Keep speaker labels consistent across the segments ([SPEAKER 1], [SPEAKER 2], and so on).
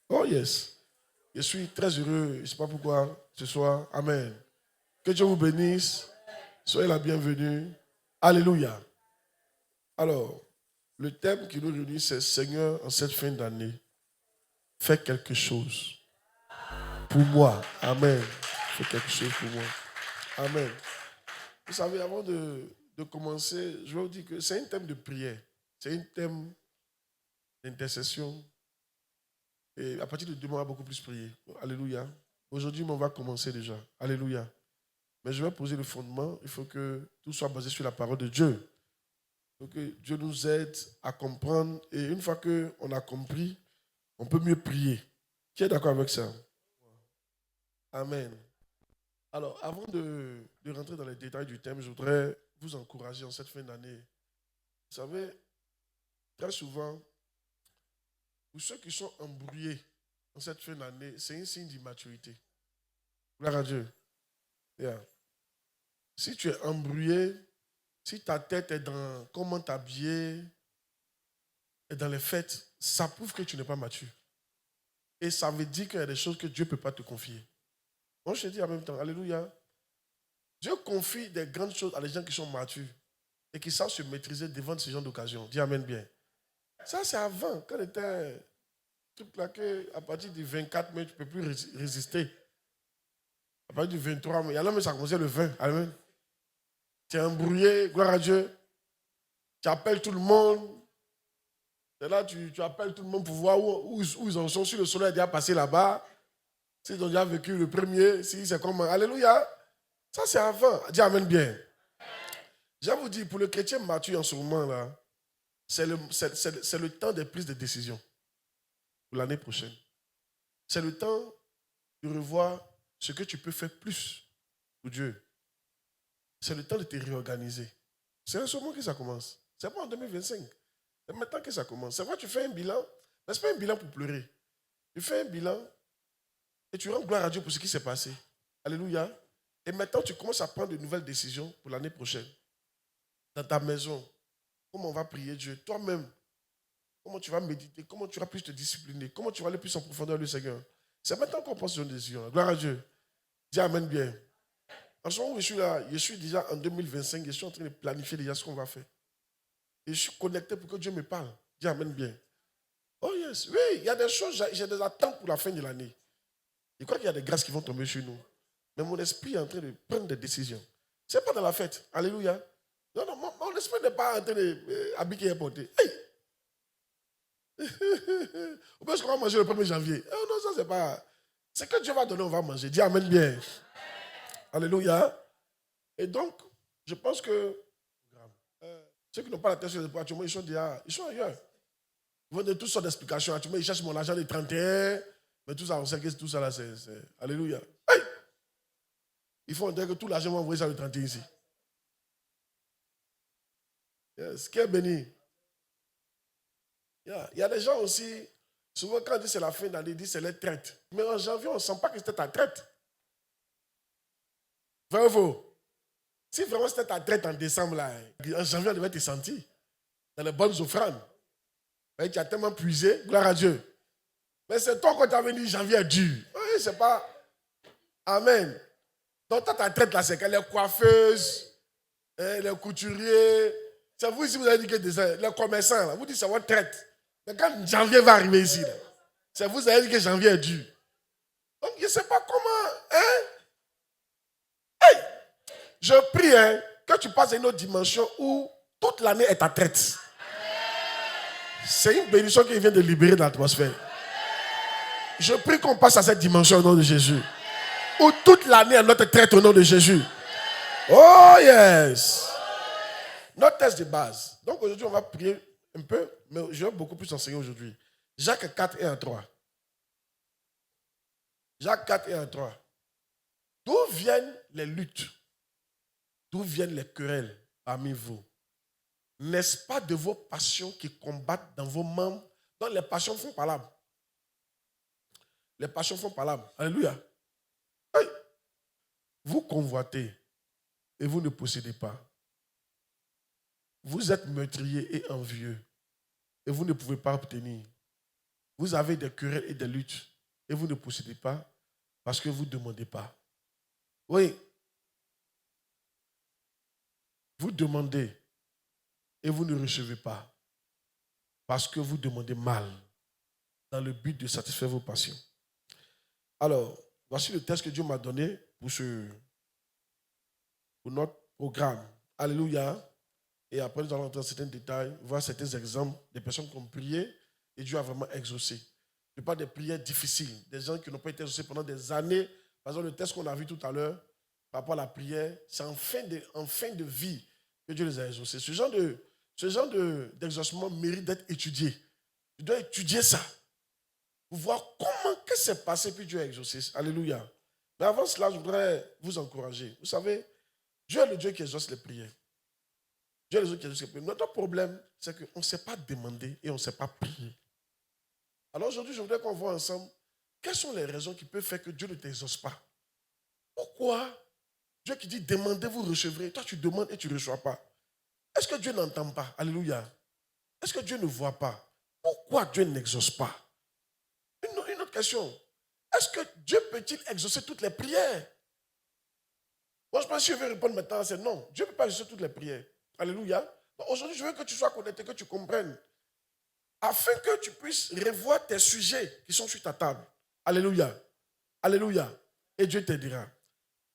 [SPEAKER 1] Oh yes. Je suis très heureux, je ne sais pas pourquoi, ce soir. Amen. Que Dieu vous bénisse. Soyez la bienvenue. Alléluia. Alors, le thème qui nous réunit, c'est Seigneur, en cette fin d'année, fais quelque chose pour moi. Amen. Fais quelque chose pour moi. Amen. Vous savez, avant de commencer, je vais vous dire que c'est un thème de prière. C'est un thème d'intercession. Et à partir de demain, on va beaucoup plus prier. Alléluia. Aujourd'hui, on va commencer déjà. Alléluia. Mais je vais poser le fondement. Il faut que tout soit basé sur la parole de Dieu. Il faut que Dieu nous aide à comprendre. Et une fois qu'on a compris, on peut mieux prier. Qui est d'accord avec ça? Amen. Alors, avant de rentrer dans les détails du thème, je voudrais vous encourager en cette fin d'année. Vous savez, très souvent, pour ceux qui sont embrouillés en cette fin d'année, c'est un signe d'immaturité. Gloire à Dieu. Yeah. Si tu es embrouillé, si ta tête est dans comment t'habiller, et dans les fêtes, ça prouve que tu n'es pas mature. Et ça veut dire qu'il y a des choses que Dieu ne peut pas te confier. Moi, je te dis en même temps, alléluia. Dieu confie des grandes choses à des gens qui sont matures et qui savent se maîtriser devant ce genre d'occasion. Dis amen bien. Ça, c'est avant, quand était tout plaqué, à partir du 24 mai, tu ne peux plus résister. À partir du 23 mai, il y a là, mais ça commençait le 20. Amen. Tu es embrouillé, gloire à Dieu. Tu appelles tout le monde. Et là, tu appelles tout le monde pour voir où ils en sont. Si le soleil est déjà passé là-bas, s'ils ont déjà vécu le premier, si c'est comme... Alléluia. Ça, c'est avant. Dis amen bien. Je vais vous dire, pour le chrétien mature en ce moment-là, c'est le temps des prises de décision pour l'année prochaine. C'est le temps de revoir ce que tu peux faire plus pour Dieu. C'est le temps de te réorganiser. C'est en ce moment que ça commence. Ce n'est pas en 2025. C'est maintenant que ça commence. C'est vrai, tu fais un bilan, mais ce n'est pas un bilan pour pleurer. Tu fais un bilan et tu rends gloire à Dieu pour ce qui s'est passé. Alléluia. Et maintenant, tu commences à prendre de nouvelles décisions pour l'année prochaine. Dans ta maison, comment on va prier Dieu. Toi-même, comment tu vas méditer, comment tu vas plus te discipliner, comment tu vas aller plus en profondeur le Seigneur. C'est maintenant qu'on pense sur une décision. Gloire à Dieu. Dis amen bien. En ce moment où je suis là, je suis déjà en 2025, je suis en train de planifier déjà ce qu'on va faire. Et je suis connecté pour que Dieu me parle. Dis amen bien. Oh yes, oui, il y a des choses, j'ai des attentes pour la fin de l'année. Je crois qu'il y a des grâces qui vont tomber sur nous. Mais mon esprit est en train de prendre des décisions. Ce n'est pas dans la fête. Alléluia. Non, non, mon esprit n'est pas en train d'habiller et porter. Hey! On peut qu'on va manger le 1er janvier. Oh non, ça c'est pas... Ce que Dieu va donner, on va manger. Dis amen bien. Alléluia. Et donc, je pense que ceux qui n'ont pas la tête sur les actuellement, ils sont ailleurs. Ils vont de toutes sortes d'explications. Actuellement, ils cherchent mon argent des 31. Mais tout ça, on sait que tout ça là, c'est... Alléluia. Hey! Il faut dire que tout l'argent va envoyer ça le 31 ici. Yes. Qui est béni? Yeah. Il y a des gens aussi, souvent quand on dit c'est la fin d'année, ils disent c'est les traites. Mais en janvier, on ne sent pas que c'était ta traite. Vrai ou faux? Si vraiment c'était ta traite en décembre, là, en janvier, on devait te sentir dans les bonnes offrandes. Mais tu as tellement puisé, gloire à Dieu. Mais c'est toi quand tu as venu, janvier est dur. Oui, c'est pas... Amen. Donc, toi, ta traite, là, c'est que les coiffeuses, les couturiers, c'est vous ici, vous avez dit que les commerçants, là, vous dites c'est votre traite. Mais quand janvier va arriver ici, là, c'est vous avez dit que janvier est dur. Donc, je ne sais pas comment, hein? Hey! Je prie, hein, que tu passes à une autre dimension où toute l'année est ta traite. C'est une bénédiction qui vient de libérer dans l'atmosphère. Je prie qu'on passe à cette dimension au nom de Jésus. Où toute l'année est notre traite au nom de Jésus. Oh yes! Notre test de base. Donc aujourd'hui, on va prier un peu, mais je vais beaucoup plus enseigner aujourd'hui. Jacques 4 et 1, 3. Jacques 4 et 1, 3. D'où viennent les luttes? D'où viennent les querelles parmi vous? N'est-ce pas de vos passions qui combattent dans vos membres? Donc les passions font par l'âme. Les passions font par l'âme. Alléluia. Hey. Vous convoitez et vous ne possédez pas. Vous êtes meurtrier et envieux et vous ne pouvez pas obtenir. Vous avez des querelles et des luttes et vous ne possédez pas parce que vous ne demandez pas. Oui. Vous demandez et vous ne recevez pas parce que vous demandez mal dans le but de satisfaire vos passions. Alors, voici le texte que Dieu m'a donné pour notre programme. Alléluia. Et après, nous allons entrer dans certains détails, voir certains exemples des personnes qui ont prié et Dieu a vraiment exaucé. Je parle des prières difficiles, des gens qui n'ont pas été exaucés pendant des années. Par exemple, le texte qu'on a vu tout à l'heure, par rapport à la prière, c'est en fin de vie que Dieu les a exaucés. Ce genre d'exaucement mérite d'être étudié. Tu dois étudier ça pour voir qu'est-ce qui s'est passé puis Dieu a exaucé. Alléluia. Mais avant cela, je voudrais vous encourager. Vous savez, Dieu est le Dieu qui exauce les prières. Dieu est le Dieu qui exauce les prières. Notre problème, c'est qu'on ne sait pas demander et on ne sait pas prier. Alors aujourd'hui, je voudrais qu'on voit ensemble quelles sont les raisons qui peuvent faire que Dieu ne t'exauce pas. Pourquoi Dieu qui dit demandez, vous recevrez. Toi, tu demandes et tu ne reçois pas. Est-ce que Dieu n'entend pas? Alléluia. Est-ce que Dieu ne voit pas? Pourquoi Dieu n'exauce pas? Une autre question. Est-ce que Dieu peut-il exaucer toutes les prières? Moi, je pense que si je vais répondre maintenant, c'est non. Dieu ne peut pas exaucer toutes les prières. Alléluia. Aujourd'hui, je veux que tu sois connecté, que tu comprennes. Afin que tu puisses revoir tes sujets qui sont sur ta table. Alléluia. Alléluia. Et Dieu t'aidera.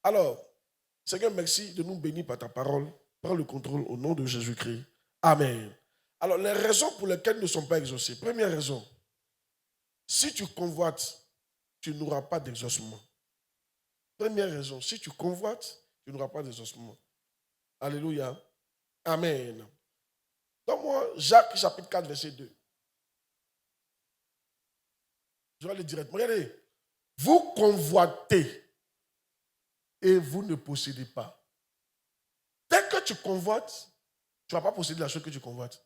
[SPEAKER 1] Alors, Seigneur, merci de nous bénir par ta parole. Prends le contrôle au nom de Jésus-Christ. Amen. Alors, les raisons pour lesquelles nous ne sommes pas exaucés. Première raison. Si tu convoites, tu n'auras pas d'exaucement. Première raison. Si tu convoites, tu n'auras pas d'exaucement. Alléluia. Amen. Donne-moi Jacques chapitre 4, verset 2. Je vais aller directement. Regardez. Vous convoitez et vous ne possédez pas. Dès que tu convoites, tu ne vas pas posséder la chose que tu convoites.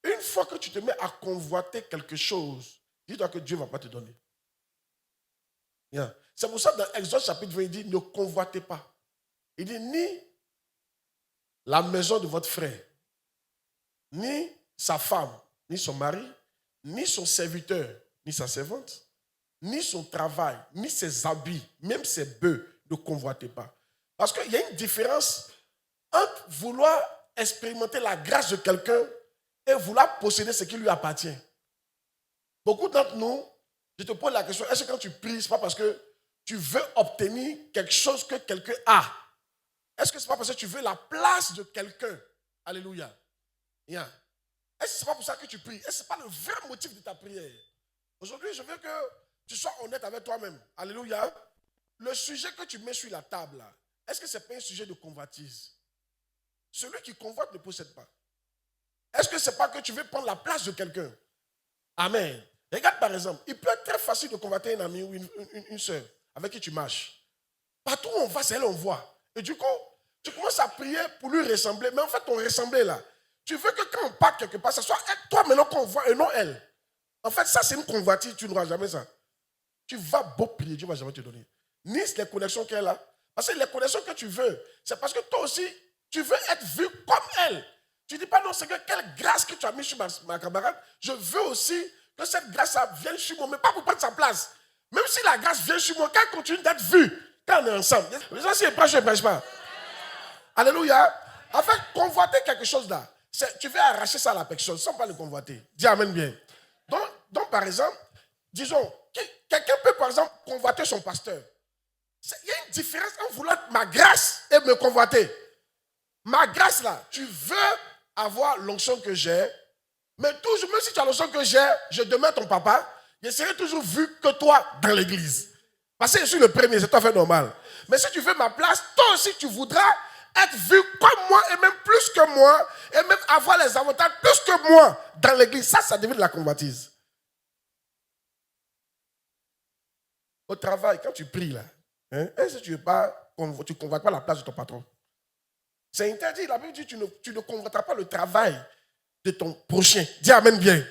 [SPEAKER 1] Une fois que tu te mets à convoiter quelque chose, dis-toi que Dieu ne va pas te donner. Yeah. C'est pour ça que dans Exode chapitre 20, il dit ne convoitez pas. Il dit ni la maison de votre frère, ni sa femme, ni son mari, ni son serviteur, ni sa servante, ni son travail, ni ses habits, même ses bœufs, ne convoitez pas. Parce qu'il y a une différence entre vouloir expérimenter la grâce de quelqu'un et vouloir posséder ce qui lui appartient. Beaucoup d'entre nous, je te pose la question, est-ce que quand tu pries, ce n'est pas parce que tu veux obtenir quelque chose que quelqu'un a? Est-ce que ce n'est pas parce que tu veux la place de quelqu'un? Alléluia. Yeah. Est-ce que ce n'est pas pour ça que tu pries? Est-ce que ce n'est pas le vrai motif de ta prière? Aujourd'hui, je veux que tu sois honnête avec toi-même. Alléluia. Le sujet que tu mets sur la table, là, est-ce que ce n'est pas un sujet de convoitise? Celui qui convoite ne possède pas. Est-ce que ce n'est pas que tu veux prendre la place de quelqu'un? Amen. Regarde par exemple, il peut être très facile de convoiter un ami ou une soeur avec qui tu marches. Partout où on va, c'est elle on voit. Et du coup, tu commences à prier pour lui ressembler. Mais en fait, ton ressembler là, tu veux que quand on part quelque part, ce soit toi maintenant qu'on voit et non elle. En fait, ça c'est une convoitise, tu n'auras jamais ça. Tu vas beau prier, Dieu ne va jamais te donner. Ni les connexions qu'elle a. Parce que les connexions que tu veux, c'est parce que toi aussi, tu veux être vu comme elle. Tu ne dis pas non, c'est que quelle grâce que tu as mis sur ma camarade. Je veux aussi que cette grâce vienne sur moi, mais pas pour prendre sa place. Même si la grâce vient sur moi, qu'elle continue d'être vue, quand on est ensemble. Les gens, si je ne prêche pas. Alléluia. En fait, convoiter quelque chose là, tu veux arracher ça à la personne sans pas le convoiter. Dis amen bien. Donc par exemple, disons, quelqu'un peut par exemple convoiter son pasteur. Il y a une différence entre vouloir ma grâce et me convoiter. Ma grâce là, tu veux avoir l'onction que j'ai, mais toujours, même si tu as l'onction que j'ai, je demeure ton papa, je serai toujours vu que toi dans l'église. Parce que je suis le premier, c'est tout à fait normal. Mais si tu veux ma place, toi aussi tu voudras être vu comme moi et même plus que moi, et même avoir les avantages plus que moi dans l'église. Ça devient de la convoitise. Au travail, quand tu pries là, est-ce que tu ne convoites pas la place de ton patron? C'est interdit. La Bible dit que tu ne convoiteras pas le travail de ton prochain. Dis amen bien.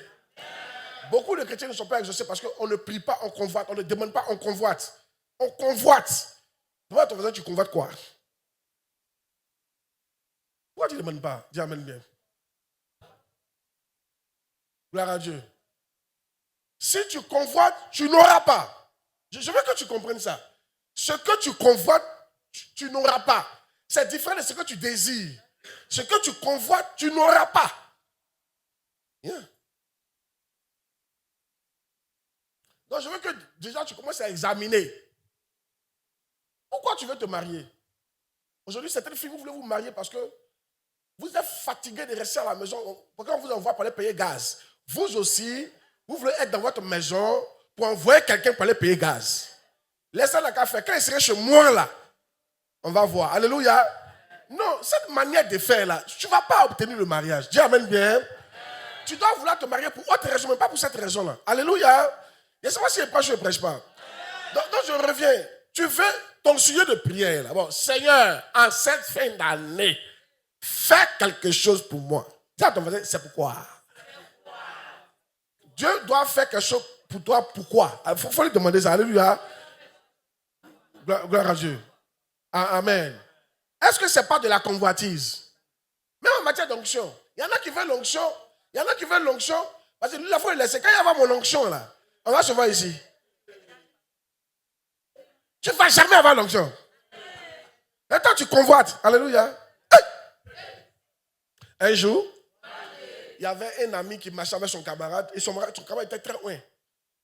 [SPEAKER 1] Beaucoup de chrétiens ne sont pas exaucés parce qu'on ne prie pas, on convoite. On ne demande pas, on convoite. On convoite. Demande à ton voisin, tu convoites quoi? Pourquoi tu ne demandes pas? Dis amen bien. Gloire à Dieu. Si tu convoites, tu n'auras pas. Je veux que tu comprennes ça. Ce que tu convoites, tu n'auras pas. C'est différent de ce que tu désires. Ce que tu convoites, tu n'auras pas. Yeah. Donc je veux que déjà tu commences à examiner. Pourquoi tu veux te marier? Aujourd'hui, certaines filles, vous voulez vous marier parce que vous êtes fatigué de rester à la maison. Pourquoi on vous envoie pour aller payer gaz? Vous aussi, vous voulez être dans votre maison pour envoyer quelqu'un pour aller payer gaz. Laissez la qu'à faire. Quand il serait chez moi là, on va voir. Alléluia. Non, cette manière de faire là, tu ne vas pas obtenir le mariage. Dis amen bien. Tu dois vouloir te marier pour autre raison, mais pas pour cette raison-là. Alléluia. Je ne sais pas si je prêche ou je ne prêche pas. Donc je reviens. Tu veux ton sujet de prière là. Bon, Seigneur, en cette fin d'année, fais quelque chose pour moi. Dis à ton voisin, c'est pourquoi. Dieu doit faire quelque chose pour toi. Pourquoi? Il faut lui demander ça. Alléluia. Gloire à Dieu. Amen. Est-ce que ce n'est pas de la convoitise? Même en matière d'onction. Il y en a qui veulent l'onction. Il y en a qui veulent l'onction. Parce que lui, il faut le laisser. Quand il y avoir mon onction là, on va se voir ici. Tu ne vas jamais avoir l'onction. Et toi, tu convoites. Alléluia. Hey! Un jour, il y avait un ami qui marchait avec son camarade. Et son camarade était très loin.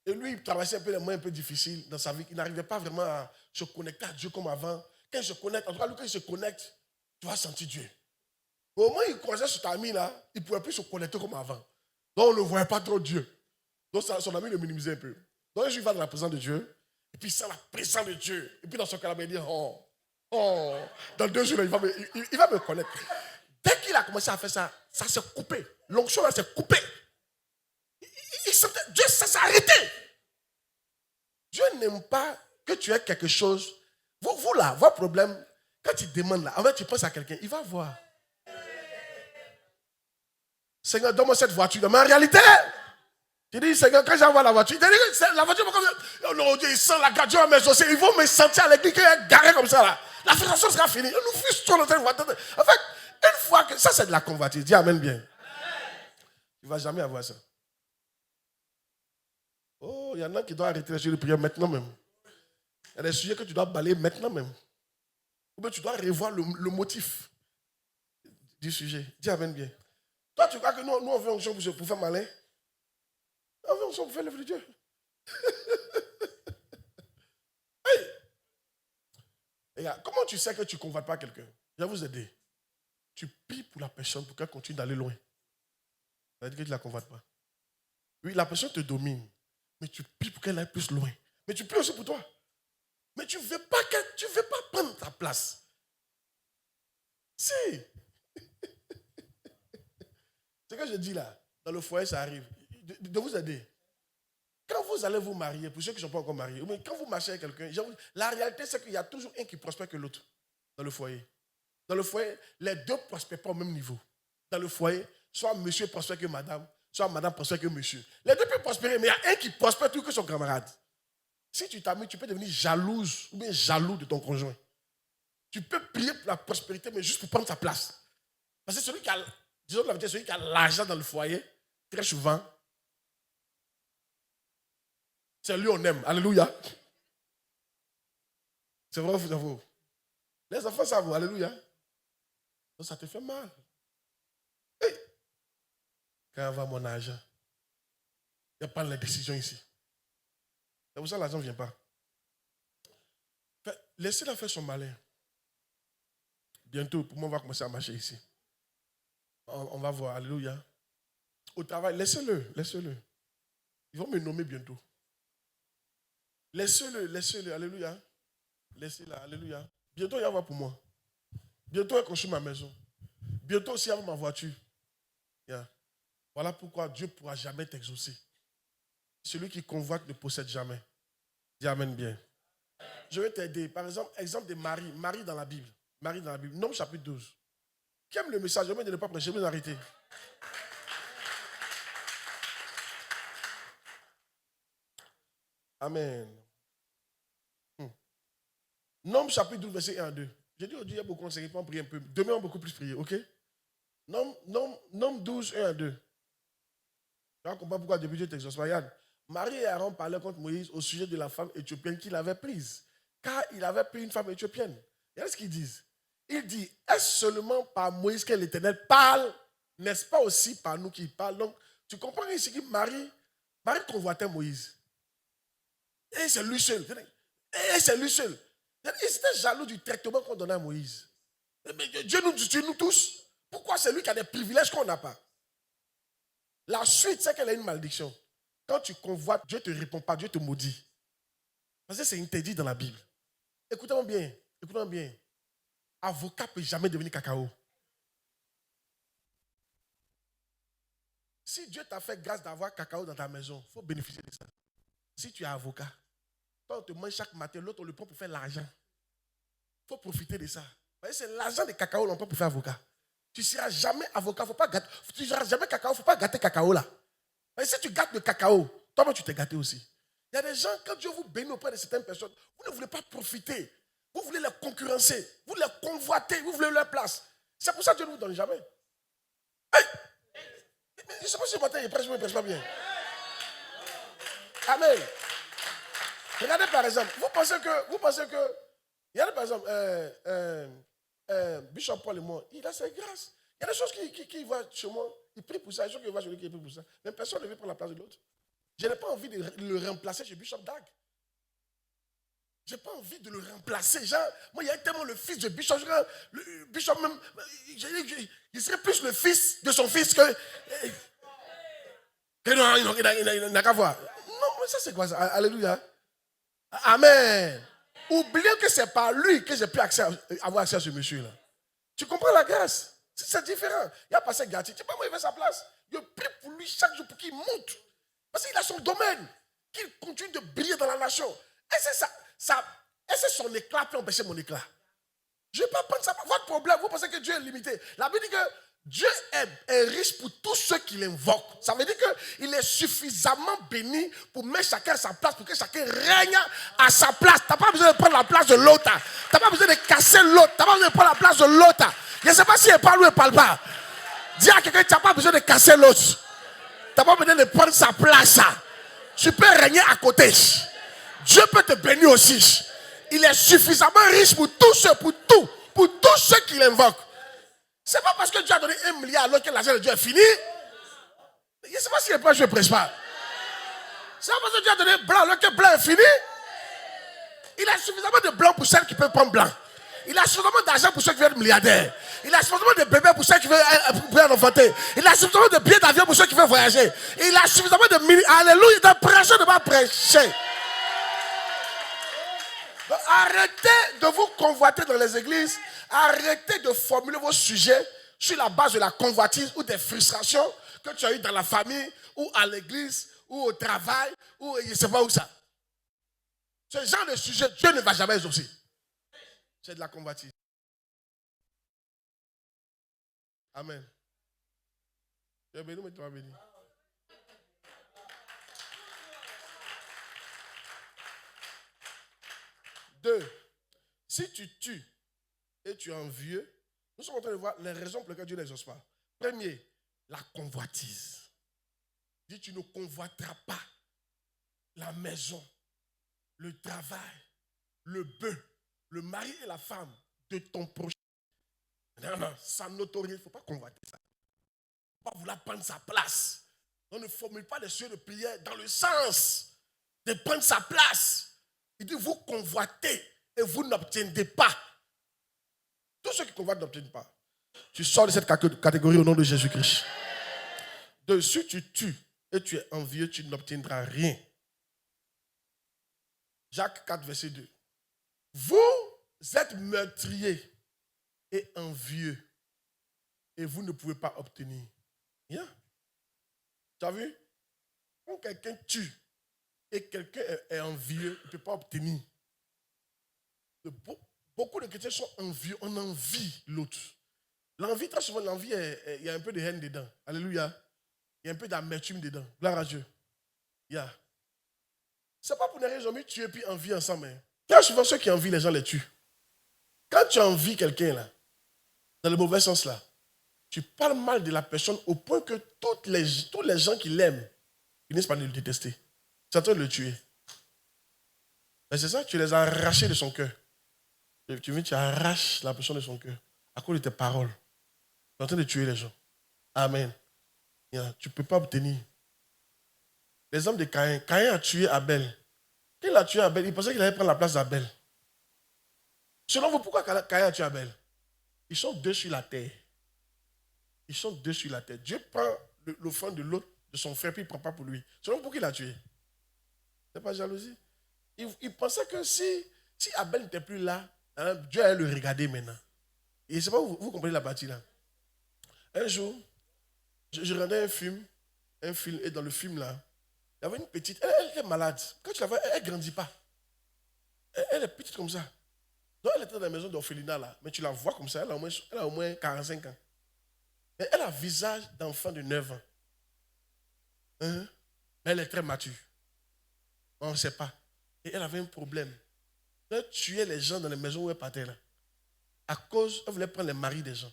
[SPEAKER 1] Et lui, il traversait un peu des moments un peu difficiles dans sa vie. Il n'arrivait pas vraiment à se connecter à Dieu comme avant. Quand il se connecte, en tout cas, lui, quand il se connecte, tu vas sentir Dieu. Au moment où il croisait cet ami là, il ne pouvait plus se connecter comme avant. Donc, on ne voyait pas trop Dieu. Donc, son ami le minimisait un peu. Donc, un jour, il va dans la présence de Dieu. Et puis, il sent la présence de Dieu. Et puis, dans son cœur, il dit, dans 2 jours, il va me connaître. Dès qu'il a commencé à faire ça, ça s'est coupé. L'onction, là, s'est coupé. Dieu, ça s'est arrêté. Dieu n'aime pas que tu aies quelque chose. Vous là, votre problème, quand tu demandes là, en fait, tu penses à quelqu'un, il va voir. Seigneur, donne-moi cette voiture. Mais en réalité, tu dis, Seigneur, quand j'envoie la voiture, la voiture, oh non, Dieu, il sent la gadget, mais aussi, ils vont me sentir à l'église qu'il est garé comme ça là. La frustration sera finie. Nous frustrons notre voiture. En fait, une fois que ça, c'est de la convoitise. Dis amen bien. Tu ne vas jamais avoir ça. Oh, il y en a qui doivent arrêter les sujets de prière maintenant même. Il y a des sujets que tu dois balayer maintenant même. Ou bien tu dois revoir le motif du sujet. Dis amen bien. Toi, tu crois que nous on veut une chose pour faire malin? On veut une chose pour faire l'œuvre de Dieu. Hey! Regarde, comment tu sais que tu ne convoites pas quelqu'un? Je vais vous aider. Tu pries pour la personne pour qu'elle continue d'aller loin. Ça veut dire que tu ne la convoites pas. Oui, la personne te domine. Mais tu pries pour qu'elle aille plus loin. Mais tu pries aussi pour toi. Mais tu ne veux pas prendre ta place. Si. Ce que je dis là, dans le foyer, ça arrive. De vous aider. Quand vous allez vous marier, pour ceux qui ne sont pas encore mariés, mais quand vous marchez avec quelqu'un, la réalité, c'est qu'il y a toujours un qui prospère que l'autre dans le foyer. Dans le foyer, les deux ne prospèrent pas au même niveau. Dans le foyer, soit monsieur prospère que madame, soit madame prospère que monsieur. Les deux peuvent prospérer, mais il y a un qui prospère plus que son camarade. Si tu t'amuses, tu peux devenir jalouse ou bien jaloux de ton conjoint. Tu peux prier pour la prospérité, mais juste pour prendre sa place. Parce que celui qui a, disons la vérité, celui qui a l'argent dans le foyer, très souvent, c'est lui on aime. Alléluia. C'est vrai, vous avouez. Les enfants savent, alléluia. Donc ça te fait mal. Hey. Quand on va mon argent, il n'y a pas de décision ici. C'est pour ça que l'argent ne vient pas. Laissez-la faire son malin. Bientôt, pour moi, on va commencer à marcher ici. On va voir, alléluia. Au travail, laissez-le. Ils vont me nommer bientôt. Laissez-le, alléluia. Laissez-la, alléluia. Bientôt, il va voir pour moi. Bientôt, elle construit ma maison. Bientôt, aussi, il va ma voiture. Yeah. Voilà pourquoi Dieu ne pourra jamais t'exaucer. Celui qui convoite ne possède jamais. Dis amen bien. Je vais t'aider. Par exemple de Marie. Marie dans la Bible. Nom chapitre 12. Qui aime le message? Je vais ne pas prêcher, je vais m'arrêter. Amen. Nom chapitre 12, verset 1 à 2. J'ai dit aujourd'hui, il y a beaucoup de on prie un peu. Demain, on va beaucoup plus prier, ok? Nom 12, 1 à 2. Je ne comprends pas pourquoi depuis Dieu t'exauce. Regarde. Marie et Aaron parlaient contre Moïse au sujet de la femme éthiopienne qu'il avait prise. Car il avait pris une femme éthiopienne. Regardez ce qu'ils disent. Il dit, est-ce seulement par Moïse que l'Éternel parle? N'est-ce pas aussi par nous qu'il parle? Donc, tu comprends ici que Marie convoitait Moïse. Et c'est lui seul. Et c'est lui seul. Ils étaient jaloux du traitement qu'on donnait à Moïse. Mais Dieu nous tue, nous tous. Pourquoi c'est lui qui a des privilèges qu'on n'a pas? La suite, c'est qu'elle a une malédiction. Quand tu convoites, Dieu ne te répond pas, Dieu te maudit. Parce que c'est interdit dans la Bible. Écoutez-moi bien, écoutez-moi bien. Avocat ne peut jamais devenir cacao. Si Dieu t'a fait grâce d'avoir cacao dans ta maison, il faut bénéficier de ça. Si tu es avocat, quand on te mange chaque matin, l'autre on le prend pour faire l'argent. Il faut profiter de ça. C'est l'argent de cacao qu'on prend pour faire avocat. Tu ne seras jamais avocat, faut pas gâter. Tu ne seras jamais cacao, il ne faut pas gâter cacao là. Mais si tu gâtes le cacao, toi-même tu t'es gâté aussi. Il y a des gens, quand Dieu vous bénit auprès de certaines personnes, vous ne voulez pas profiter. Vous voulez les concurrencer, vous les convoitez, vous voulez leur place. C'est pour ça que Dieu ne vous donne jamais. Hey! Je ne sais pas si ce matin il prêche ou il ne prêche pas bien. Amen. Regardez par exemple, vous pensez que, regardez par exemple, Bishop Paul et moi, il a ses grâces. Il y a des choses qui vont chez moi, il prie pour ça, des choses qui vont chez lui, qui prie pour ça. Mais personne ne veut prendre la place de l'autre. Je n'ai pas envie de le remplacer chez Bishop Dag. Je n'ai pas envie de le remplacer. Genre, moi, il y a tellement le fils de Bishop. Le Bishop même, il serait plus le fils de son fils que non, il n'a qu'à voir. Non, mais ça c'est quoi ça? Alléluia. Amen. Oubliez que c'est par lui que j'ai pu avoir accès à ce monsieur-là. Tu comprends la grâce? C'est différent. Il a passé gratuit. Tu sais pas moi, il veut sa place. Je prie pour lui chaque jour pour qu'il monte. Parce qu'il a son domaine. Qu'il continue de briller dans la nation. Et c'est ça. Et c'est son éclat peut empêcher mon éclat. Je ne vais pas prendre ça. Votre problème, vous pensez que Dieu est limité. La Bible dit que Dieu est riche pour tous ceux qui l'invoquent. Ça veut dire qu'il est suffisamment béni pour mettre chacun à sa place, pour que chacun règne à sa place. Tu n'as pas besoin de prendre la place de l'autre. Tu n'as pas besoin de casser l'autre. Tu n'as pas besoin de prendre la place de l'autre. Je ne sais pas si elle parle ou elle ne parle pas. Dis à quelqu'un, tu n'as pas besoin de casser l'autre. Tu n'as pas besoin de prendre sa place. Tu peux régner à côté. Dieu peut te bénir aussi. Il est suffisamment riche pour tous ceux qui l'invoquent. Ce n'est pas parce que Dieu a donné 1 milliard alors que l'argent de Dieu est fini. Je ne sais pas si je prêche ou je ne prêche pas. Ce n'est pas parce que Dieu a donné blanc alors que blanc est fini. Il a suffisamment de blanc pour ceux qui peuvent prendre blanc. Il a suffisamment d'argent pour ceux qui veulent être milliardaires. Il a suffisamment de bébés pour ceux qui veulent enfanter. Il a suffisamment de billets d'avion pour ceux qui veulent voyager. Il a suffisamment de alléluia, de prêcher, de ne pas prêcher. Donc, arrêtez de vous convoiter dans les églises. Arrêtez de formuler vos sujets sur la base de la convoitise ou des frustrations que tu as eues dans la famille ou à l'église ou au travail ou je ne sais pas où ça. Ce genre de sujet, Dieu ne va jamais exaucer. C'est de la convoitise. Amen. Tu es béni, mais tu vas béni. Deux, si tu tues et tu es envieux, nous sommes en train de voir les raisons pour lesquelles Dieu n'exauce pas. Premier, la convoitise. Dis, tu ne convoiteras pas la maison, le travail, le bœuf, le mari et la femme de ton prochain. Non, sa notoriété, il ne faut pas convoiter ça. Il ne faut pas vouloir prendre sa place. On ne formule pas les sujets de prière dans le sens de prendre sa place. Il dit, vous convoitez et vous n'obtiendrez pas. Tous ceux qui convoitent n'obtiennent pas. Tu sors de cette catégorie au nom de Jésus-Christ. De si tu tues et tu es envieux, tu n'obtiendras rien. Jacques 4, verset 2. Vous êtes meurtriers et envieux et vous ne pouvez pas obtenir rien. Tu as vu? Quand quelqu'un tue et quelqu'un est envieux, il ne peut pas obtenir. Beaucoup de chrétiens sont envieux, on envie l'autre. L'envie, très souvent, l'envie, il y a un peu de haine dedans. Alléluia. Il y a un peu d'amertume dedans. Gloire à Dieu. Yeah. Ce n'est pas pour des raisons, mais tuer puis envie ensemble. Hein. Très souvent, ceux qui envient, les gens les tuent. Quand tu envies quelqu'un, là, dans le mauvais sens, là, tu parles mal de la personne au point que tous les gens qui l'aiment finissent par le détester. Tu es en train de le tuer. Mais c'est ça, tu les as arrachés de son cœur. Tu viens, tu arraches la personne de son cœur à cause de tes paroles. Tu es en train de tuer les gens. Amen. Tu ne peux pas obtenir. L'exemple de Caïn. Caïn a tué Abel. Quand il a tué Abel, il pensait qu'il allait prendre la place d'Abel. Selon vous, pourquoi Caïn a tué Abel? Ils sont deux sur la terre. Ils sont deux sur la terre. Dieu prend l'offrande de l'autre, de son frère, puis il ne prend pas pour lui. Selon vous, pourquoi il a tué? Ce n'est pas jalousie. Il pensait que si Abel n'était plus là, hein, Dieu allait le regarder maintenant. Et c'est pas vous comprenez la partie là. Un jour, je regardais un film, et dans le film là, il y avait une petite, elle était malade. Quand tu la vois, elle ne grandit pas. Elle est petite comme ça. Donc elle était dans la maison d'orphelinat là, mais tu la vois comme ça, elle a au moins 45 ans. Mais elle a un visage d'enfant de 9 ans. Hein? Mais elle est très mature. On ne sait pas. Et elle avait un problème. Elle tuait les gens dans les maisons où elle partait là. À cause, elle voulait prendre les maris des gens.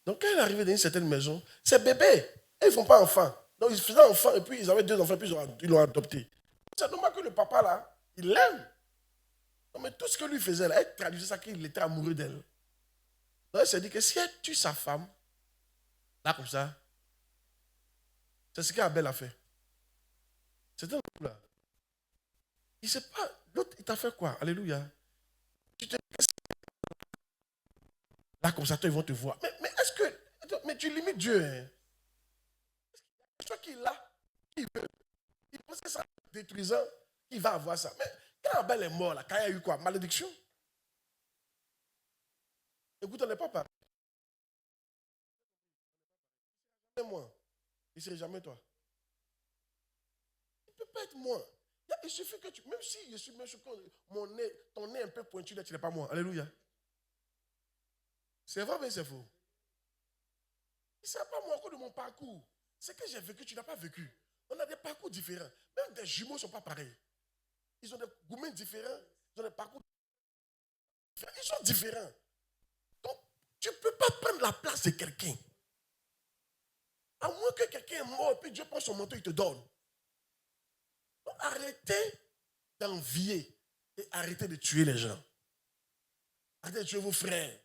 [SPEAKER 1] Donc quand elle est arrivée dans une certaine maison, c'est bébé. Ils ne font pas enfant. Donc ils faisaient enfant et puis ils avaient 2 enfants et puis ils l'ont adopté. C'est normal que le papa là, il l'aime. Non, mais tout ce que lui faisait là, elle traduisait ça qu'il était amoureux d'elle. Donc elle s'est dit que si elle tue sa femme, là comme ça, c'est ce qu'Abel a fait. C'était un coup là. Il ne sait pas, l'autre il t'a fait quoi? Alléluia. Tu te là comme ça, toi ils vont te voir. Mais est-ce que, mais tu limites Dieu, hein? Toi qui est là, il veut. Il pense que ça détruisant, il va avoir ça. Mais quand Abel est mort, là, quand il y a eu quoi? Malédiction. Écoute, on n'est pas pareil. Moi, il ne serait jamais toi. Il ne peut pas être moi. Il suffit que tu, même si je suis même mon nez, ton nez un peu pointu, tu n'es pas moi. Alléluia. C'est vrai, mais c'est faux. Il ne sait pas moi encore de mon parcours. Ce que j'ai vécu, tu n'as pas vécu. On a des parcours différents. Même des jumeaux ne sont pas pareils. Ils ont des gourmets différents. Ils ont des parcours différents. Ils sont différents. Donc, tu ne peux pas prendre la place de quelqu'un. À moins que quelqu'un est mort et puis Dieu prend son manteau, il te donne. Donc, arrêtez d'envier et arrêtez de tuer les gens. Arrêtez de tuer vos frères.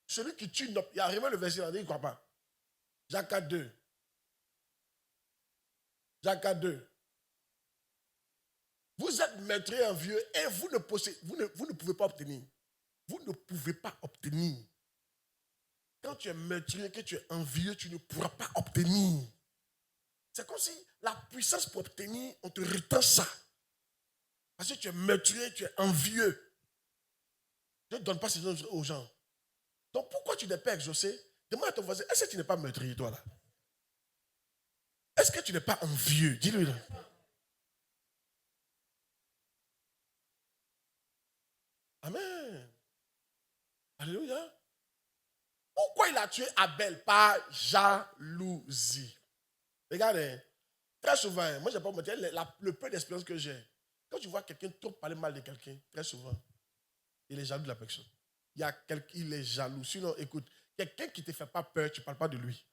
[SPEAKER 1] Celui qui tue, il arrive le verset, il ne croit pas. Jacques 4, 2. Jacques 4, 2. Vous êtes meurtriers envieux et vous ne pouvez pas obtenir. Vous ne pouvez pas obtenir. Quand tu es meurtrier, que tu es envieux, tu ne pourras pas obtenir. C'est comme si la puissance pour obtenir, on te retend ça. Parce que tu es meurtrier, tu es envieux. Dieu ne donne pas ces choses aux gens. Donc pourquoi tu n'es pas exaucé? Demande à ton voisin, est-ce que tu n'es pas meurtrier toi là? Est-ce que tu n'es pas envieux? Dis-lui là. Amen. Alléluia. Pourquoi il a tué Abel? Par jalousie. Regardez, très souvent, moi je ne vais pas vous dire le peu d'expérience que j'ai. Quand tu vois quelqu'un trop parler mal de quelqu'un, très souvent, il est jaloux de la personne. Il est jaloux. Sinon, écoute, quelqu'un qui ne te fait pas peur, tu ne parles pas de lui.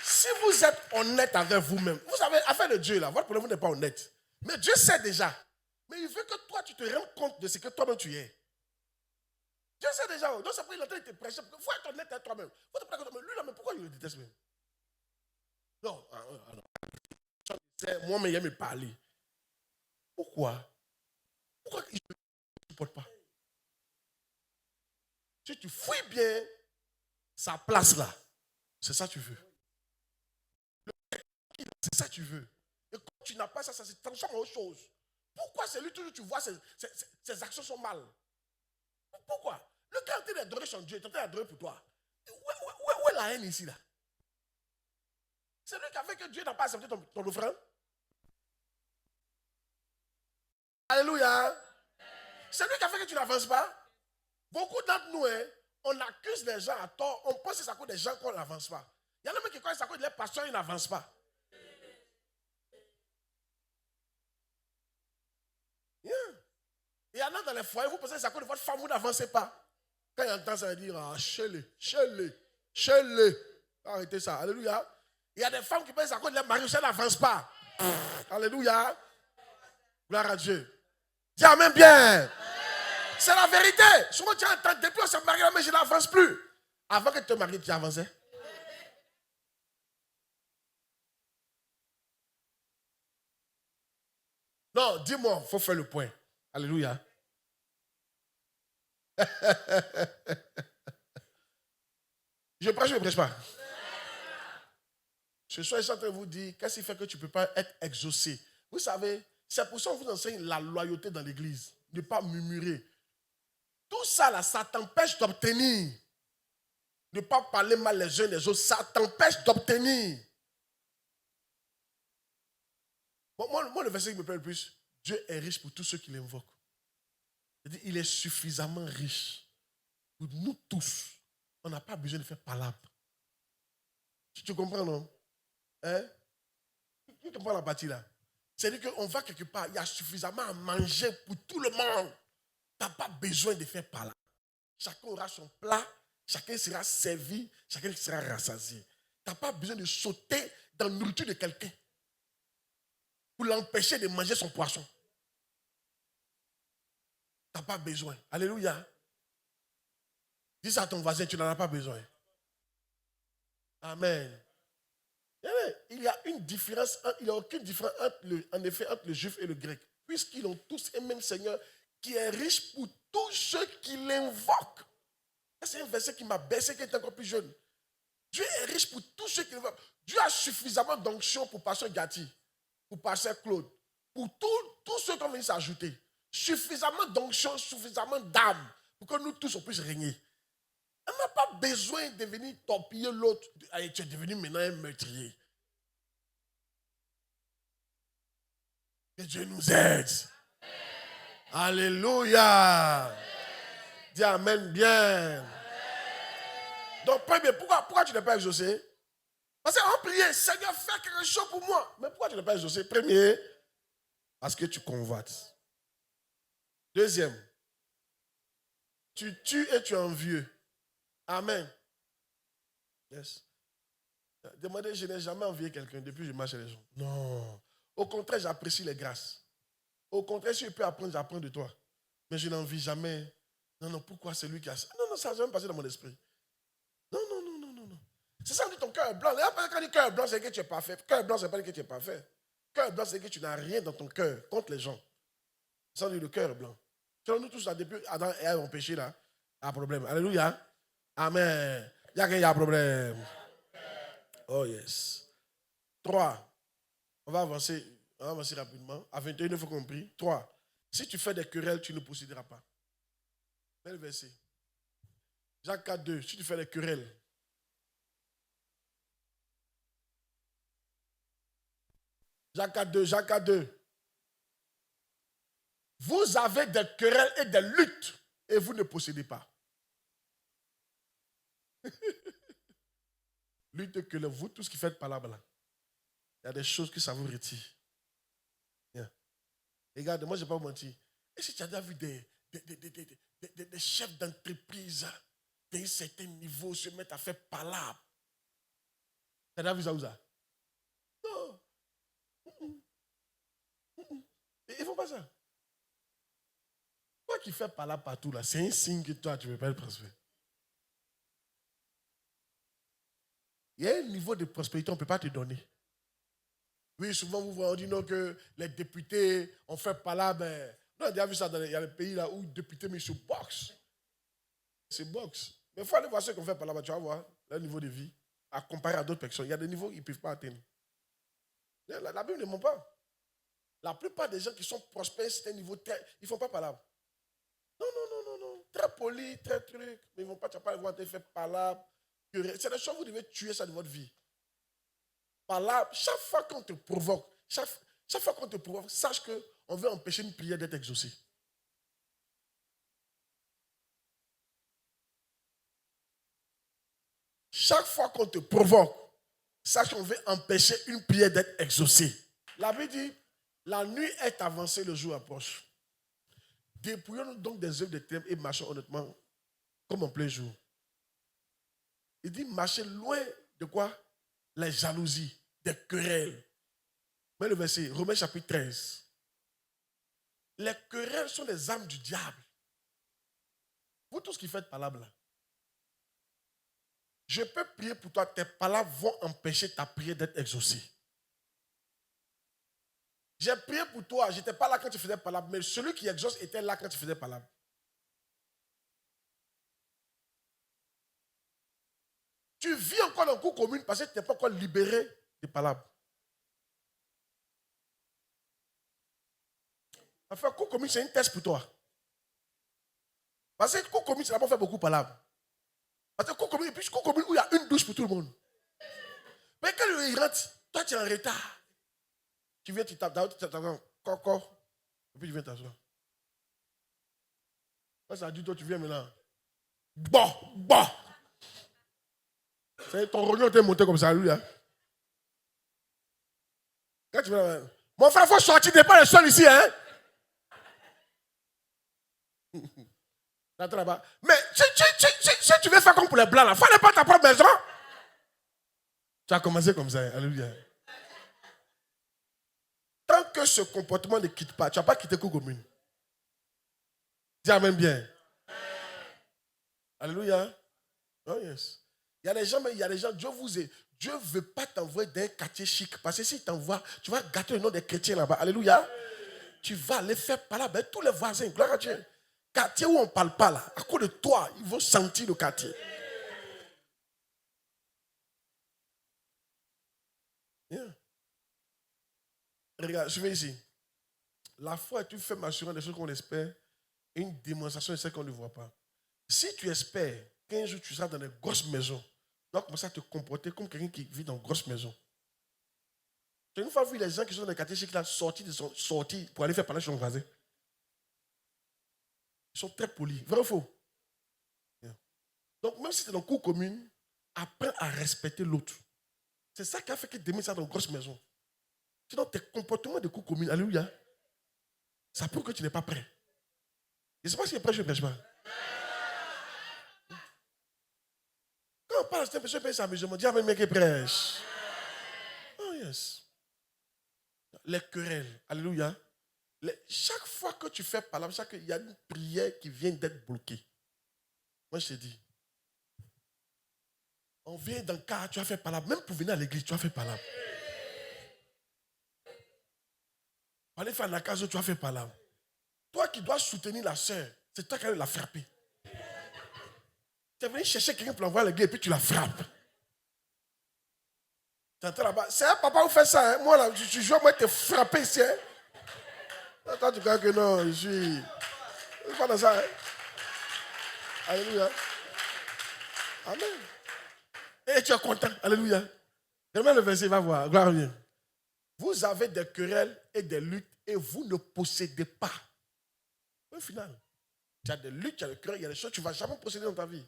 [SPEAKER 1] Si vous êtes honnête avec vous-même, vous savez, affaire de Dieu, là, votre problème n'est pas honnête. Mais Dieu sait déjà. Mais il veut que toi, tu te rendes compte de ce que toi-même tu es. Dieu sait déjà. Donc, c'est pourquoi il est en train de te prêcher. Il faut être honnête avec toi-même. Il faut te prêcher toi-même. Lui, là, mais pourquoi il le déteste même? Non, c'est moi, mais il aime me parler. Pourquoi? Pourquoi il ne supporte pas? Si tu fouilles bien sa place là, c'est ça que tu veux. C'est ça que tu veux. Et quand tu n'as pas ça, ça se transforme en autre chose. Pourquoi c'est lui toujours tu vois ses actions sont mal? Pourquoi? Le gars est en train d'adorer son Dieu, il est en train d'adorer pour toi. Où est la haine ici là? C'est lui qui a fait que Dieu n'a pas accepté ton offrande. Alléluia. C'est lui qui a fait que tu n'avances pas. Beaucoup d'entre nous, on accuse les gens à tort. On pense que c'est à cause des gens qu'on n'avance pas. Il y en a même qui croient que c'est à cause des pasteurs, ils n'avancent pas. Yeah. Il y en a dans les foyers, vous pensez que c'est à cause de votre femme, vous n'avancez pas. Quand il entend ça, il dit, ah, chez-les. Arrêtez ça. Alléluia. Il y a des femmes qui pensent à cause de leur mari, ça n'avance pas. Alléluia. Gloire à Dieu. Dis amen bien. C'est la vérité. Souvent tu entends, depuis qu'on s'est marié, mais je n'avance plus. Avant que tu te maries, tu avançais. Non, dis-moi, il faut faire le point. Alléluia. Je prêche ou je ne prêche pas? Ce soir, je suis en train de vous dire, qu'est-ce qui fait que tu ne peux pas être exaucé? Vous savez, c'est pour ça qu'on vous enseigne la loyauté dans l'église. Ne pas murmurer. Tout ça, là, ça t'empêche d'obtenir. Ne pas parler mal les uns les autres, ça t'empêche d'obtenir. Moi, le verset qui me plaît le plus, Dieu est riche pour tous ceux qui l'invoquent. Il est suffisamment riche pour nous tous. On n'a pas besoin de faire palabre. Tu comprends, non? Hein? Tu comprends la partie là? C'est-à-dire qu'on va quelque part, il y a suffisamment à manger pour tout le monde. Tu n'as pas besoin de faire palabre. Chacun aura son plat, chacun sera servi, chacun sera rassasié. Tu n'as pas besoin de sauter dans la nourriture de quelqu'un pour l'empêcher de manger son poisson. Tu n'as pas besoin. Alléluia. Dis ça à ton voisin, tu n'en as pas besoin. Amen. Il y a une différence, il n'y a aucune différence en effet entre le juif et le grec, puisqu'ils ont tous un même Seigneur qui est riche pour tous ceux qui l'invoquent. C'est un verset qui m'a baissé, qui est encore plus jeune. Dieu est riche pour tous ceux qui l'invoquent. Dieu a suffisamment d'onction pour pasteur Gatti, pour pasteur Claude, pour tous ceux qui ont venu s'ajouter. Suffisamment d'onction, suffisamment d'âme pour que nous tous on puisse régner. On n'a pas besoin de venir torpiller l'autre. Allez, tu es devenu maintenant un meurtrier. Que Dieu nous aide. Alléluia. Dis amen bien. Donc, premier, pourquoi tu n'es pas exaucé? Parce qu'on priait, Seigneur, fais quelque chose pour moi. Mais pourquoi tu n'es pas exaucé? Premier, parce que tu convoites. Deuxième, tu tues et tu es envieux. Amen. Yes. Demandez, je n'ai jamais envié quelqu'un depuis que je marche chez les gens. Non. Au contraire, j'apprécie les grâces. Au contraire, si je peux apprendre, j'apprends de toi. Mais je n'envie jamais. Non, pourquoi c'est lui qui a ça? Non, ça n'a jamais passé dans mon esprit. Non. C'est ça, on dit ton cœur est blanc. Quand on dit cœur blanc, c'est que tu es parfait. Cœur blanc, c'est pas que tu es parfait. Cœur blanc, c'est que tu n'as rien dans ton cœur contre les gens. C'est ça, on dit le cœur blanc. Selon nous tous, là, depuis Adam et Ève ont péché, là, il y a un problème. Alléluia. Amen. Il y a un problème. Oh yes. 3. On va avancer rapidement. À 21, il faut compris. 3. Si tu fais des querelles, tu ne posséderas pas. Bel verset. Jacques 4, 2. Si tu fais des querelles. Jacques 4, 2. Vous avez des querelles et des luttes et vous ne possédez pas. Lutte que vous, tous qui faites palabre là. Il y a des choses que ça vous retire. Yeah. Regarde, moi je ne vais pas vous mentir. Est-ce que tu as déjà vu des chefs d'entreprise d'un certain niveau se mettre à faire palabre? Tu as déjà vu ça où ça? Non. Ils ne font pas ça. Toi qui fais palabre partout là, c'est un signe que toi tu ne veux pas être prospère. Il y a un niveau de prospérité, on ne peut pas te donner. Oui, souvent vous voyez, on dit non que les députés ont fait palabre. Non, on a déjà vu ça il y a des pays là où les députés mais se boxent. Se boxent. Mais il faut aller voir ceux qui ont fait palabre, tu vas voir leur niveau de vie à comparer à d'autres personnes. Il y a des niveaux qu'ils ne peuvent pas atteindre. La Bible ne ment pas. La plupart des gens qui sont prospères, c'est un niveau très. Ils ne font pas palabre. Non. Très poli, très truc. Mais ils ne vont pas, tu vas pas voir te faire palabre. C'est des choses que vous devez tuer ça de votre vie. Palabre, chaque fois qu'on te provoque, chaque fois qu'on te provoque, sache qu'on veut empêcher une prière d'être exaucée. Chaque fois qu'on te provoque, sache qu'on veut empêcher une prière d'être exaucée. La Bible dit, la nuit est avancée, le jour approche. Dépouillons-nous donc des œuvres de ténèbres et marchons honnêtement comme en plein jour. Il dit marchez loin de quoi? Les jalousies, des querelles. Mais le verset, Romains chapitre 13. Les querelles sont des armes du diable. Vous tous qui faites palabres là. Je peux prier pour toi, tes palabres vont empêcher ta prière d'être exaucée. J'ai prié pour toi, je n'étais pas là quand tu faisais palabres, mais celui qui exauce était là quand tu faisais palabres. Tu vis encore dans le cours commune parce que tu n'es pas encore libéré des palabres. Enfin, cours commune, c'est une test pour toi. Parce que cours commune, ça n'a pas fait beaucoup de palabres. Parce que cours commune, puis cours commune où il y a une douche pour tout le monde. Mais quand il rentre, toi tu es en retard. Tu viens, tu tapes, encore, et puis tu viens t'asseoir. Quand ça dit, toi tu viens maintenant. Bon. Ton rognon t'est monté comme ça, lui. Hein? Quand tu viens, mon frère, il faut sortir, tu n'es pas le seul ici. Hein? Là-bas. Mais si tu veux faire comme pour les blancs, il ne fallait pas ta propre maison. Tu as commencé comme ça. Alléluia. Tant que ce comportement ne quitte pas, tu n'as pas quitté cour commune. Dis amen bien. Alléluia. Oh yes. Il y a des gens, Dieu ne veut pas t'envoyer dans un quartier chic. Parce que s'il t'envoie, tu vas gâter le nom des chrétiens là-bas. Alléluia. Tu vas aller faire par là avec tous les voisins. Gloire à Dieu. Quartier où on ne parle pas là. À cause de toi, ils vont sentir le quartier. Yeah. Regarde, je vais ici. La foi est une ferme assurance des choses qu'on espère et une démonstration de celles qu'on ne voit pas. Si tu espères qu'un jour tu seras dans des grosses maisons, tu dois commencer à te comporter comme quelqu'un qui vit dans une grosse maison. Tu as une fois vu les gens qui sont dans les quartiers chics là sortis pour aller faire parler chez son voisin. Ils sont très polis. Vrai ou faux? Yeah. Donc même si tu es dans une cour commune, apprends à respecter l'autre. C'est ça qui a fait que demain ça dans une grosse maison. Sinon tes comportements de cour commune, alléluia, ça prouve que tu n'es pas prêt. Je ne sais pas si tu es prêt, je ne prêche pas. Quand on parle de cette personne, paye sa maison, on dit, ah, mais mec, il prêche. Oh, yes. Les querelles, alléluia. Chaque fois que tu fais parler, il y a une prière qui vient d'être bloquée. Moi, je te dis, on vient dans le cas, tu as fait parler. Même pour venir à l'église, tu as fait parler. Pour aller faire la case, tu as fait parler. Toi qui dois soutenir la soeur, c'est toi qui allais la frapper. Tu es venu chercher quelqu'un pour l'envoyer à l'église et puis tu la frappes. Tu entends là-bas. C'est un papa qui fait ça. Hein? Moi, là, je joue, moi, te frapper ici. Hein? Toi, tu crois que non, je suis. Je suis pas dans ça. Hein? Alléluia. Amen. Et tu es content. Alléluia. Remets le verset, va voir. Gloire à Dieu. Vous avez des querelles et des luttes et vous ne possédez pas. Au final, tu as des luttes, tu as des querelles, il y a des choses que tu ne vas jamais posséder dans ta vie.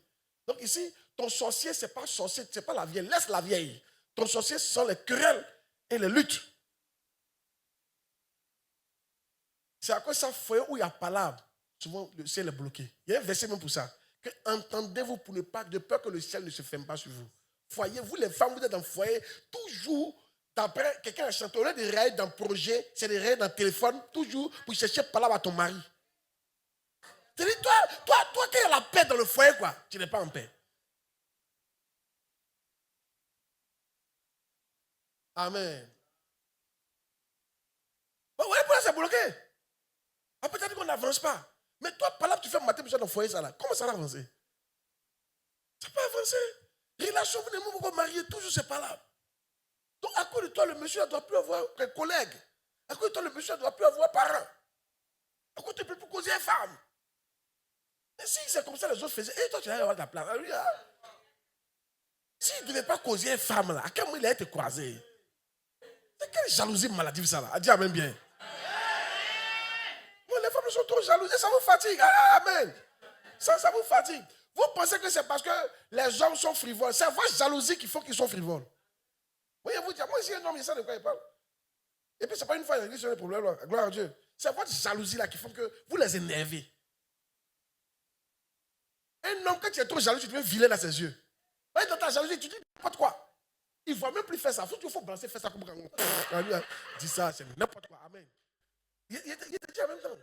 [SPEAKER 1] Donc ici, ton sorcier, ce n'est pas sorcier, ce n'est pas la vieille. Laisse la vieille. Ton sorcier, ce sont les querelles et les luttes. C'est à cause de ça, foyer où il y a palabre, souvent le ciel est bloqué. Il y a un verset même pour ça. Que entendez-vous pour ne pas, de peur que le ciel ne se ferme pas sur vous. Foyer, vous les femmes, vous êtes dans le foyer, toujours, d'après quelqu'un a chanté, au lieu de réagir dans le projet, c'est de réagir dans le téléphone, toujours pour chercher palabre à ton mari. C'est-à-dire, toi, quand il y a la paix dans le foyer, quoi, tu n'es pas en paix. Amen. Vous voyez pourquoi c'est bloqué? Ah, peut-être qu'on n'avance pas. Mais toi, par là, tu fais matin, dans le foyer, ça là. Comment ça va avancer? Ça peut avancer. Relation, vous n'aimez pas marier, toujours c'est pas là. Donc, à cause de toi, le monsieur ne doit plus avoir des collègues. À cause de toi, le monsieur ne doit plus avoir parents. À cause de toi, tu ne peux plus causer une femme. Et si c'est comme ça, les autres faisaient, et toi, tu vas avoir de la place. S'il ne devait pas causer une femme, là, à quel moment il a été croisé? C'est quelle jalousie maladive ça là? Dis amen bien. Bon, les femmes sont trop jalouses et ça vous fatigue. Amen. Ça vous fatigue. Vous pensez que c'est parce que les hommes sont frivoles. C'est votre jalousie qui fait qu'ils sont frivoles. Voyez-vous dire, moi, si un homme, il sait de quoi il parle. Et puis, ce n'est pas une fois qu'il y a des problèmes, là. Gloire à Dieu. C'est votre jalousie là qui fait que vous les énervez. Un homme, quand tu es trop jaloux, tu deviens vilain dans ses yeux. Dans ta jalousie, tu dis n'importe quoi. Il ne va même plus faire ça. Il faut balancer, faire ça comme quand lui dit ça, c'est n'importe quoi. Amen. Il était dit en même temps.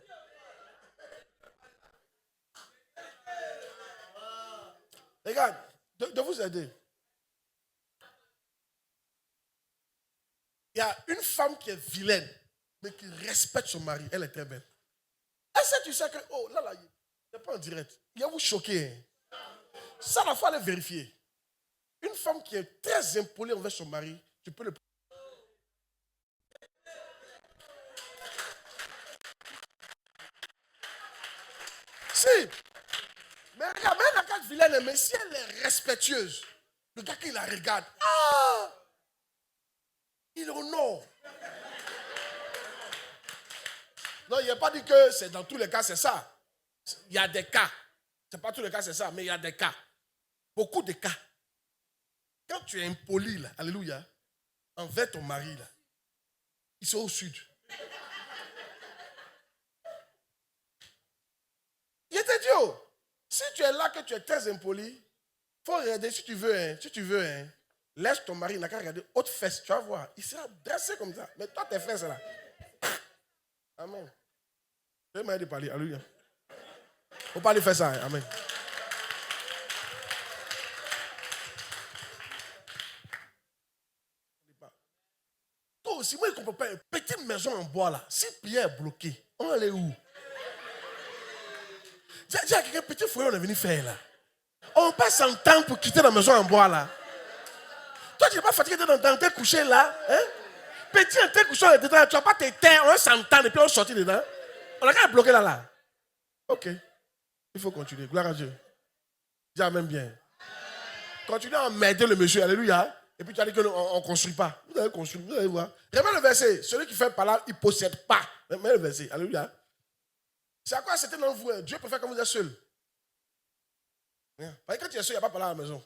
[SPEAKER 1] Regarde, de vous aider. Il y a une femme qui est vilaine, mais qui respecte son mari. Elle est très belle. Est-ce que tu sais que, oh là, il n'est pas en direct. Il va vous choquer. Hein? Ça, il faut aller vérifier. Une femme qui est très impolie envers son mari, tu peux le... Si. Mais regarde, même la carte vilaine, mais si elle est respectueuse, le gars qui la regarde, il honore. Non, il n'a pas dit que c'est dans tous les cas, c'est ça. Il y a des cas. Ce n'est pas tous les cas, c'est ça, mais il y a des cas. Beaucoup de cas. Quand tu es impoli, là, alléluia, envers ton mari, là, ils sont au sud. Il était dit, oh, si tu es là, que tu es très impoli, il faut regarder, si tu veux, laisse ton mari, il n'a qu'à regarder haute fesse, tu vas voir, il sera dressé comme ça. Mais toi, tes fesses là. Amen. Je vais m'aider de parler, alléluia. Il ne faut pas lui faire ça, hein? Amen. Toi aussi, moi, je ne comprends pas, une petite maison en bois là, si Pierre est bloqué, on allait où? Dis à quelqu'un, petit foyer, on est venu faire là. On passe en temps pour quitter la maison en bois là. Toi, tu n'es pas fatigué dans tes coucher là. Hein? Petit en tes coucher dedans, tu n'as pas tes terres, on s'entend et puis on sortit dedans. On a qu'à bloquer là. Ok. Il faut continuer. Gloire à Dieu. Dis amen bien. Continuez à emmerder le monsieur. Alléluia. Et puis tu as dit qu'on ne construit pas. Vous allez construire, vous allez voir. Remets le verset. Celui qui fait par là, il ne possède pas. Remets le verset. Alléluia. C'est à quoi c'était dans vous? Dieu préfère que vous êtes seul. Parce que quand tu es seul, il n'y a pas par là à la maison.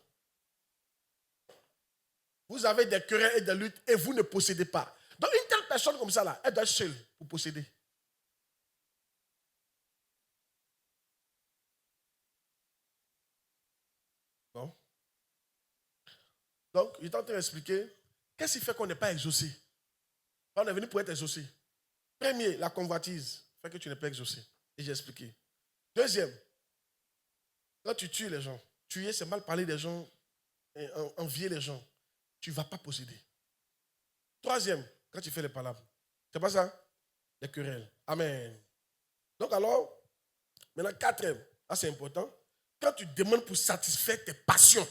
[SPEAKER 1] Vous avez des querelles et des luttes et vous ne possédez pas. Donc une telle personne comme ça, là, elle doit être seule pour posséder. Non? Donc, il est en train d'expliquer qu'est-ce qui fait qu'on n'est pas exaucé. On est venu pour être exaucé. Premier, la convoitise fait que tu n'es pas exaucé. Et j'ai expliqué. Deuxième, quand tu tues les gens, tuer, c'est mal parler des gens, envier les gens. Tu ne vas pas posséder. Troisième, quand tu fais les palabres. C'est pas ça? Les querelles. Amen. Donc alors, maintenant, quatrième, là c'est important. Quand tu demandes pour satisfaire tes passions,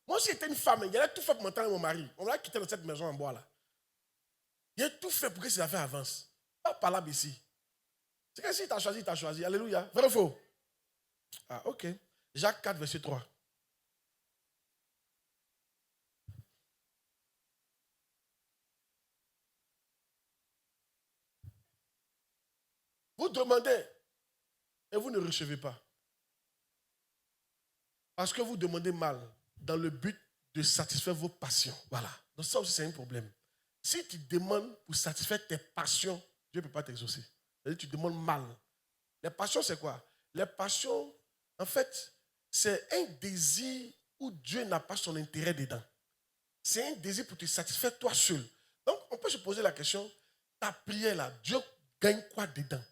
[SPEAKER 1] moi, si j'étais une femme, il y avait tout fait pour m'entendre mon mari. On l'a quitté dans cette maison en bois là. Il a tout fait pour que ces affaires avancent. Pas parlable ici. C'est que s'il t'a choisi, il t'a choisi. Alléluia. Vrai ou faux? Ah, ok. Jacques 4, verset 3. Vous demandez et vous ne recevez pas. Parce que vous demandez mal dans le but de satisfaire vos passions. Voilà. Donc ça aussi, c'est un problème. Si tu demandes pour satisfaire tes passions, Dieu ne peut pas t'exaucer. C'est-à-dire que tu demandes mal. Les passions, c'est quoi? Les passions, en fait, c'est un désir où Dieu n'a pas son intérêt dedans. C'est un désir pour te satisfaire toi seul. Donc, on peut se poser la question, ta prière là, Dieu gagne quoi dedans?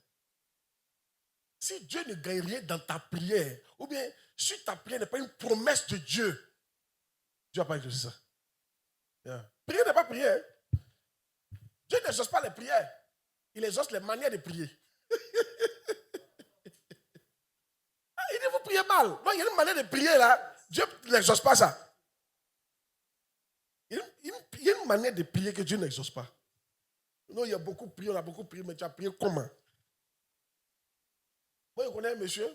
[SPEAKER 1] Si Dieu ne gagne rien dans ta prière, ou bien si ta prière n'est pas une promesse de Dieu, Dieu n'a pas exaucé ça. Prière n'est pas prière. Dieu n'exauce pas les prières. Il exauce les manières de prier. Il dit, vous priez mal. Non, il y a une manière de prier là. Dieu n'exauce pas ça. Il y a une manière de prier que Dieu n'exauce pas. Non, il y a beaucoup prié, on a beaucoup prié, mais tu as prié comment? Moi, je connais un monsieur,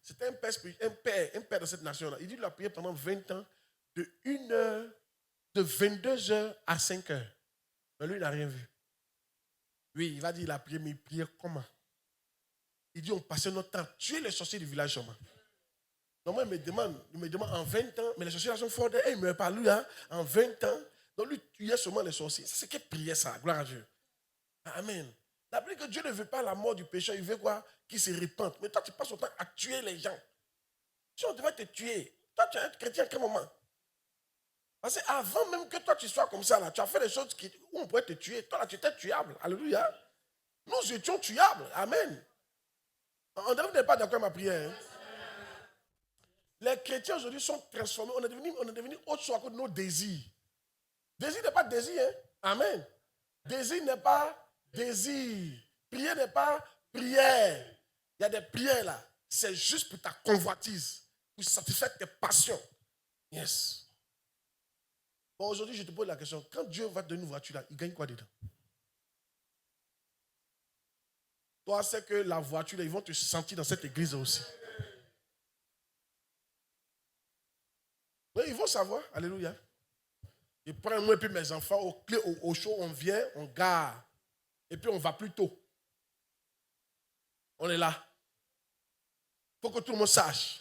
[SPEAKER 1] c'était un père de cette nation-là. Il dit qu'il a prié pendant 20 ans, de 1h, de 22h à 5h. Mais lui, il n'a rien vu. Oui, il va dire, il a prié, mais il priait comment? Il dit, on passait notre temps à tuer les sorciers du village seulement. Donc moi, il me demande en 20 ans, mais les sorciers là sont forts, il ne meurt pas lui, hein, en 20 ans. Donc lui, tuait seulement les sorciers. C'est ce qu'il priait ça, gloire à Dieu. Amen. La Bible dit que Dieu ne veut pas la mort du pécheur, il veut quoi? Qu'il se répande. Mais toi, tu passes ton temps à tuer les gens. Si on devait te tuer, toi, tu es un chrétien à quel moment? Parce qu'avant même que toi, tu sois comme ça, là, tu as fait des choses où on pourrait te tuer. Toi, là, tu étais tuable. Alléluia. Nous étions tuables. Amen. On ne devrait pas d'accord avec ma prière. Hein? Les chrétiens aujourd'hui sont transformés. On est devenu autre chose à cause de nos désirs. Désir n'est pas désir. Hein? Amen. Désir n'est pas désir. Prière n'est pas prière. Il y a des prières là. C'est juste pour ta convoitise. Pour satisfaire tes passions. Yes. Bon, aujourd'hui, je te pose la question. Quand Dieu va te donner une voiture là, il gagne quoi dedans? Toi, c'est que la voiture là, ils vont te sentir dans cette église aussi. Oui, ils vont savoir. Alléluia. Je prends moi et puis mes enfants au show, on vient, on gare. Et puis on va plus tôt. On est là. Il faut que tout le monde sache.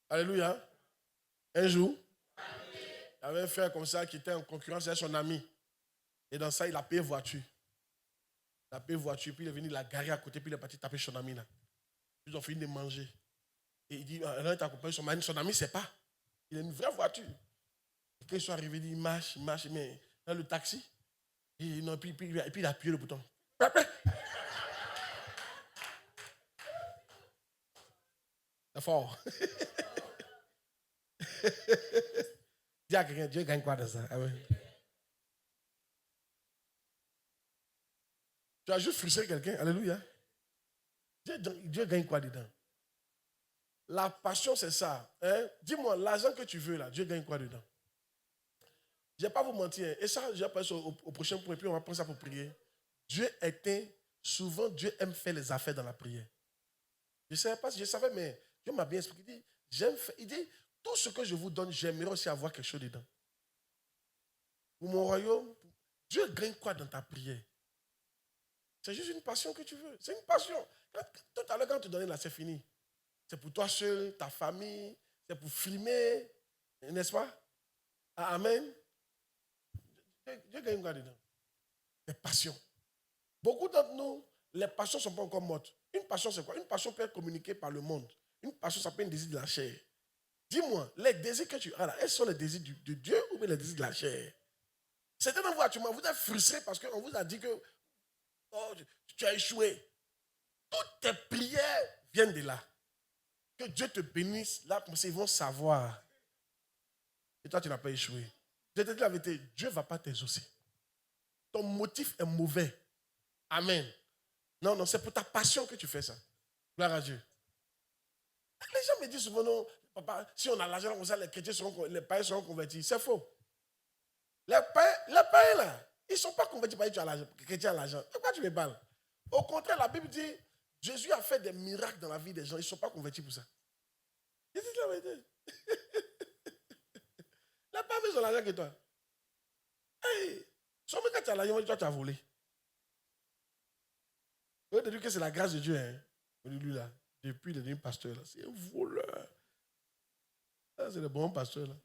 [SPEAKER 1] Alléluia. Un jour, il y avait un frère comme ça qui était en concurrence avec son ami. Et dans ça, il a payé voiture. Il a payé voiture, puis il est venu la garer à côté, puis il est parti taper son ami là. Ils ont fini de manger. Et il dit, là, il est accompagné son ami ne sait pas. Il a une vraie voiture. Et quand ils sont arrivés, il marche, mais dans le taxi. Et puis il a appuyé le bouton. C'est fort. Dis à quelqu'un, Dieu gagne quoi dans ça? Amen. Tu as juste frustré quelqu'un. Alléluia. Dieu gagne quoi dedans? La passion, c'est ça. Hein? Dis-moi, l'argent que tu veux là, Dieu gagne quoi dedans? Je ne vais pas vous mentir. Et ça, je vais passer au prochain point, puis on va prendre ça pour prier. Souvent, Dieu aime faire les affaires dans la prière. Je ne savais pas si je savais, mais Dieu m'a bien expliqué. Il dit, tout ce que je vous donne, j'aimerais aussi avoir quelque chose dedans. Pour mon royaume, Dieu gagne quoi dans ta prière? C'est juste une passion que tu veux. C'est une passion. Tout à l'heure, quand tu donnais là, c'est fini. C'est pour toi seul, ta famille, c'est pour filmer, n'est-ce pas? Amen. Dieu gagne quoi dedans? Des passions. Beaucoup d'entre nous, les passions ne sont pas encore mortes. Une passion, c'est quoi? Une passion peut être communiquée par le monde. Une passion, ça peut être un désir de la chair. Dis-moi, les désirs que tu as là, est-ce que sont les désirs de Dieu ou bien les désirs de la chair? Certains d'entre vous, actuellement, vous êtes frustrés parce qu'on vous a dit que tu as échoué. Toutes tes prières viennent de là. Que Dieu te bénisse, là, comme ça, ils vont savoir. Et toi, tu n'as pas échoué. Je te dis la vérité, Dieu ne va pas t'exaucer. Ton motif est mauvais. Amen. Non, c'est pour ta passion que tu fais ça. Gloire à Dieu. Les gens me disent souvent, non, papa, si on a l'argent comme ça, les païens seront convertis. C'est faux. Les païens là, ils ne sont pas convertis parce que tu as l'argent, chrétiens à l'argent. Pourquoi tu me parles? Au contraire, la Bible dit, Jésus a fait des miracles dans la vie des gens. Ils ne sont pas convertis pour ça. Je dis la vérité. Les païens ils ont l'argent que toi. Hey, seulement quand tu as l'argent, toi tu as volé. Vous avez dit que c'est la grâce de Dieu. Hein? Lui là, depuis il est devenu pasteur là, c'est un voleur. Ça, c'est le bon pasteur là.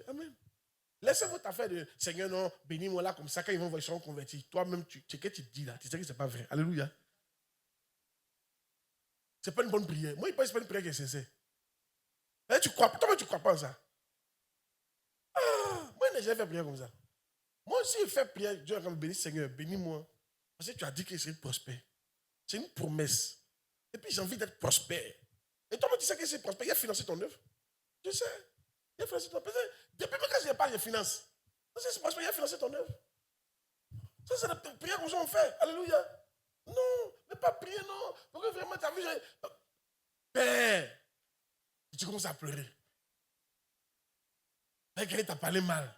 [SPEAKER 1] Amen. Laissez votre affaire de Seigneur, non, bénis-moi là comme ça, quand ils vont voir, ils seront convertis. Toi-même, ce que tu dis là, tu sais que ce n'est pas vrai. Alléluia. Ce n'est pas une bonne prière. Moi, il pense que ce n'est pas une prière qui est sincère. Tu crois, toi-même, tu ne crois pas en ça. Moi, je n'ai jamais fait prière comme ça. Moi, si je fais prière, Dieu va me bénir, Seigneur, bénis-moi. Parce que tu as dit que je serai prospère. C'est une promesse. Et puis, j'ai envie d'être prospère. Et toi, tu sais que c'est prospère. Il a financé ton œuvre. Je sais. Il a financé ton œuvre. Depuis quand je n'ai pas, je finance. C'est prospère, il a financé ton œuvre. Ça, c'est la prière qu'on on fait. Alléluia. Non, mais pas prier, non. Parce que vraiment, tu as vu, Père, tu commences à pleurer. Quelqu'un t'a parlé mal.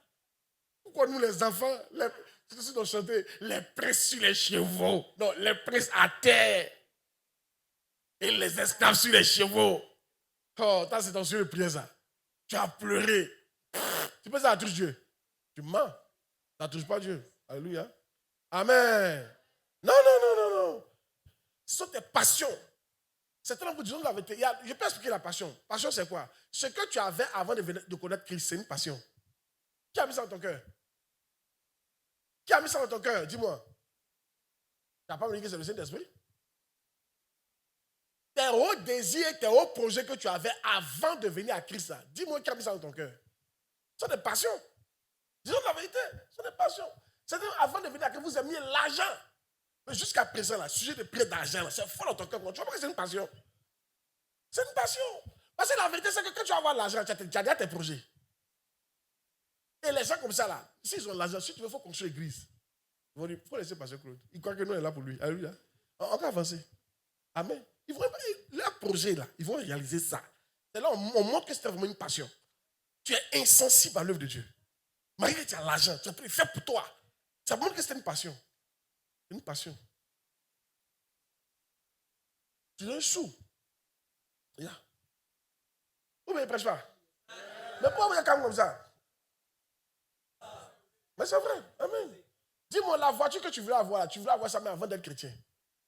[SPEAKER 1] Pourquoi nous, les enfants, c'est ce qu'on chantait, les princes sur les chevaux. Non, les princes à terre. Et les esclaves sur les chevaux. Oh, ça, c'est ton sujet de prière, ça. Tu as pleuré. Tu penses que ça touche Dieu? Tu mens. Ça ne touche pas Dieu. Alléluia. Amen. Non. Ce sont tes passions. Certains vous disons la vérité. Je peux expliquer la passion. Passion, c'est quoi? Ce que tu avais avant de connaître Christ, c'est une passion. Qui a mis ça dans ton cœur? Qui a mis ça dans ton cœur? Dis-moi. Tu n'as pas me dit que c'est le Saint-Esprit? Tes hauts désirs, tes hauts projets que tu avais avant de venir à Christ, dis-moi qui a mis ça dans ton cœur. Ce sont des passions. Disons la vérité, ce sont des passions. C'est-à-dire, avant de venir à Christ, vous aimiez l'argent. Mais jusqu'à présent, le sujet de prix d'argent, c'est fort dans ton cœur. Tu vois pas que c'est une passion? C'est une passion. Parce que la vérité, c'est que quand tu vas avoir l'argent, tu as déjà tes projets. Et les gens comme ça, là, s'ils ont l'argent, si tu veux, il faut construire l'église. Ils vont dire, il faut laisser passer Claude. Il croit que nous, on est là pour lui. Alléluia. On va avancer. Amen. Leur projet, là, ils vont réaliser ça. C'est là on montre que c'était vraiment une passion. Tu es insensible à l'œuvre de Dieu. Malgré que tu as l'argent, tu as pris fait pour toi. Ça montre que c'était une passion. Une passion. Tu donnes un sou. Yeah. Ou bien il ne prêche pas. Mais pourquoi vous êtes comme ça? Mais c'est vrai. Amen. Dis-moi, la voiture que tu voulais avoir, tu voulais avoir ça mais avant d'être chrétien.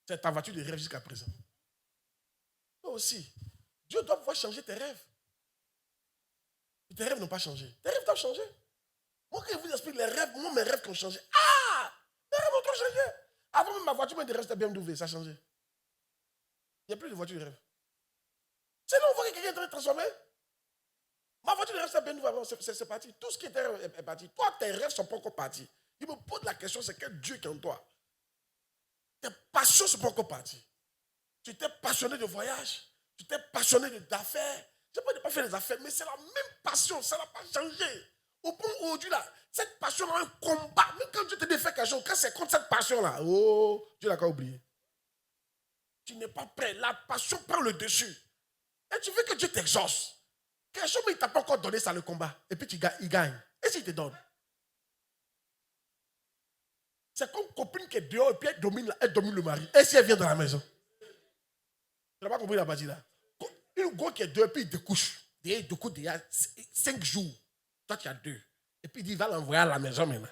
[SPEAKER 1] C'est ta voiture de rêve jusqu'à présent. Toi aussi. Dieu doit pouvoir changer tes rêves. Et tes rêves n'ont pas changé. Tes rêves doivent changer. Moi, quand je vous explique les rêves, moi, mes rêves qui ont changé. Ah! Mes rêves ont tout changé. Avant même ma voiture, mais de rêve, c'était BMW, ça a changé. Il n'y a plus de voiture de rêve. C'est là on voit que quelqu'un est en train de transformer. Ma voiture de rêve, c'était BMW, c'est parti. Tout ce qui était rêve est parti. Toi, tes rêves ne sont pas encore partis. Il me pose la question, c'est quel Dieu qui est en toi? Tes passions ne sont pas encore parties. Tu étais passionné de voyage. Tu étais passionné d'affaires. Je ne peux pas faire des affaires, mais c'est la même passion. Ça n'a pas changé. Au point où aujourd'hui, là, cette passion a un combat. Même quand Dieu te dit faire quelque chose, quand c'est contre cette passion-là, oh, Dieu l'a qu'à oublier. Tu n'es pas prêt. La passion prend le dessus. Et tu veux que Dieu t'exauce. Quelque chose, mais il ne t'a pas encore donné ça, le combat. Et puis il gagne. Et s'il te donne? C'est comme une copine qui est dehors et puis elle domine le mari. Et si elle vient dans la maison? Tu n'as pas compris la partie là? Une go qui est dehors et puis il découche. Il découche il y a 5 jours. Toi, tu as 2. Et puis il dit, il va l'envoyer à la maison maintenant.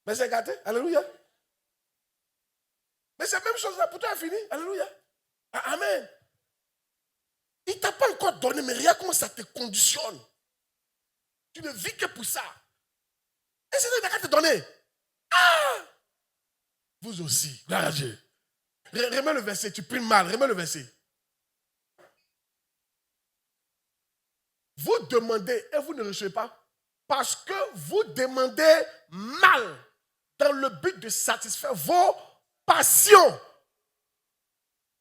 [SPEAKER 1] Mais c'est gâté. Alléluia. Mais c'est la même chose là. Pour toi, c'est fini. Alléluia. Amen. Il ne t'a pas encore donné, mais regarde comment ça te conditionne. Tu ne vis que pour ça. Et c'est ça qu'il a te donner. Ah! Vous aussi. Gloire à Dieu. Remets le verset. Tu primes mal. Remets le verset. Vous demandez et vous ne recevez pas parce que vous demandez mal dans le but de satisfaire vos passions.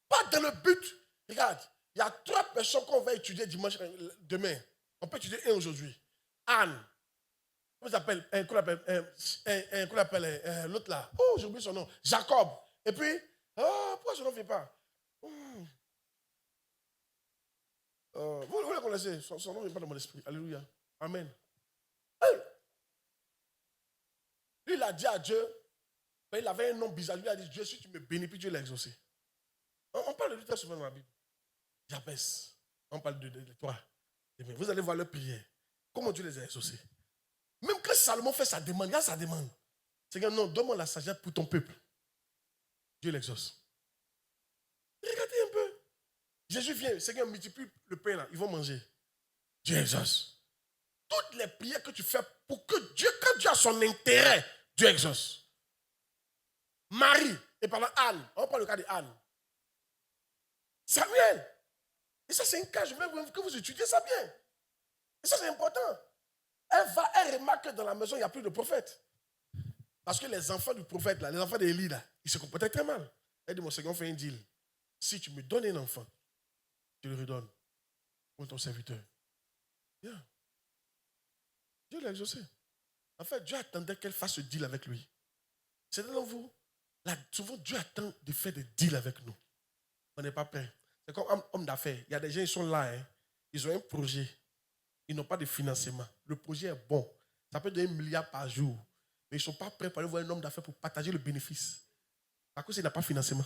[SPEAKER 1] Pas dans le but. Regarde, il y a 3 personnes qu'on va étudier demain. On peut étudier un aujourd'hui. Anne. Comment s'appelle l'autre là? Oh, j'ai oublié son nom. Jacob. Et puis, pourquoi je n'en fais pas? Vous le connaissez, son nom n'est pas dans mon esprit. Alléluia. Amen. Hey. Lui, il a dit à Dieu, il avait un nom bizarre. Lui, il a dit, Dieu, si tu me bénis, puis Dieu l'a exaucé. On parle de lui très souvent dans la Bible. Jabès. On parle de toi. Vous allez voir leur prière. Comment Dieu les a exaucés. Même quand Salomon fait sa demande, il y a sa demande. Seigneur, non, donne-moi la sagesse pour ton peuple. Dieu l'exauce. Regardez un peu. Jésus vient, Seigneur, multiplie le pain là, ils vont manger. Dieu exauce. Toutes les prières que tu fais pour que Dieu, quand Dieu a son intérêt, Dieu exauce. Marie, et par là Anne, on parle le cas de Anne. Samuel. Et ça, c'est un cas, je veux que vous étudiez ça bien. Et ça, c'est important. Elle remarque que dans la maison, il n'y a plus de prophète. Parce que les enfants du prophète, là, les enfants d'Élie, là, ils se comportaient très mal. Elle dit, mon Seigneur, on fait un deal. Si tu me donnes un enfant, tu le redonnes pour ton serviteur. Yeah. Dieu l'a exaucé. En fait, Dieu attendait qu'elle fasse ce deal avec lui. C'est dans vous. Là, souvent, Dieu attend de faire des deals avec nous. On n'est pas prêt. C'est comme un homme d'affaires. Il y a des gens qui sont là. Hein. Ils ont un projet. Ils n'ont pas de financement. Le projet est bon. Ça peut donner 1 milliard par jour. Mais ils ne sont pas prêts pour aller voir un homme d'affaires pour partager le bénéfice. À cause qu'il n'a pas de financement.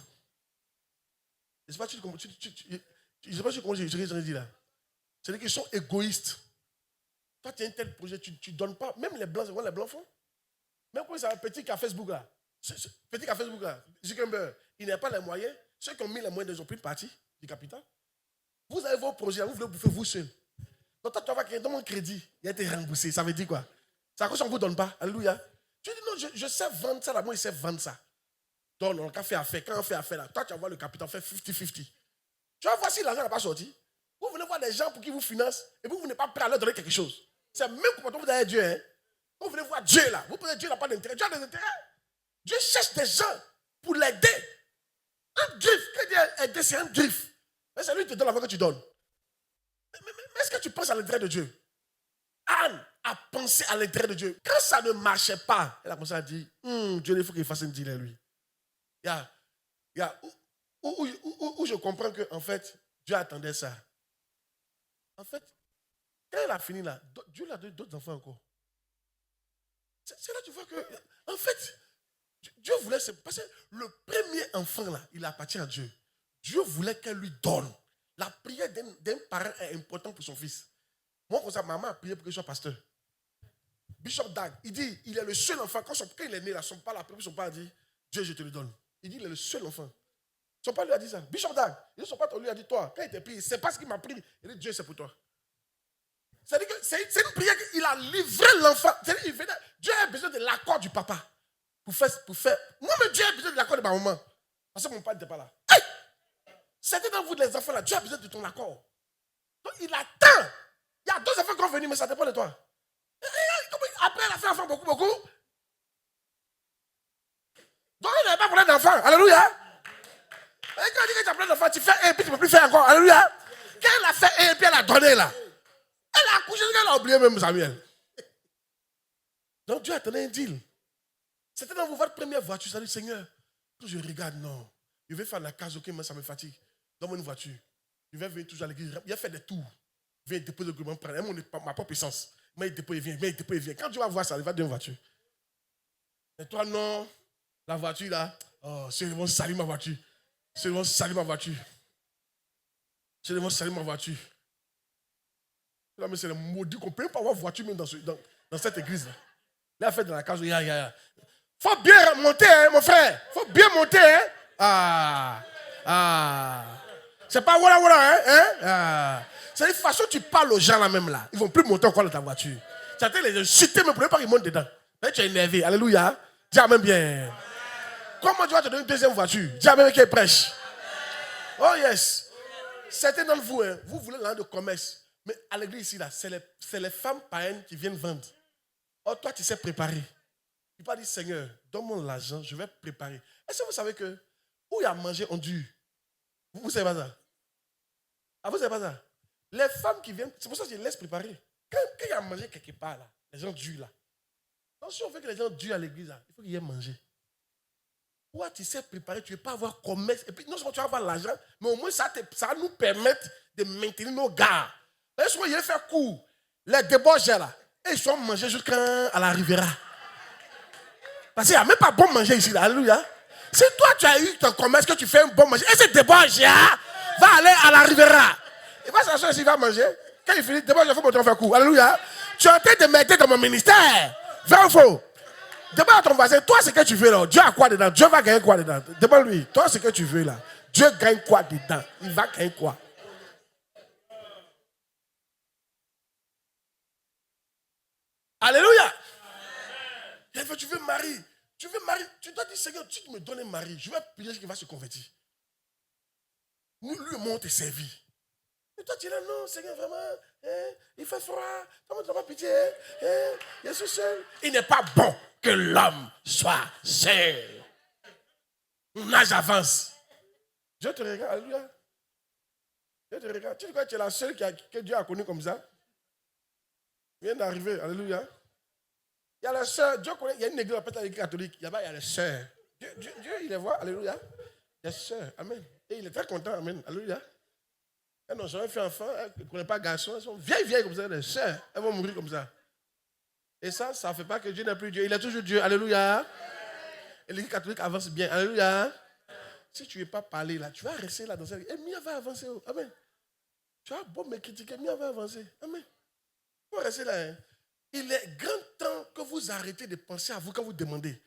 [SPEAKER 1] Je ne sais pas si comment je dis là. C'est-à-dire qu'ils sont égoïstes. Toi, tu as un tel projet, tu ne donnes pas. Même les blancs, c'est quoi les blancs font? Même quand ils ont un petit qui a Facebook là. Petit qui a Facebook là. Zuckerberg, il n'a pas les moyens. Ceux qui ont mis les moyens, ils ont pris une partie du capital. Vous avez vos projets, vous voulez bouffer vous seul. Donc toi, tu vas voir qu'il y a dans mon crédit, il a été remboursé. Ça veut dire quoi? C'est à cause qu'on ne vous donne pas. Alléluia. Tu dis non, je sais vendre ça, là, moi, il sait vendre ça. Donc, on a fait affaire. Quand on fait affaire, là, toi, tu vas voir le capital, on fait 50-50. Tu vas voir si l'argent n'a pas sorti. Vous venez voir des gens pour qui vous financent et vous n'êtes pas prêt à leur donner quelque chose. C'est même quand vous avez Dieu. Hein. Vous venez voir Dieu là. Vous pensez que Dieu n'a pas d'intérêt. Dieu a des intérêts. Dieu cherche des gens pour l'aider. Un griffe. Quand Dieu aider, c'est un griffe. Mais c'est lui qui te donne l'argent que tu donnes. Mais est-ce que tu penses à l'intérêt de Dieu? Anne a pensé à l'intérêt de Dieu. Quand ça ne marchait pas, elle a commencé à dire, Dieu, il faut qu'il fasse une deal à lui. Il y a où je comprends que, en fait, Dieu attendait ça. En fait, quand elle a fini là, Dieu l'a donné d'autres enfants encore. C'est là que tu vois que, en fait, Dieu voulait, parce que le premier enfant là, il appartient à Dieu. Dieu voulait qu'elle lui donne. La prière d'un parent est importante pour son fils. Moi, comme ça, maman a prié pour que je sois pasteur. Bishop Dag, il dit, il est le seul enfant. Quand il est né, là, son père l'a prié, son père a dit, Dieu, je te le donne. Il dit, il est le seul enfant. Son père lui a dit ça. Bishop Dag, son père lui a dit, toi, quand il t'a prié, c'est pas ce qu'il m'a pris. Il dit, Dieu, c'est pour toi. C'est-à-dire que c'est une prière qu'il a livré l'enfant. Dieu a besoin de l'accord du papa. Pour faire. Moi-même, Dieu a besoin de l'accord de ma maman. Parce que mon père n'était pas là. Hey! C'était dans vous, les enfants là. Dieu a besoin de ton accord. Donc, il attend. Il y a 2 enfants qui vont venir, mais ça dépend de toi. Après, elle a fait enfant beaucoup. Donc, il n'avait pas problème d'enfant. Alléluia. Et quand on dit que tu as plein d'enfants, tu fais un, puis tu ne peux plus faire encore. Alléluia. Quand elle a fait un, puis elle a donné là. Elle a accouché, elle a oublié même Samuel. Donc Dieu attendait un deal. C'était dans votre première voiture. Ça dit, Seigneur, quand je regarde, non. Je vais faire la case, ok, mais ça me fatigue. Donne-moi une voiture. Je vais venir toujours à l'église. Il a fait des tours. Il vient déposer le gouvernement, prendre ma propre essence. Mais il dépose, il vient. Quand Dieu va voir ça, il va donner une voiture. Et toi, non. La voiture là, oh, c'est le monde salir ma voiture. C'est le monde salir ma voiture. C'est le monde salir ma voiture. Là, mais c'est le maudit qu'on ne peut pas avoir voiture même dans cette église là. Il a fait dans la case, faut bien monter, hein, mon frère. Faut bien monter, hein. C'est pas hein. C'est une façon tu parles aux gens là même là. Ils vont plus monter encore dans ta voiture. Tu as les insulter, mais pour ne pas qu'ils montent dedans. Mais tu es énervé. Alléluia. Dis amen bien. Comment tu vas te donner une deuxième voiture? Dis amen qui prêche. Oh yes. Certains d'entre vous, hein, vous voulez l'an de commerce. Mais à l'église ici, là, c'est les femmes païennes qui viennent vendre. Or, toi, tu sais préparer. Tu peux dire, Seigneur, donne-moi l'argent, je vais préparer. Est-ce que vous savez que où il y a mangé, on dure? Vous ne savez pas ça? Ah, vous ne savez pas ça? Les femmes qui viennent, c'est pour ça que je les laisse préparer. Quand il y a mangé quelque part, là, les gens durent là. Donc, si on veut que les gens durent à l'église, là, il faut qu'il y ait mangé. Toi, tu sais préparer, tu ne veux pas avoir commerce. Et puis, non seulement tu vas avoir l'argent, mais au moins, ça va nous permettre de maintenir nos gars. Et souvent, il fait court. Les débauches là, et ils sont mangés jusqu'à la Riviera. Parce qu'il n'y a même pas bon manger ici, là. Alléluia. Si toi, tu as eu ton commerce, que tu fais un bon manger, et ce débauche va aller à la Riviera. Il va s'asseoir s'il va manger. Quand il finit, débauche, il faut monter en faire court. Alléluia. Tu es en train de m'aider dans mon ministère. Vrai ou faux? Demande à ton voisin, toi, ce que tu veux là, Dieu a quoi dedans? Dieu va gagner quoi dedans? Demande-lui, toi, ce que tu veux là, Dieu gagne quoi dedans? Il va gagner quoi? Alléluia. Tu veux marier. Tu dois dire, Seigneur, si tu me donnes un mari, je vais prier qu'il va se convertir. Lui, on te servir. Et toi, tu es là, non, Seigneur, vraiment, il fait froid, comment tu n'as pas pitié, je suis seul. Il n'est pas bon que l'homme soit seul. L'âge avance. Dieu te regarde, alléluia. Dieu te regarde. Tu dis quoi, tu es la seule que Dieu a connue comme ça? Il vient d'arriver, alléluia. Il y a les sœurs, Dieu connaît, il y a une église, peut-être l'église catholique, il y a les sœurs. Dieu, il les voit, alléluia. Les sœurs, amen. Et il est très content, amen, alléluia. Elles n'ont jamais fait enfant, elles ne connaissent pas garçon, elles sont vieilles comme ça, les sœurs, elles vont mourir comme ça. Et ça ne fait pas que Dieu n'est plus Dieu, il est toujours Dieu, alléluia. Et l'église catholique avance bien, alléluia. Si tu ne veux pas parler là, tu vas rester là dans cette église. Et Mia va avancer, amen. Tu vas beau me critiquer, Mia va avancer, amen. Tu vas rester là, hein. Il est grand temps que vous arrêtez de penser à vous quand vous demandez.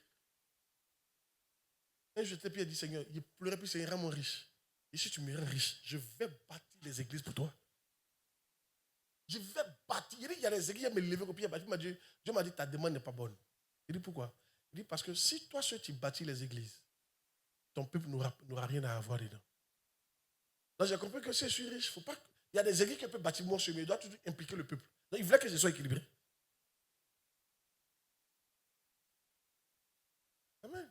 [SPEAKER 1] Un jour, j'étais puis il dit, Seigneur, il pleurait, puis Seigneur, rends-moi riche. Et si tu me rends riche, je vais bâtir les églises pour toi. Je vais bâtir. Il dit, il y a des églises, il me lever au pied, Dieu m'a dit, ta demande n'est pas bonne. Il dit, pourquoi? Il dit, parce que si toi, tu bâtis les églises, ton peuple n'aura rien à avoir dedans. Donc, j'ai compris que si je suis riche, faut pas. Il y a des églises qui peuvent bâtir mon chemin, il doit toujours impliquer le peuple. Donc, il voulait que je sois équilibré. Amen.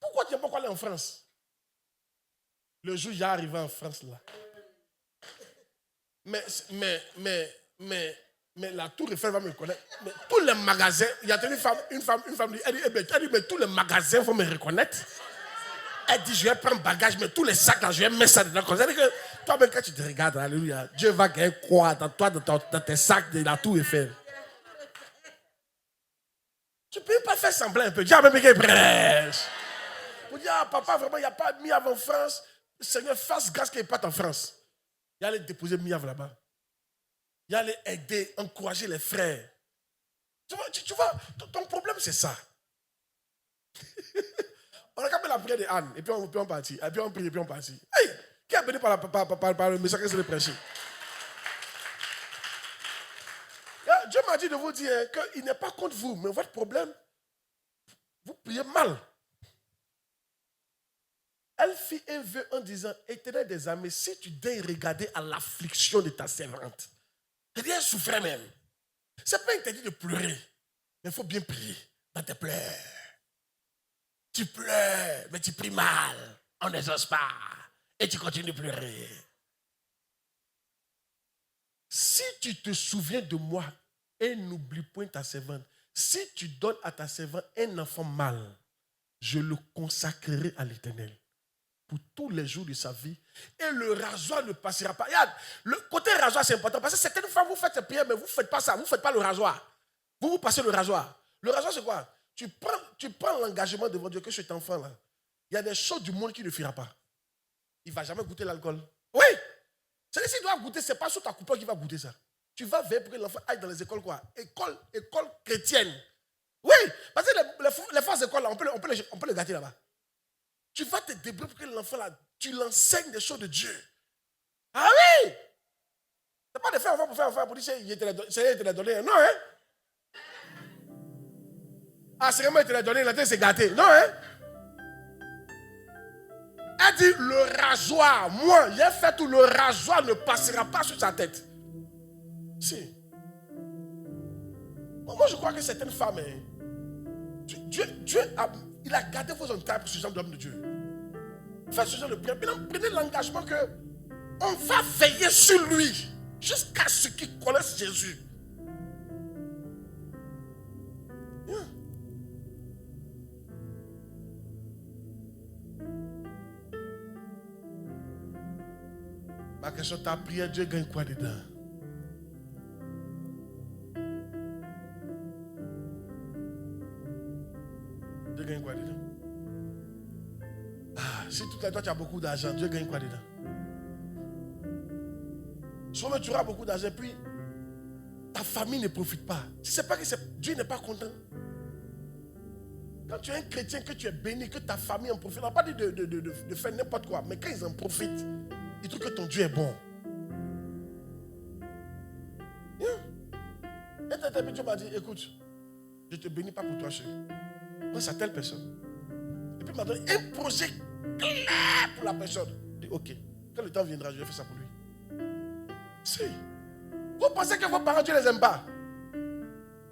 [SPEAKER 1] Pourquoi tu n'aimes pas aller en France? Le jour où j'ai arrivé en France, là. Mais la Tour Eiffel va me reconnaître. Mais tous les magasins, il y a une femme, elle dit, mais tous les magasins vont me reconnaître. Elle dit, je vais prendre bagage, mais tous les sacs là, je vais mettre ça dedans. C'est-à-dire que toi-même, quand tu te regardes, alléluia, Dieu va gagner quoi dans toi, dans tes sacs de la Tour Eiffel? Tu ne peux pas faire semblant un peu. Dieu a même qu'il prêche. Vous dites, ah, papa, vraiment, il n'y a pas de Miav en France. Seigneur, fasse grâce qu'il n'y ait pas en France. Il allait déposer Miav là-bas. Il allait aider, encourager les frères. Tu vois, ton problème, c'est ça. On a quand même la prière de Anne, et puis on partit. Et puis on prie, et puis on partit. Hey, qui est béni par le message que je l'ai prêché? Dieu m'a dit de vous dire qu'il n'est pas contre vous, mais votre problème, vous priez mal. Elle fit un vœu en disant, Éternel des armées, si tu daignes regarder à l'affliction de ta servante, c'est-à-dire elle souffrait même. Ce n'est pas interdit de pleurer, mais il faut bien prier dans tes pleurs. Tu pleures, mais tu pries mal, on n'exauce pas, et tu continues de pleurer. Si tu te souviens de moi et n'oublie point ta servante, si tu donnes à ta servante un enfant mâle, je le consacrerai à l'Éternel pour tous les jours de sa vie, et le rasoir ne passera pas. Regarde, le côté rasoir, c'est important, parce que certaines fois, vous faites ces prières, mais vous ne faites pas ça, vous ne faites pas le rasoir. Vous passez le rasoir. Le rasoir, c'est quoi? Tu prends l'engagement devant Dieu que cet enfant-là, il y a des choses du monde qu'il ne fera pas. Il ne va jamais goûter l'alcool. Oui! C'est-à-dire s'il doit goûter, ce n'est pas sous ta coupole qu'il va goûter ça. Tu vas veiller pour que l'enfant aille dans les écoles quoi? École chrétienne. Oui! Parce que les fausses écoles, là, on peut les gâter là-bas. Tu vas te débrouiller pour que l'enfant là, tu l'enseignes des choses de Dieu. Ah oui! Ce n'est pas de faire enfant pour dire c'est te l'a donné. Non, hein? Ah, c'est vraiment il te l'a donné, la tête s'est gâtée. Non, hein? Elle dit le rasoir, moi, j'ai fait tout, le rasoir ne passera pas sur sa tête. Si. Moi, je crois que certaines femmes, Dieu il a gardé vos entrailles pour ce genre d'homme de Dieu. Faites ce genre de prière. Prenez l'engagement que on va veiller sur lui jusqu'à ce qu'il connaisse Jésus. Yeah. Ma question, ta prière, Dieu gagne quoi dedans? Dieu gagne quoi dedans? Ah, si tout à toi tu as beaucoup d'argent, Dieu gagne quoi dedans? Souvent tu auras beaucoup d'argent, puis ta famille ne profite pas. Tu ne sais pas que Dieu n'est pas content. Quand tu es un chrétien, que tu es béni, que ta famille en profite, on n'a pas dit de faire n'importe quoi, mais quand ils en profitent, ils trouvent que ton Dieu est bon. Et Dieu m'a dit, écoute, je ne te bénis pas pour toi seul. Pense à telle personne. Et puis il m'a donné un projet clair pour la personne. Je dis, ok, quand le temps viendra, je vais faire ça pour lui. Si. Vous pensez que vos parents, Dieu ne les aime pas?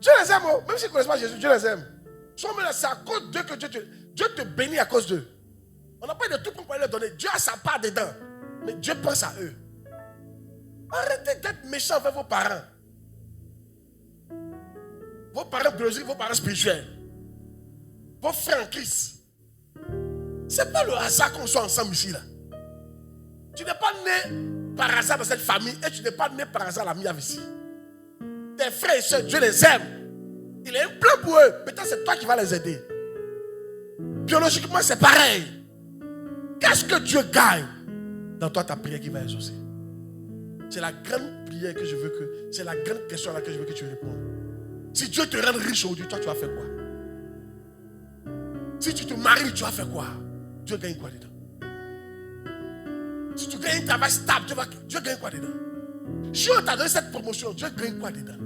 [SPEAKER 1] Dieu les aime, même s'ils ne connaissent pas Jésus, Dieu les aime. C'est à cause d'eux que Dieu te bénit à cause d'eux. On n'a pas de tout pour leur donner. Dieu a sa part dedans. Mais Dieu pense à eux. Arrêtez d'être méchants avec vos parents. Vos parents biologiques, vos parents spirituels. Vos frères en Christ. Ce n'est pas le hasard qu'on soit ensemble ici. Là. Tu n'es pas né par hasard dans cette famille et tu n'es pas né par hasard à la Miav ici. Tes frères et soeurs, Dieu les aime. Il a un plan pour eux. Peut-être c'est toi qui vas les aider. Biologiquement, c'est pareil. Qu'est-ce que Dieu gagne dans toi, ta prière qui va exaucer? C'est la grande prière que je veux que... C'est la grande question à laquelle je veux que tu répondes. Si Dieu te rend riche aujourd'hui, toi, tu vas faire quoi? Si tu te maries, tu vas faire quoi? Tu vas gagner quoi dedans? Si tu gagnes un travail stable, tu vas gagner quoi dedans? Si on t'a donné cette promotion, tu vas gagner quoi dedans?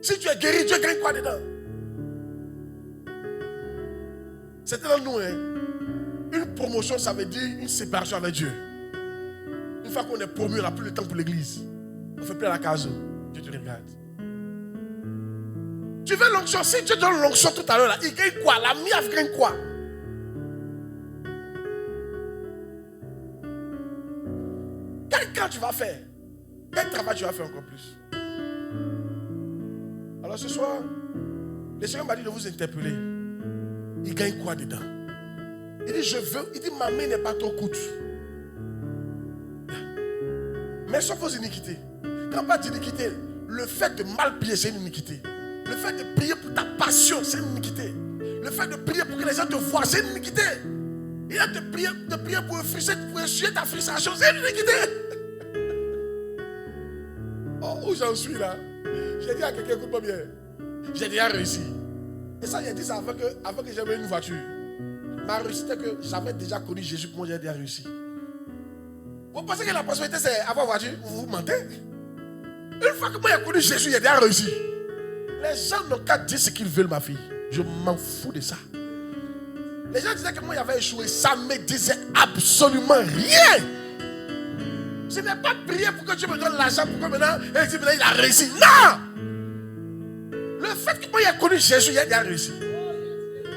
[SPEAKER 1] Si tu es guéri, tu vas gagner quoi dedans? C'était dans nous, hein? Une promotion, ça veut dire une séparation avec Dieu. Une fois qu'on est promu, on n'a plus le temps pour l'église. On ne fait plus à la case. Dieu te regarde. Tu veux l'onction? Si Dieu donne l'onction tout à l'heure, là, il gagne quoi? La miaf gagne quoi? Quel camp tu vas faire? Quel travail tu vas faire encore plus? Alors ce soir, le Seigneur m'a dit de vous interpeller. Il gagne quoi dedans? Il dit, je veux. Il dit, ma main n'est pas trop courte. Mais sauf vos iniquités. Quand on parle d'iniquité, le fait de mal prier, c'est une iniquité. Le fait de prier pour ta passion, c'est une iniquité. Le fait de prier pour que les gens te voient, c'est une iniquité. Il a de prier pour essuyer ta frustration, c'est une iniquité. Oh, où j'en suis là? J'ai dit à quelqu'un, écoute-moi bien. J'ai déjà réussi. Et ça, j'ai dit ça avant que j'avais une voiture. Ma réussite est que j'avais déjà connu Jésus, pour moi j'ai déjà réussi. Vous pensez que la prospérité c'est avoir voiture? Vous mentez? Une fois que moi j'ai connu Jésus, j'ai déjà réussi. Les gens n'ont qu'à dire ce qu'ils veulent, ma fille. Je m'en fous de ça. Les gens disaient que moi j'avais échoué. Ça ne me disait absolument rien. Je n'ai pas prié pour que Dieu me donne l'argent pour que maintenant il a réussi. Non! Le fait que moi j'ai connu Jésus, j'ai déjà réussi.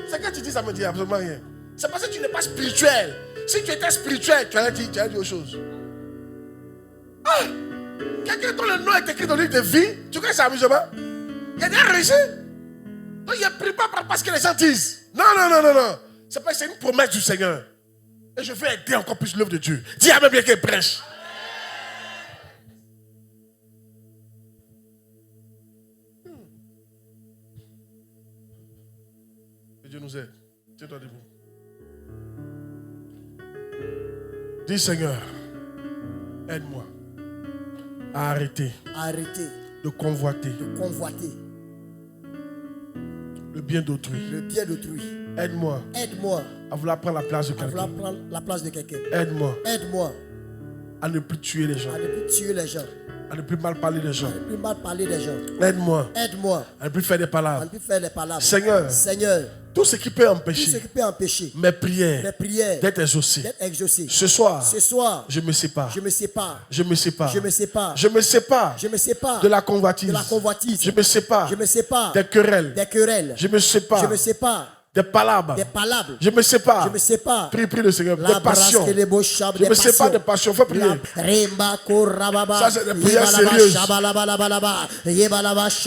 [SPEAKER 1] C'est quand tu dis ça me dit absolument rien. C'est parce que tu n'es pas spirituel. Si tu étais spirituel, tu allais dire autre chose. Ah! Quelqu'un dont le nom est écrit dans le livre de vie, tu crois que c'est amusement? Il a déjà réussi. Donc il ne prie pas parce que les gens disent. Non. C'est parce que c'est une promesse du Seigneur. Et je veux aider encore plus l'œuvre de Dieu. Dis à même bien qu'il prêche. Que Dieu nous aide. Tiens-toi debout. Dis Seigneur, aide-moi à arrêter de convoiter le bien d'autrui. Aide-moi à vouloir prendre la place de quelqu'un. Aide-moi à ne plus tuer les gens. À ne plus mal parler des gens. Aide-moi à ne plus faire des palabres. Seigneur, tout ce qui peut empêcher mes prières d'être exaucées. Ce soir, je me sépare de la convoitise. Je me sépare des querelles. Je me sépare des palabres. Je me sépare. Prie le Seigneur. Des passions. Je me sépare des passions. Faut prier. Ça, c'est des prières sérieuses.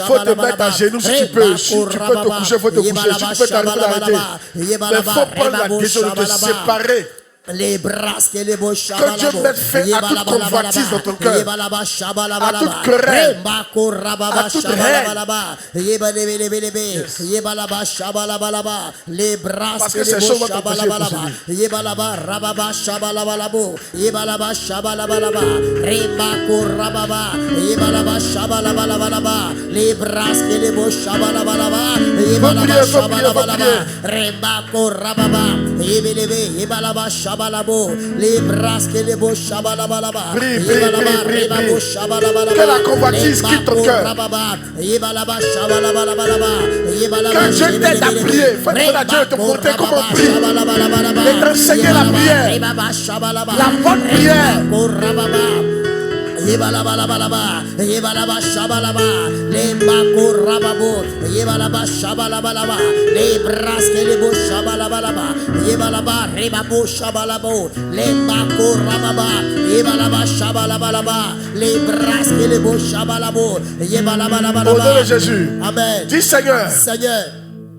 [SPEAKER 1] Faut te mettre à genoux si tu peux. Si tu peux te coucher, faut te coucher. Si tu peux t'arrêter d'arrêter. Mais il faut prendre la décision de te séparer. Que Dieu mette fin à toute convoitise dans ton cœur, à toute querelle, à toute haine. Parce que ces choses vont t'empêcher de
[SPEAKER 2] Shabalabo, les brasques les beaux Shabalabalaba.
[SPEAKER 1] Prie. Que la convoitise quitte ton cœur. Quand Dieu t'aide à prier, il faut que Dieu te montre comment prier. Et t'enseigner la prière. La bonne prière.
[SPEAKER 2] Yebalabalaba, Yebalaba Shabalaba, les Bako Rababo, Yebalaba Shabalabalaba, les Braske les Bo Shabalabalaba, Yebalaba Rebabo Shabalabo, les Bako Rababa, Yebalaba Shabalabalaba, les Braske les Bo Shabalabo, Yebalabalaba.
[SPEAKER 1] Au nom de Jésus.
[SPEAKER 2] Amen.
[SPEAKER 1] Dis Seigneur.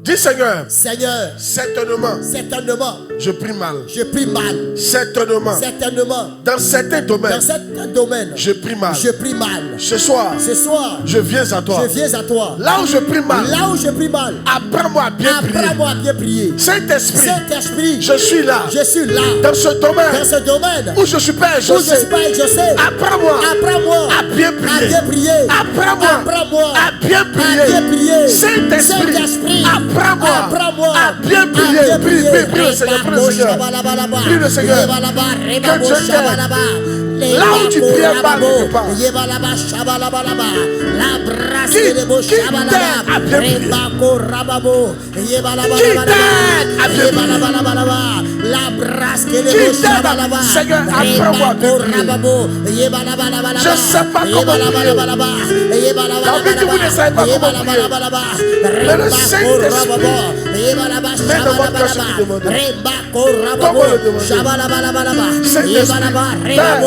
[SPEAKER 1] Dis Seigneur,
[SPEAKER 2] Seigneur,
[SPEAKER 1] certainement,
[SPEAKER 2] certainement,
[SPEAKER 1] je prie mal.
[SPEAKER 2] je prie mal.
[SPEAKER 1] Certainement,
[SPEAKER 2] Certainement,
[SPEAKER 1] dans certains domaines,
[SPEAKER 2] dans certains domaines,
[SPEAKER 1] je prie mal.
[SPEAKER 2] je prie mal.
[SPEAKER 1] Ce soir,
[SPEAKER 2] Ce soir,
[SPEAKER 1] je viens à toi.
[SPEAKER 2] je viens à toi.
[SPEAKER 1] Là où je prie mal,
[SPEAKER 2] Là où je prie mal,
[SPEAKER 1] apprends-moi à bien prier.
[SPEAKER 2] apprends-moi à bien prier.
[SPEAKER 1] Saint-Esprit,
[SPEAKER 2] Saint-Esprit,
[SPEAKER 1] je suis là.
[SPEAKER 2] je suis là.
[SPEAKER 1] Dans ce domaine
[SPEAKER 2] Dans ce domaine
[SPEAKER 1] où je suis pas
[SPEAKER 2] où je ne suis
[SPEAKER 1] exaucé,
[SPEAKER 2] pas exaucé,
[SPEAKER 1] apprends-moi
[SPEAKER 2] apprends-moi
[SPEAKER 1] à bien
[SPEAKER 2] à
[SPEAKER 1] prier.
[SPEAKER 2] bien prier.
[SPEAKER 1] Apprends-moi
[SPEAKER 2] Apprends-moi
[SPEAKER 1] à bien
[SPEAKER 2] à bien
[SPEAKER 1] prier.
[SPEAKER 2] prier.
[SPEAKER 1] Saint-Esprit,
[SPEAKER 2] Saint-Esprit,
[SPEAKER 1] apprends-moi
[SPEAKER 2] apprends-moi
[SPEAKER 1] à bien prier. Prie, prie, prie le Seigneur, prie le Seigneur. Prie le Seigneur. Que Dieu t'aide. Là où tu priais mal quelque part. Qui t'aide à bien prier. Seigneur, apprends-moi à bien prier. Je ne sais pas comment prier. David, vous ne savez pas comment prier. Mais le Saint-Esprit met dans votre cœur ce qu'il demande. Comment le demander? Saint-Esprit, Père,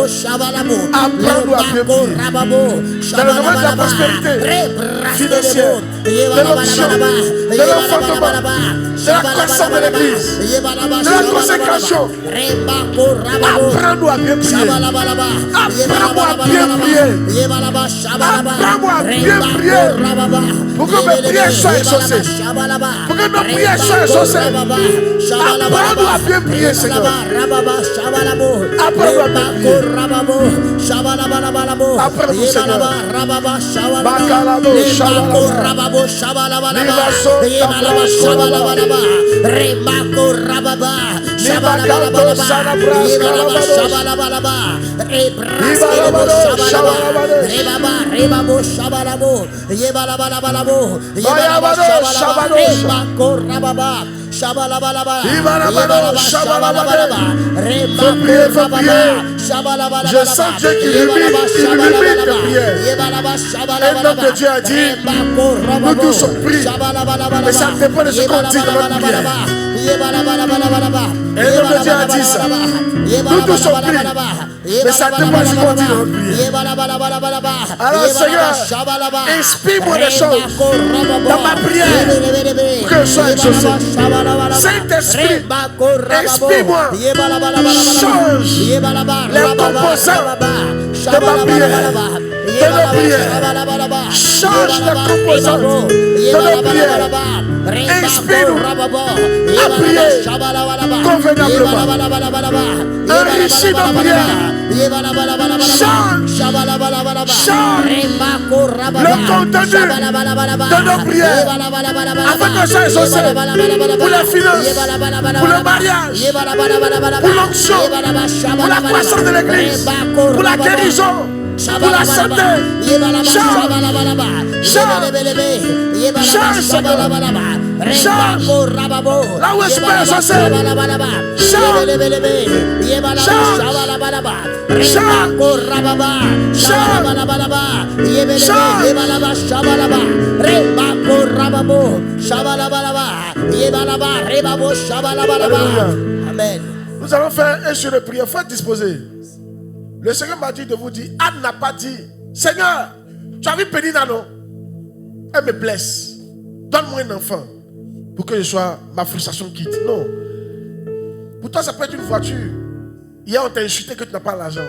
[SPEAKER 1] apprends-nous à bien prier. Dans le domaine de la prospérité financière, de l'onction, de l'enfantement, de la croissance de l'église, de la consécration. Apprends-nous à bien prier. Apprends-moi à bien prier. Apprends-moi à bien prier. Pour que mes prières soient exaucées. Pour que nos prières soient exaucées. Apprends-nous à bien prier, Seigneur. Apprends-nous à bien prier. Apprends-nous, Seigneur. Bakalabo, shabalaba. Je sens Dieu qui illumine tes prières. Un homme de Dieu a dit, nous tous sommes pris, mais ça dépend de ce qu'on dit dans notre prière. Un homme de Dieu a dit ça. Nous tous sommes pris, mais ça dépend de ce qu'on dit dans notre prière. Alors Seigneur, inspire-moi des choses dans ma prière pour que je sois exaucé. Saint-Esprit, inspire-moi, change les composants de ma prière, de nos prières. Change les composants de nos prières. Inspire-nous à prier convenablement. Enrichis nos prières. Change le contenu de nos prières afin que ça exaucé pour la finance, pour le mariage, pour l'onction, pour la croissance de l'église, pour la guérison, pour la santé. Change, Seigneur. Change là où je suis pas exaucé.
[SPEAKER 2] Amen.
[SPEAKER 1] Nous allons faire un jeu de prière. Faut être disposé. Le Seigneur m'a dit de vous dire, Anne n'a pas dit, Seigneur, tu as vu Pénina, non? Elle me blesse. Donne-moi un enfant pour que je sois, ma frustration quitte. Non. Pour toi, ça peut être une voiture. Hier, on t'a insulté que tu n'as pas l'argent.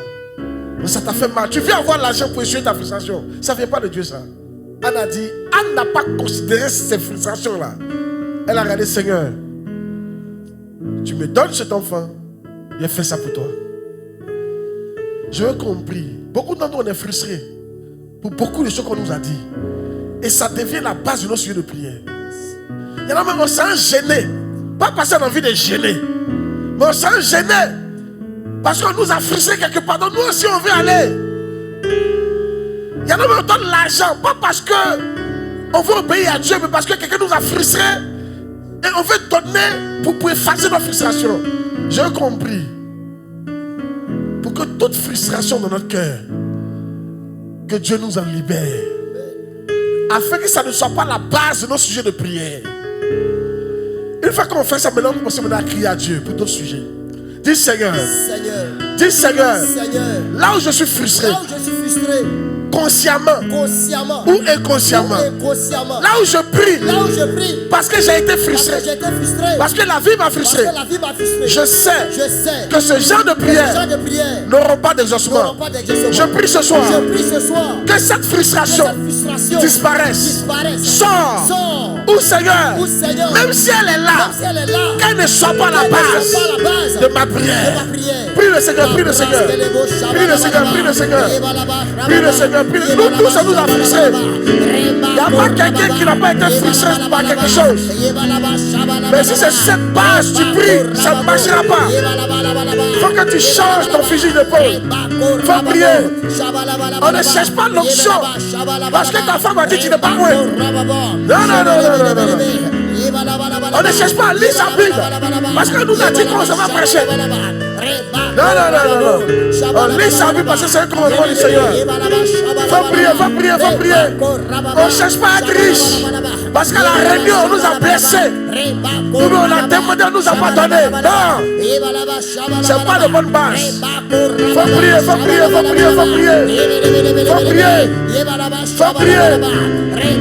[SPEAKER 1] Mais ça t'a fait mal. Tu viens avoir l'argent pour essuyer ta frustration. Ça ne vient pas de Dieu, ça. Anne a dit, Anne n'a pas considéré ces frustrations-là. Elle a regardé, Seigneur, tu me donnes cet enfant, j'ai fait ça pour toi. Je veux compris. Beaucoup d'entre nous, on est frustrés pour beaucoup de choses qu'on nous a dit. Et ça devient la base de nos sujets de prière. Il y en a même, on s'en gêné. Pas parce qu'on a envie de gêner. Mais on s'en gêné. Parce qu'on nous a frustrés quelque part. Donc nous aussi, on veut aller. Il y en a même, on donne l'argent. Pas parce qu'on veut obéir à Dieu, mais parce que quelqu'un nous a frustrés. Et on veut donner pour effacer nos frustrations. J'ai compris. Pour que toute frustration dans notre cœur, que Dieu nous en libère. Afin que ça ne soit pas la base de nos sujets de prière. Une fois qu'on fait ça, maintenant, on commence à crier à Dieu pour d'autres sujets. Dis Seigneur, dis Seigneur, là où je suis frustré, consciemment
[SPEAKER 2] consciemment
[SPEAKER 1] ou inconsciemment.
[SPEAKER 2] ou inconsciemment.
[SPEAKER 1] Là où je prie,
[SPEAKER 2] Là où je prie,
[SPEAKER 1] parce que j'ai été
[SPEAKER 2] parce
[SPEAKER 1] frustré,
[SPEAKER 2] que j'étais frustré,
[SPEAKER 1] parce que la vie m'a
[SPEAKER 2] parce
[SPEAKER 1] frustré,
[SPEAKER 2] que la vie m'a frustré,
[SPEAKER 1] je sais
[SPEAKER 2] je sais
[SPEAKER 1] que ce genre de
[SPEAKER 2] que les
[SPEAKER 1] prière
[SPEAKER 2] gens de prière
[SPEAKER 1] n'auront pas
[SPEAKER 2] n'auront
[SPEAKER 1] d'exaucement.
[SPEAKER 2] pas d'exaucement.
[SPEAKER 1] Je prie ce soir
[SPEAKER 2] Je prie ce soir
[SPEAKER 1] que cette frustration
[SPEAKER 2] que cette frustration
[SPEAKER 1] disparaisse. Sors.
[SPEAKER 2] Sors.
[SPEAKER 1] Ou Seigneur,
[SPEAKER 2] Ou Seigneur,
[SPEAKER 1] même si elle est là,
[SPEAKER 2] même si elle est là,
[SPEAKER 1] qu'elle ne soit pas la
[SPEAKER 2] qu'elle ne
[SPEAKER 1] base
[SPEAKER 2] soit pas la base
[SPEAKER 1] de ma prière.
[SPEAKER 2] de ma prière.
[SPEAKER 1] Prie le Seigneur, prie le Seigneur. Prie le Seigneur, prie le Seigneur. Prie le Seigneur, prie le... Nous tous, ça nous a frustrés. Il n'y a pas quelqu'un qui n'a pas été frustré par quelque chose. Mais si c'est cette base, tu pries, ça ne marchera pas. Il faut que tu changes ton fusil d'épaule. Il faut prier. On ne cherche pas l'onction. Parce que ta femme a dit tu n'es pas loin. Non, non, non, non, non, non. On ne cherche pas à lire sa Bible. Parce que nous a dit qu'on s'en va prêcher. Non, non, non, non, non. On lit sa Bible parce que c'est un commandement du Seigneur. Faut prier, faut prier, faut prier. On ne cherche pas à être riche. Parce qu'à la réunion, on nous a blessés. Nous, on a demandé, on nous a pas donné. Non. C'est pas de bonne base. Faut prier, faut prier, faut prier, faut prier. Faut prier. Faut prier.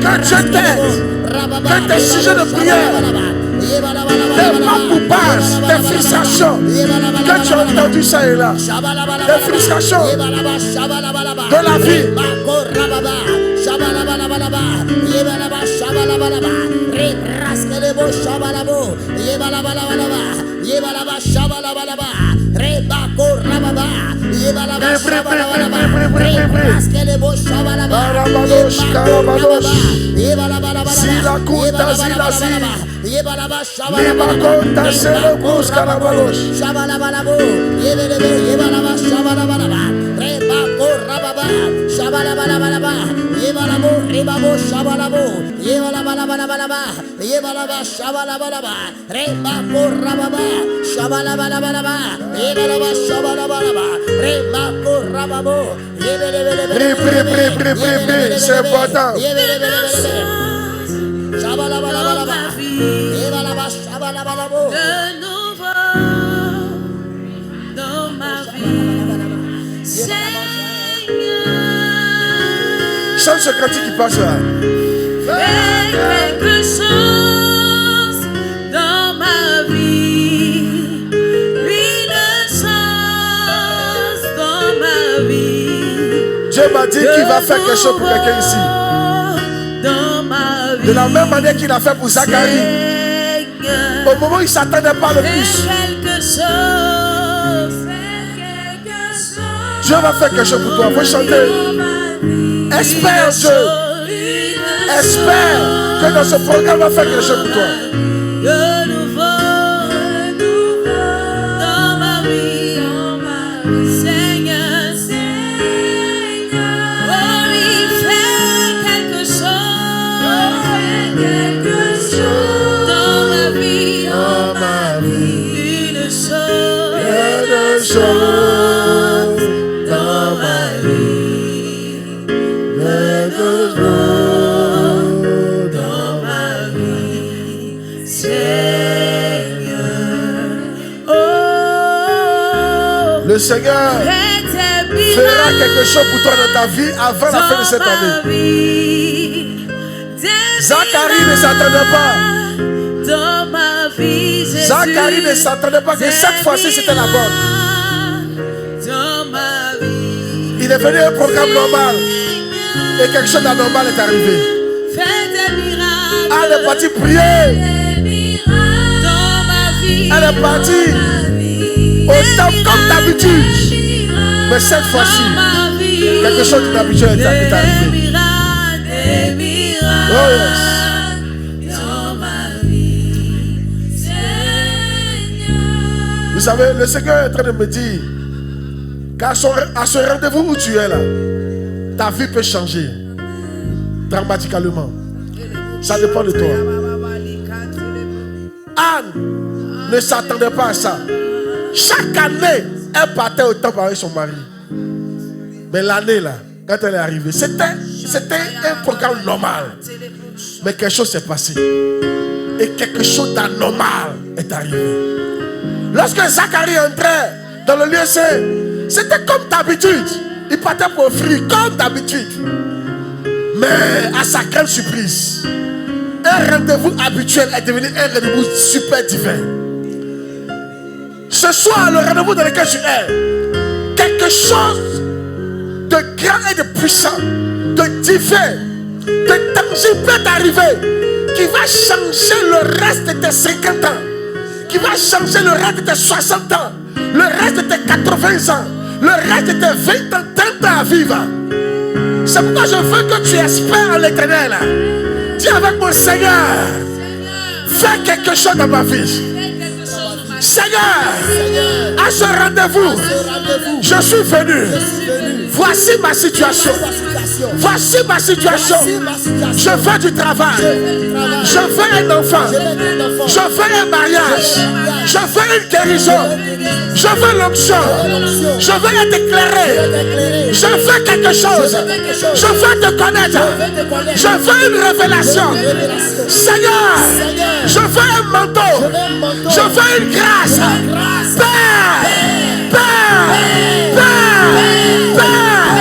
[SPEAKER 1] Que Dieu t'aide. Que tes sujets de prière, tes manques ou base, tes frustrations, que tu as entendu ça et là, tes frustrations de la vie. Prie, c'est important.
[SPEAKER 3] De nouveau dans ma vie, Seigneur.
[SPEAKER 1] Chante ce cantique qui passe là.
[SPEAKER 3] Fais quelque chose dans ma vie, une chose dans ma vie.
[SPEAKER 1] Dieu m'a dit qu'il va faire quelque chose pour quelqu'un ici.
[SPEAKER 3] Dans ma vie.
[SPEAKER 1] De la même manière qu'il a fait pour Zacharie. Au moment où il ne s'attendait pas le plus. Dieu va faire quelque chose pour toi. Il faut chanter. Espère Dieu. Espère que dans ce programme, il va faire quelque chose pour toi.
[SPEAKER 3] De nouveau dans ma vie, Seigneur, Seigneur. Oh, il fait quelque chose dans ma vie, une chose dans ma vie, quelque chose dans ma vie, Seigneur. Oh,
[SPEAKER 1] Le Seigneur fera quelque chose pour toi dans ta vie avant la fin de cette année. Zacharie ne s'attendait pas.
[SPEAKER 3] Dans ma vie,
[SPEAKER 1] Zacharie ne s'attendait pas que cette fois-ci c'était la bonne.
[SPEAKER 3] Dans ma vie,
[SPEAKER 1] Il est venu un programme normal et quelque chose d'anormal est arrivé.
[SPEAKER 3] fais des miracles.
[SPEAKER 1] Elle est partie prier.
[SPEAKER 3] Des miracles dans ma vie.
[SPEAKER 1] Elle est partie au temps comme d'habitude. Mais cette fois-ci, quelque chose d'inhabituel est arrivé.
[SPEAKER 3] Des miracles
[SPEAKER 1] Oh yes.
[SPEAKER 3] dans ma vie, Seigneur.
[SPEAKER 1] Vous savez, le Seigneur est en train de me dire qu'à ce rendez-vous où tu es là, ta vie peut changer dramatiquement. Ça dépend de toi. Anne ne s'attendait pas à ça. Chaque année, elle partait au temple avec son mari. Mais l'année là, quand elle est arrivée, c'était un programme normal. Mais quelque chose s'est passé. Et quelque chose d'anormal est arrivé. Lorsque Zacharie entrait dans le lieu saint, c'était comme d'habitude. Il partait pour offrir comme d'habitude. Mais à sa grande surprise, un rendez-vous habituel est devenu un rendez-vous super divin. Ce soir, le rendez-vous dans lequel tu es, quelque chose de grand et de puissant, de divin, de tangible peut arriver, qui va changer le reste de tes 50 ans, qui va changer le reste de tes 60 ans, le reste de tes 80 ans, le reste de tes 20 ans, 30 ans à vivre. C'est pourquoi je veux que tu espères en l'Éternel. Dis avec mon Seigneur, fais quelque chose dans ma vie. Seigneur, à ce rendez-vous, je suis venu. Voici ma situation. Voici ma situation. Je veux du travail. Je veux un enfant. Je veux un mariage. Je veux une guérison. Je veux l'onction. Je veux être éclairé. Je veux quelque chose. Je veux te connaître. Je veux une révélation. Seigneur, je veux un manteau. Je veux une grâce. Père, Père, Père, Père,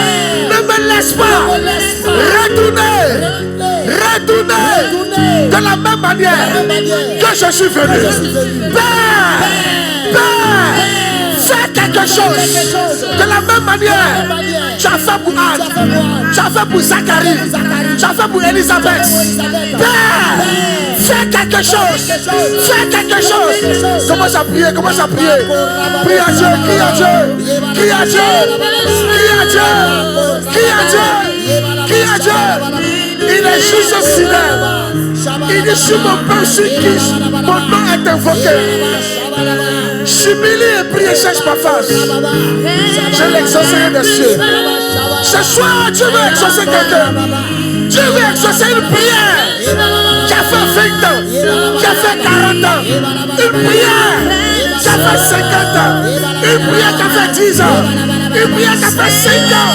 [SPEAKER 1] ne me laisse pas retourner de la même manière que je suis venu. Père, Père, fais quelque chose de la même manière. Tu as fait pour Anne, tu as fait pour Zacharie, tu as fait pour Elisabeth. Père, fais quelque chose, fais quelque chose. Commence à prier, commence à prier. Prie à Dieu, crie à Dieu, crie à Dieu, crie à Dieu, crie à Dieu, crie à Dieu. Il est juste fidèle. Il dit sur mon pain, sur qui mon nom est invoqué. J'humilie et prie et cherche ma face. Je l'exaucerai des cieux. Ce soir, Dieu veut exaucer quelqu'un. Dieu veut exaucer une prière qui a fait 20 ans, qui a fait 40 ans. Une prière qui a fait 50 ans. Une prière qui a fait 10 ans. Une prière qui a fait 5 ans.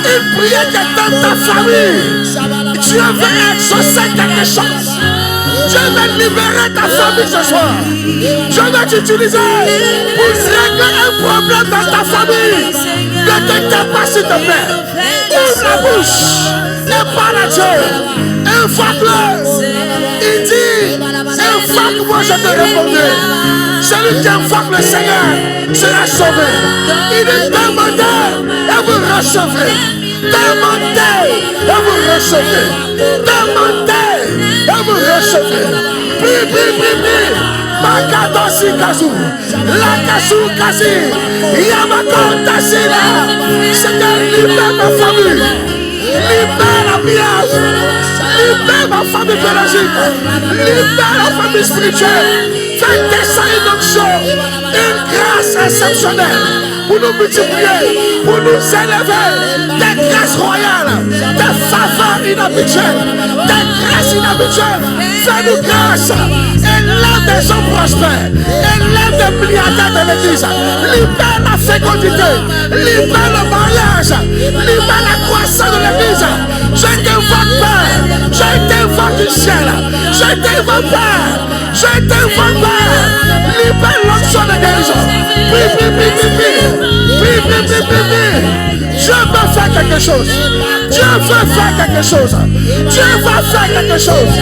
[SPEAKER 1] Une prière qui est dans ta famille. Dieu veut exaucer quelque chose. Dieu va libérer ta famille ce soir. Dieu va t'utiliser pour régler un problème dans ta famille. Ne t'inquiète pas s'il te plaît. Ouvre la bouche et parle à Dieu. Invoque-le. Il dit, invoque-moi, je te répondrai. Celui qui invoque le Seigneur sera sauvé. Il dit, demandez et vous recevrez. Demandez et vous recevrez. Demandez et vous recevrez. Prie, prie, prie, prie. Makadosi Kazu, Lakasu Kasi, Yamako Tasila. Seigneur, libère ma famille, libère la mienne, libère ma famille biologique, libère la famille spirituelle. Fais descendre une onction, une grâce exceptionnelle pour nous multiplier, pour nous élever, des grâces royales, des faveurs inhabituelles, des grâces inhabituelles. Fais-nous grâce, élève des hommes prospères, élève des milliardaires de l'église, libère la fécondité, libère le mariage, libère la croissance de l'église. Je t'invoque Père, je t'invoque du ciel, je t'invoque Père, je t'invoque Père, libère l'onction de guérison. Prie, prie, prie, prie, prie, prie, prie, prie, prie, prie. Dieu veut faire quelque chose. Dieu veut faire quelque chose. Dieu va faire quelque chose.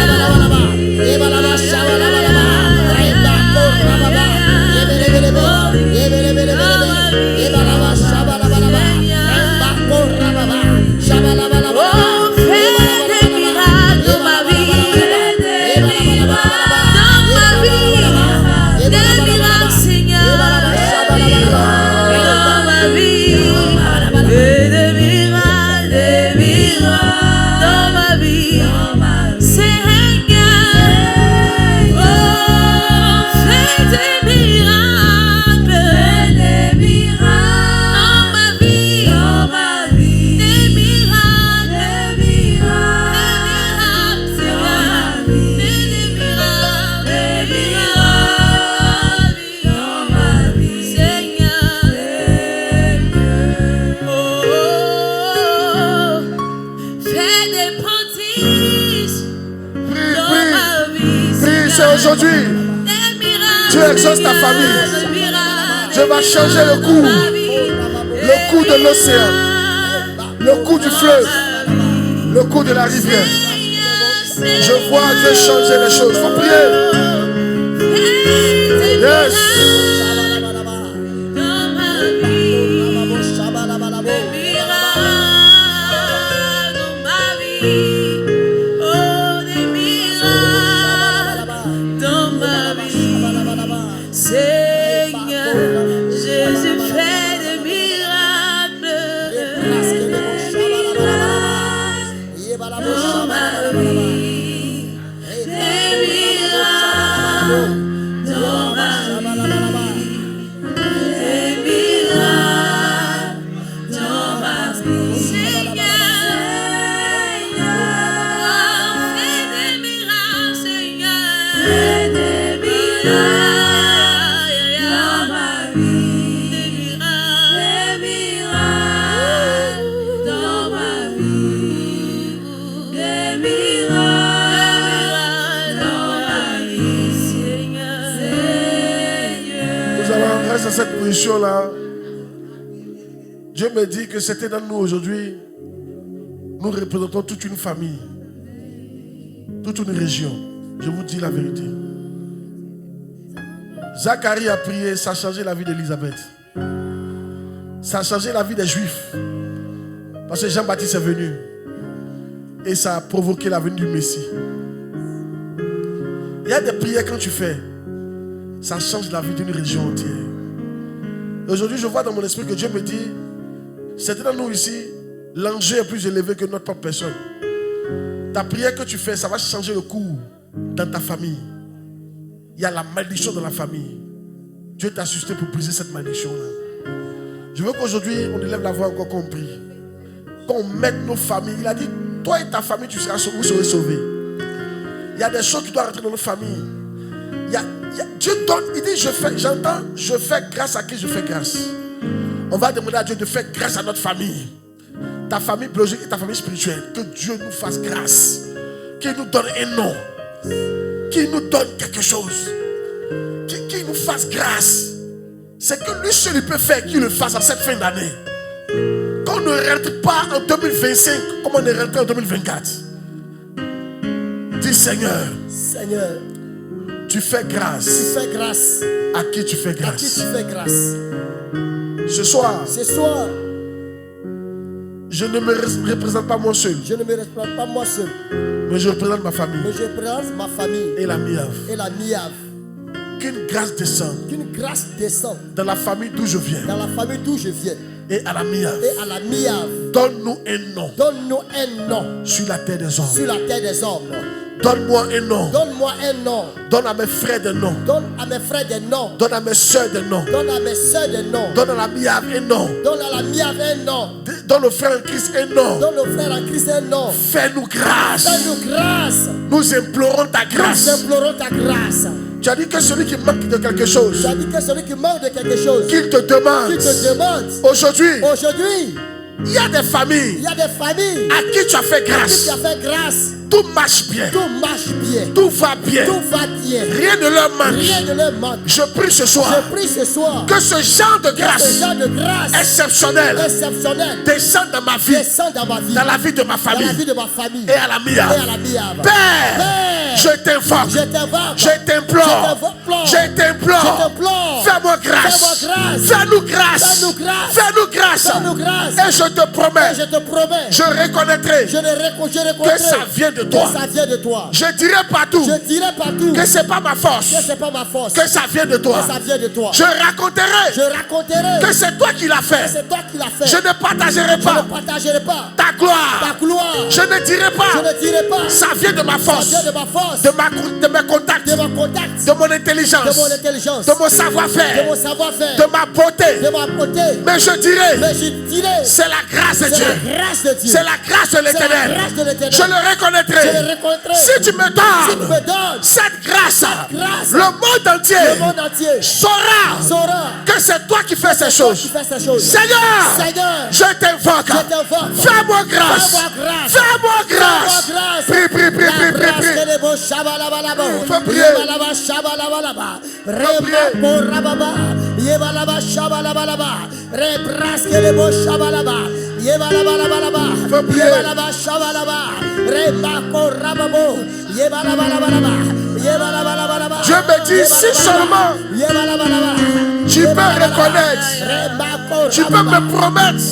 [SPEAKER 1] Aujourd'hui, Dieu exauce ta famille. Dieu va changer le cours de l'océan. le cours du fleuve, le cours de la rivière. Je vois Dieu changer les choses. Faut prier. Yes.
[SPEAKER 3] Seigneur, Jésus fait des miracles dans ma vie, des miracles dans ma vie, des miracles dans ma vie. Seigneur, fais des miracles, Seigneur, fais des miracles.
[SPEAKER 1] Dans cette position-là, Dieu me dit que c'était dans nous aujourd'hui. Nous représentons toute une famille, toute une région. Je vous dis la vérité. Zacharie a prié, ça a changé la vie d'Élisabeth. Ça a changé la vie des Juifs. Parce que Jean-Baptiste est venu. Et ça a provoqué la venue du Messie. Il y a des prières quand tu fais. Ça change la vie d'une région entière. Aujourd'hui, je vois dans mon esprit que Dieu me dit, c'est dans nous ici, l'enjeu est plus élevé que notre propre personne. Ta prière que tu fais, ça va changer le cours dans ta famille. Il y a la malédiction dans la famille. Dieu t'a suscité pour briser cette malédiction-là. Je veux qu'aujourd'hui, on élève la voix encore qu'on prie. Qu'on mette nos familles. Il a dit, toi et ta famille, vous serez sauvés. Il y a des choses qui doivent rentrer dans notre famille. Dieu donne, il dit, je fais grâce à qui je fais grâce. On va demander à Dieu de faire grâce à notre famille. Ta famille biologique et ta famille spirituelle. Que Dieu nous fasse grâce. Qu'il nous donne un nom. Qu'il nous donne quelque chose. Qu'il nous fasse grâce. C'est que lui seul il peut faire qu'il le fasse à cette fin d'année. Qu'on ne rentre pas en 2025 comme on est rentré en 2024. Dis Seigneur.
[SPEAKER 2] Seigneur,
[SPEAKER 1] tu fais grâce.
[SPEAKER 2] tu fais grâce.
[SPEAKER 1] À qui tu fais grâce?
[SPEAKER 2] À qui tu fais grâce?
[SPEAKER 1] Ce soir, je ne me représente pas moi seul.
[SPEAKER 2] Je ne me représente pas moi seul.
[SPEAKER 1] Mais je représente ma famille.
[SPEAKER 2] Mais je représente ma famille.
[SPEAKER 1] Et la miave.
[SPEAKER 2] Et la miave.
[SPEAKER 1] Qu'une grâce descende.
[SPEAKER 2] Qu'une grâce descende.
[SPEAKER 1] Dans la famille d'où je viens.
[SPEAKER 2] Dans la famille d'où je viens.
[SPEAKER 1] Et à la miave.
[SPEAKER 2] Et à la miave.
[SPEAKER 1] Donne-nous un nom.
[SPEAKER 2] Donne-nous un nom.
[SPEAKER 1] Sur la terre des hommes.
[SPEAKER 2] Sur la terre des hommes.
[SPEAKER 1] Donne-moi un nom.
[SPEAKER 2] Donne-moi un nom.
[SPEAKER 1] Donne à mes frères des noms.
[SPEAKER 2] Donne à mes frères des noms.
[SPEAKER 1] Donne à mes soeurs des noms.
[SPEAKER 2] Donne à mes soeurs des noms.
[SPEAKER 1] Donne à la miave un nom.
[SPEAKER 2] Donne à la miave un nom.
[SPEAKER 1] Donne aux frères en Christ un nom.
[SPEAKER 2] Donne aux frères en Christ un nom.
[SPEAKER 1] Fais-nous grâce.
[SPEAKER 2] Fais-nous grâce.
[SPEAKER 1] Nous implorons ta grâce.
[SPEAKER 2] Nous implorons ta grâce.
[SPEAKER 1] Tu as dit que celui qui manque de quelque chose.
[SPEAKER 2] Tu as dit que celui qui manque de quelque chose.
[SPEAKER 1] Qu'il te demande.
[SPEAKER 2] Qu'il te demande.
[SPEAKER 1] Aujourd'hui. Il y a des familles.
[SPEAKER 2] Il y a des familles.
[SPEAKER 1] À qui tu as fait grâce.
[SPEAKER 2] À qui tu as fait grâce.
[SPEAKER 1] Tout marche bien.
[SPEAKER 2] Tout marche bien.
[SPEAKER 1] Tout va bien.
[SPEAKER 2] Tout va bien.
[SPEAKER 1] Rien ne leur manque.
[SPEAKER 2] Rien ne leur manque.
[SPEAKER 1] Je prie ce soir.
[SPEAKER 2] Je prie ce soir.
[SPEAKER 1] Que ce genre de grâce.
[SPEAKER 2] Ce genre de grâce.
[SPEAKER 1] Exceptionnel. Descende dans ma vie.
[SPEAKER 2] Descende dans ma vie.
[SPEAKER 1] Dans la vie de ma famille.
[SPEAKER 2] Dans la vie de ma famille.
[SPEAKER 1] Et à la mienne.
[SPEAKER 2] Et à la mienne.
[SPEAKER 1] Père. Je t'invoque.
[SPEAKER 2] Je t'invoque.
[SPEAKER 1] Je t'implore. Je t'implore. Fais-moi grâce. Fais-nous grâce.
[SPEAKER 2] Fais-nous grâce.
[SPEAKER 1] Fais-nous grâce.
[SPEAKER 2] Fais-nous grâce.
[SPEAKER 1] Et je te promets.
[SPEAKER 2] Je te promets.
[SPEAKER 1] Je reconnaîtrai.
[SPEAKER 2] Que
[SPEAKER 1] ça vient de toi.
[SPEAKER 2] Que ça vient de toi.
[SPEAKER 1] Je dirai partout.
[SPEAKER 2] Je dirai partout.
[SPEAKER 1] Que c'est pas ma force.
[SPEAKER 2] Que c'est pas ma force.
[SPEAKER 1] Que ça vient de toi.
[SPEAKER 2] Que ça vient de toi.
[SPEAKER 1] Je raconterai. Que c'est toi qui l'as fait.
[SPEAKER 2] Que c'est toi qui l'as fait.
[SPEAKER 1] Je ne partagerai pas.
[SPEAKER 2] Je ne partagerai pas.
[SPEAKER 1] Ta gloire.
[SPEAKER 2] Ta gloire.
[SPEAKER 1] Je ne dirai pas.
[SPEAKER 2] Je ne dirai pas.
[SPEAKER 1] Ça vient de ma force.
[SPEAKER 2] Ça vient de ma force.
[SPEAKER 1] De mes contacts.
[SPEAKER 2] De mon contact.
[SPEAKER 1] De mon intelligence.
[SPEAKER 2] De mon intelligence.
[SPEAKER 1] De mon savoir-faire.
[SPEAKER 2] De mon savoir-faire.
[SPEAKER 1] De ma beauté.
[SPEAKER 2] De ma beauté.
[SPEAKER 1] Mais je dirai.
[SPEAKER 2] C'est
[SPEAKER 1] la grâce de Dieu.
[SPEAKER 2] C'est la grâce de Dieu.
[SPEAKER 1] C'est la grâce de l'Éternel. Je le reconnaîtrai. Si tu me donnes cette grâce, le monde entier saura que c'est toi qui fais ces choses. Seigneur, je t'invoque. Fais-moi grâce. Fais-moi grâce. Prie, prie, prie, prie, prie, prie. Fais prier. Faut prier. Dieu me dit, si seulement tu peux reconnaître, tu peux me promettre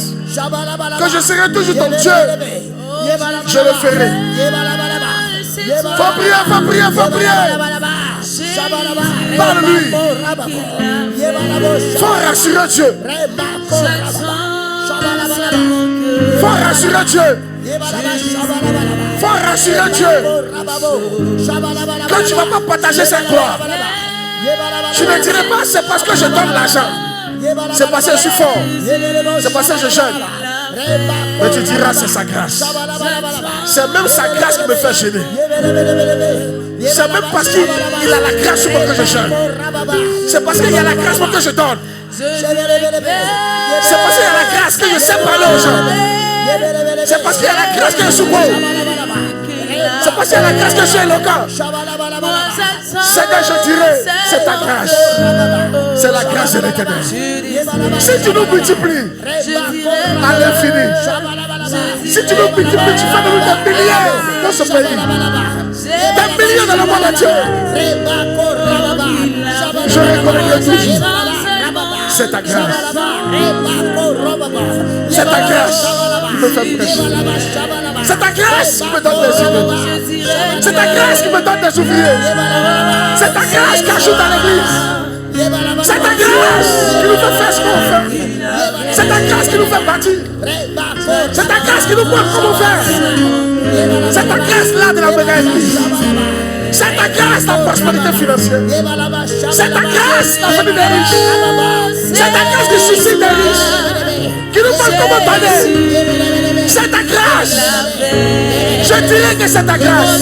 [SPEAKER 1] que je serai toujours ton Dieu, je le ferai. Faut prier, faut prier, faut prier. Parle-lui. Faut rassurer Dieu. Faut rassurer Dieu. Faut rassurer Dieu que tu ne vas pas partager cette gloire. Tu ne dirais pas c'est parce que je donne l'argent, c'est parce que je suis fort, c'est parce que je jeûne. Mais tu diras c'est sa grâce. C'est même sa grâce qui me fait gêner. C'est même parce qu'il a la grâce pour que je jeûne. C'est parce qu'il y a la grâce pour que je donne. C'est parce qu'il y a la grâce que je sais parler aux gens. C'est parce qu'il y a la grâce que je suis beau. C'est parce qu'il y a la grâce que je suis éloquent. C'est que je dirais, c'est ta grâce. C'est la grâce de l'Éternel. Si tu nous multiplies à l'infini, si tu nous multiplies, tu fais de nous des milliers dans ce pays. Des milliers dans le monde entier. Je reconnais toujours. C'est ta grâce. C'est ta grâce qui me fait prêcher. C'est ta grâce qui me donne des idées. C'est ta grâce qui me donne des ouvriers. C'est ta grâce qui ajoute à l'église. C'est ta grâce qui nous fait faire ce qu'on fait. C'est ta grâce qui nous fait bâtir. C'est ta grâce qui nous montre comment faire. C'est ta grâce là de la méga église. C'est ta grâce la prospérité financière. C'est ta grâce la venue des riches. C'est ta grâce qui suscite des riches. Qui nous montre comment donner. C'est ta grâce. Je dirais que c'est ta grâce.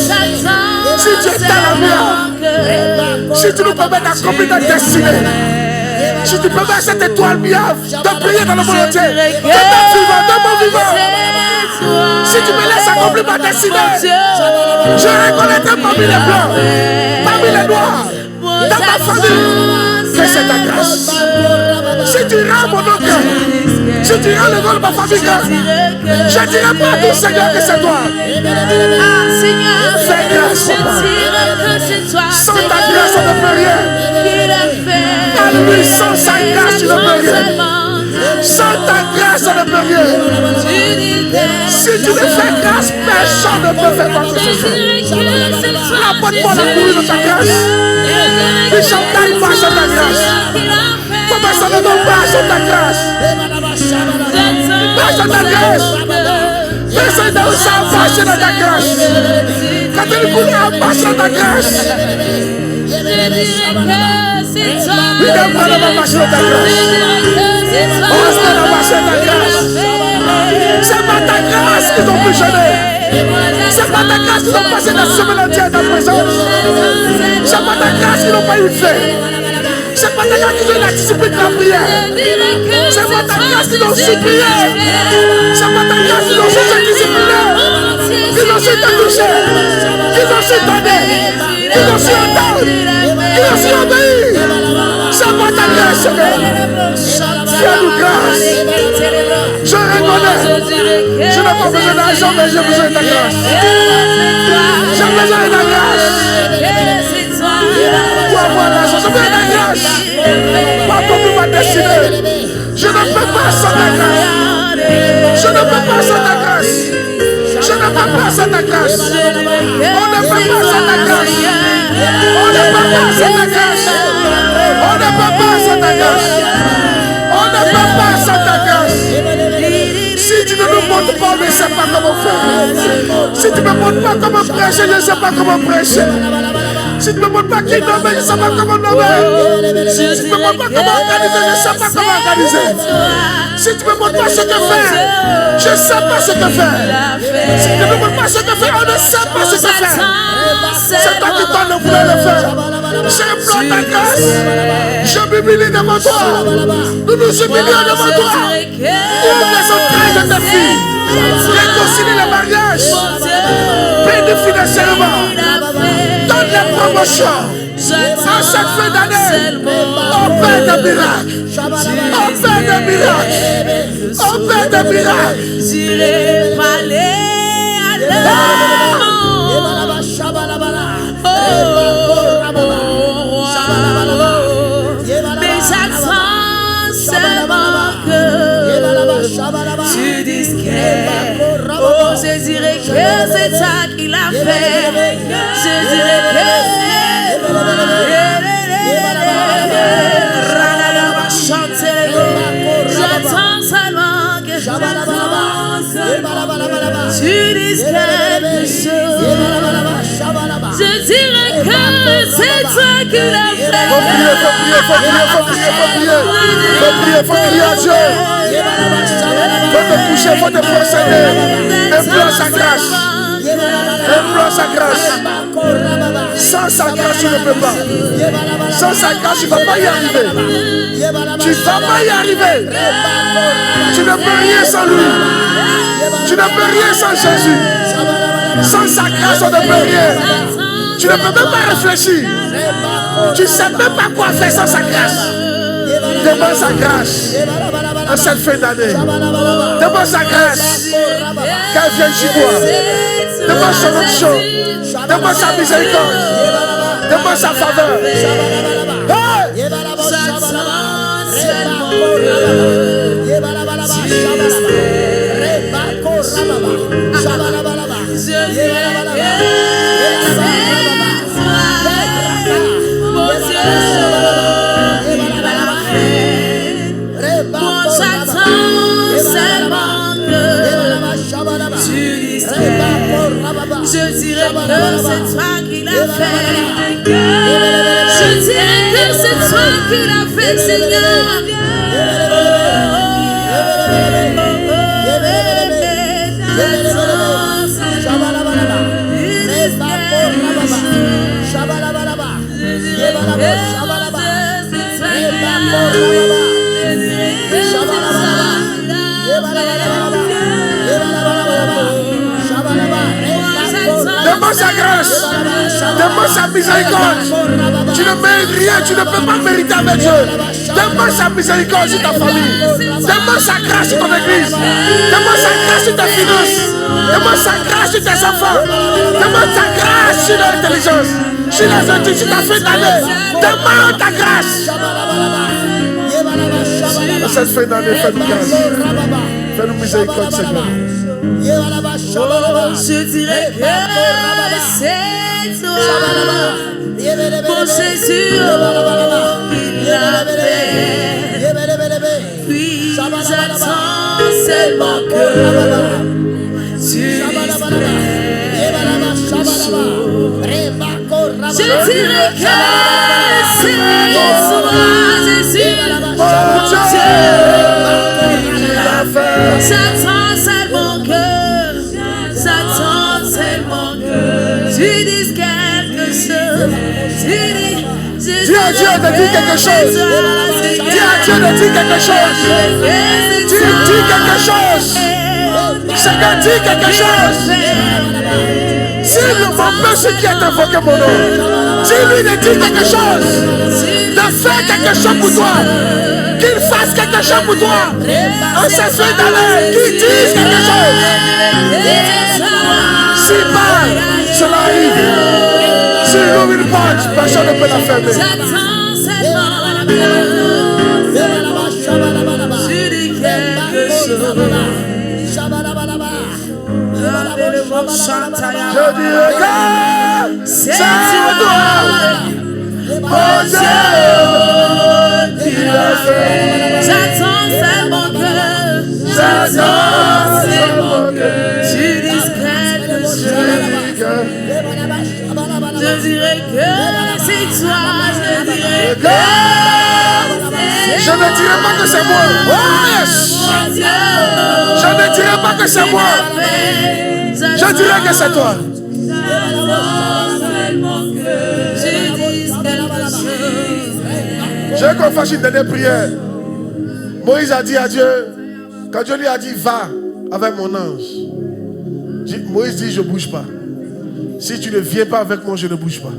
[SPEAKER 1] Si tu es dans la mienne, si tu nous permets d'accomplir ta destinée, si tu permets à cette étoile miave de briller dans le monde entier, de mon vivant, si tu me laisses accomplir ma destinée, je reconnaîtrai parmi les blancs, parmi les noirs, dans ma famille, que c'est ta grâce. Si tu rends mon nom grand, si tu rends le nom de ma famille grand, je dirai pas à tout Seigneur que c'est toi. Fais grâce pour moi. Sans ta grâce, on ne peut rien. Alléluia, sans sa grâce, tu ne peux rien. Sans ta grâce, on ne peut rien. Si tu me fais grâce, personne ne peut faire quoi que ce soit. Apporte-moi la courir de ta grâce. Les chantages marchent à ta grâce. Comment ça ne donne pas sur ta grâce? Marche à ta grâce. Personne ne sait marcher dans ta grâce. Quand tu voulais marcher dans ta grâce. Oui, d'après la marche dans ta grâce. Ose la marche dans ta grâce. C'est pas ta grâce qu'ils ont pu gêner. C'est pas ta grâce qu'ils ont passé la semaine entière à ta présence. C'est pas ta grâce qu'ils n'ont pas eu fait. C'est pas ta grâce qu'ils ont eu la discipline de la prière. C'est pas ta grâce qu'ils ont supplié. C'est pas ta grâce qu'ils ont su se discipliner. Qu'ils ont su te toucher. Qu'ils ont su donner. Qu'ils ont su entendre. Qu'ils ont su obéir. C'est pas ta grâce, Seigneur. Fais-nous grâce. Je reconnais. Je n'ai pas besoin d'argent, mais j'ai besoin de ta grâce. J'ai besoin de ta grâce. Pour avoir l'argent, j'ai besoin de ta grâce. Pour accomplir ma destinée. Je ne peux pas sans ta grâce. Je ne peux pas sans ta grâce. Je ne peux pas sans ta grâce. On ne peut pas sans ta grâce. On ne peut pas sans ta grâce. On ne peut pas sans ta grâce. On ne peut pas sans ta grâce. Si tu ne nous montres pas, on ne sait pas comment faire. Si tu ne me montres pas comment prêcher, je ne sais pas comment prêcher. Si tu ne me montres pas qui nommer, je ne sais pas comment nommer. Si tu ne me montres pas comment organiser, je ne sais pas comment organiser. Si tu ne me montres pas ce que faire, je ne sais pas ce que faire. Si tu ne me montres pas ce que faire, on ne sait pas ce que faire. C'est toi qui donnes le vouloir le faire. J'implore ta grâce. Je m'humilie devant toi. Nous nous humilions devant toi. Ouvre les entrailles de tes filles. Réconcilie les mariages. Bénis financièrement. Donne les promotions. En cette fin d'année, opère des miracles. Opère des miracles. Opère des miracles.
[SPEAKER 3] J'irai parler à l'homme. Mais j'attends seulement que tu dises que oh, je dirais que c'est ça qu'il a fait. Je dirais que j'attends seulement que tu dises quelque chose. Je dirais que c'est toi qui l'as fait.
[SPEAKER 1] Faut crier à Dieu. Faut te coucher, faut te procéder. Implore sa grâce. Implore sa grâce. Sans sa grâce, tu ne peux pas. Sans sa grâce, tu ne vas pas y arriver. Tu ne vas pas y arriver. Tu ne peux rien sans lui. Tu ne peux rien sans Jésus. Sans sa grâce, on ne peut rien. Tu ne peux même pas réfléchir. Tu ne sais même pas quoi faire sans sa grâce. Demande sa grâce en cette fin d'année. Demande sa grâce qu'elle vienne chez toi. Demande son onction. Demande sa miséricorde. Demande sa faveur.
[SPEAKER 3] Je dirais que c'est toi qui l'as fait. Je dirais que c'est toi qui l'as fait, Seigneur.
[SPEAKER 1] Demande sa grâce. Demande sa miséricorde. Tu ne mérites rien. Tu ne peux pas mériter avec Dieu. Demande sa miséricorde sur ta famille. Demande sa grâce sur ton église. Demande sa grâce sur tes finances. Demande sa grâce sur tes enfants. Demande sa grâce sur l'intelligence. Sur les études, sur ta fin d'année. Demande ta grâce. Dans cette fin d'année, fais-nous grâce. Fais-nous miséricorde, Seigneur.
[SPEAKER 3] Je dirais que c'est toi, mon Jésus, qui l'a fait. Puis j'attends seulement que tu dises je dirais que c'est toi, Jésus, mon Dieu, qui l'a fait. J'attends seulement que tu dises quelque chose.
[SPEAKER 1] Dis à Dieu de dire quelque chose. Dis à Dieu de dire quelque chose. Dis quelque chose. Seigneur, dis quelque chose. Dis mon peuple ce qui est invoqué mon nom. Dis-lui de dire quelque chose. De faire quelque chose pour toi. Qu'il fasse quelque chose pour toi. En cette fin d'année, qu'il dise quelque chose. S'il parle, cela arrive. S'il ouvre une porte, personne ne peut la fermer.
[SPEAKER 3] J'attends seulement tu dis quelque chose.
[SPEAKER 1] Je dirais que c'est toi, mon Dieu,
[SPEAKER 3] qui l'a fait. J'attends seulement que tu dises quelque chose. Je dirais que c'est toi, je dirais que
[SPEAKER 1] je ne dirais pas que c'est moi. Oh yes. Je ne dirais pas que c'est moi. Je dirais que c'est toi. Je veux qu'on fasse une dernière prière. Moïse a dit à Dieu, quand Dieu lui a dit va avec mon ange, Moïse dit je ne bouge pas. Si tu ne viens pas avec moi, je ne bouge pas.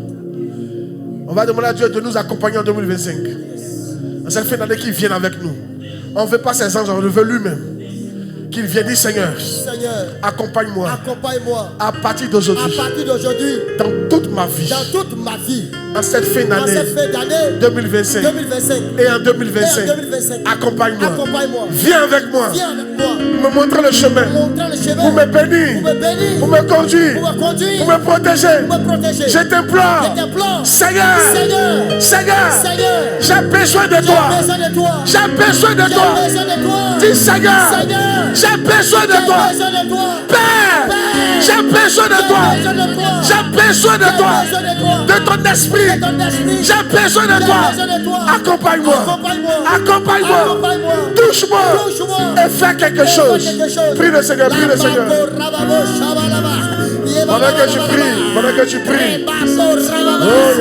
[SPEAKER 1] On va demander à Dieu de nous accompagner en 2025. En cette fin d'année qu'il vienne avec nous. On ne veut pas ses anges, on le veut lui-même. Qu'il vienne dire Seigneur,
[SPEAKER 2] Seigneur,
[SPEAKER 1] accompagne-moi
[SPEAKER 2] accompagne-moi
[SPEAKER 1] à partir d'aujourd'hui,
[SPEAKER 2] à partir d'aujourd'hui,
[SPEAKER 1] dans toute ma vie,
[SPEAKER 2] dans toute ma vie,
[SPEAKER 1] en cette fin
[SPEAKER 2] en
[SPEAKER 1] d'année
[SPEAKER 2] cette fin d'année
[SPEAKER 1] 2025
[SPEAKER 2] 2025.
[SPEAKER 1] et en 2025.
[SPEAKER 2] Et en 2025.
[SPEAKER 1] Accompagne-moi.
[SPEAKER 2] Accompagne-moi.
[SPEAKER 1] Viens avec moi.
[SPEAKER 2] Viens avec moi.
[SPEAKER 1] Me montrer le chemin.
[SPEAKER 2] Montrant le chemin.
[SPEAKER 1] Pour me bénir.
[SPEAKER 2] Pour me bénir.
[SPEAKER 1] Pour me conduire.
[SPEAKER 2] Pour me conduire.
[SPEAKER 1] Pour me protéger.
[SPEAKER 2] Pour me protéger.
[SPEAKER 1] Je t'implore.
[SPEAKER 2] Je t'implore.
[SPEAKER 1] Seigneur.
[SPEAKER 2] Seigneur.
[SPEAKER 1] Seigneur.
[SPEAKER 2] Seigneur.
[SPEAKER 1] J'ai besoin de toi.
[SPEAKER 2] J'ai besoin de toi.
[SPEAKER 1] J'ai besoin de toi.
[SPEAKER 2] J'ai besoin de toi.
[SPEAKER 1] Dis Seigneur.
[SPEAKER 2] Seigneur.
[SPEAKER 1] J'ai besoin de
[SPEAKER 2] J'ai
[SPEAKER 1] toi.
[SPEAKER 2] besoin de toi.
[SPEAKER 1] Père.
[SPEAKER 2] Père.
[SPEAKER 1] J'ai besoin de toi.
[SPEAKER 2] J'ai besoin de toi.
[SPEAKER 1] J'ai besoin de toi.
[SPEAKER 2] J'ai besoin de toi.
[SPEAKER 1] De ton esprit.
[SPEAKER 2] De ton esprit.
[SPEAKER 1] J'ai besoin de
[SPEAKER 2] J'ai
[SPEAKER 1] toi.
[SPEAKER 2] besoin de toi.
[SPEAKER 1] Accompagne-moi.
[SPEAKER 2] Accompagne-moi.
[SPEAKER 1] Accompagne-moi.
[SPEAKER 2] Accompagne-moi.
[SPEAKER 1] Touche-moi.
[SPEAKER 2] Touche-moi.
[SPEAKER 1] Et fais quelque chose. Prie le Seigneur. Prie le Seigneur. Pendant que tu pries. Pendant que tu pries. Oh,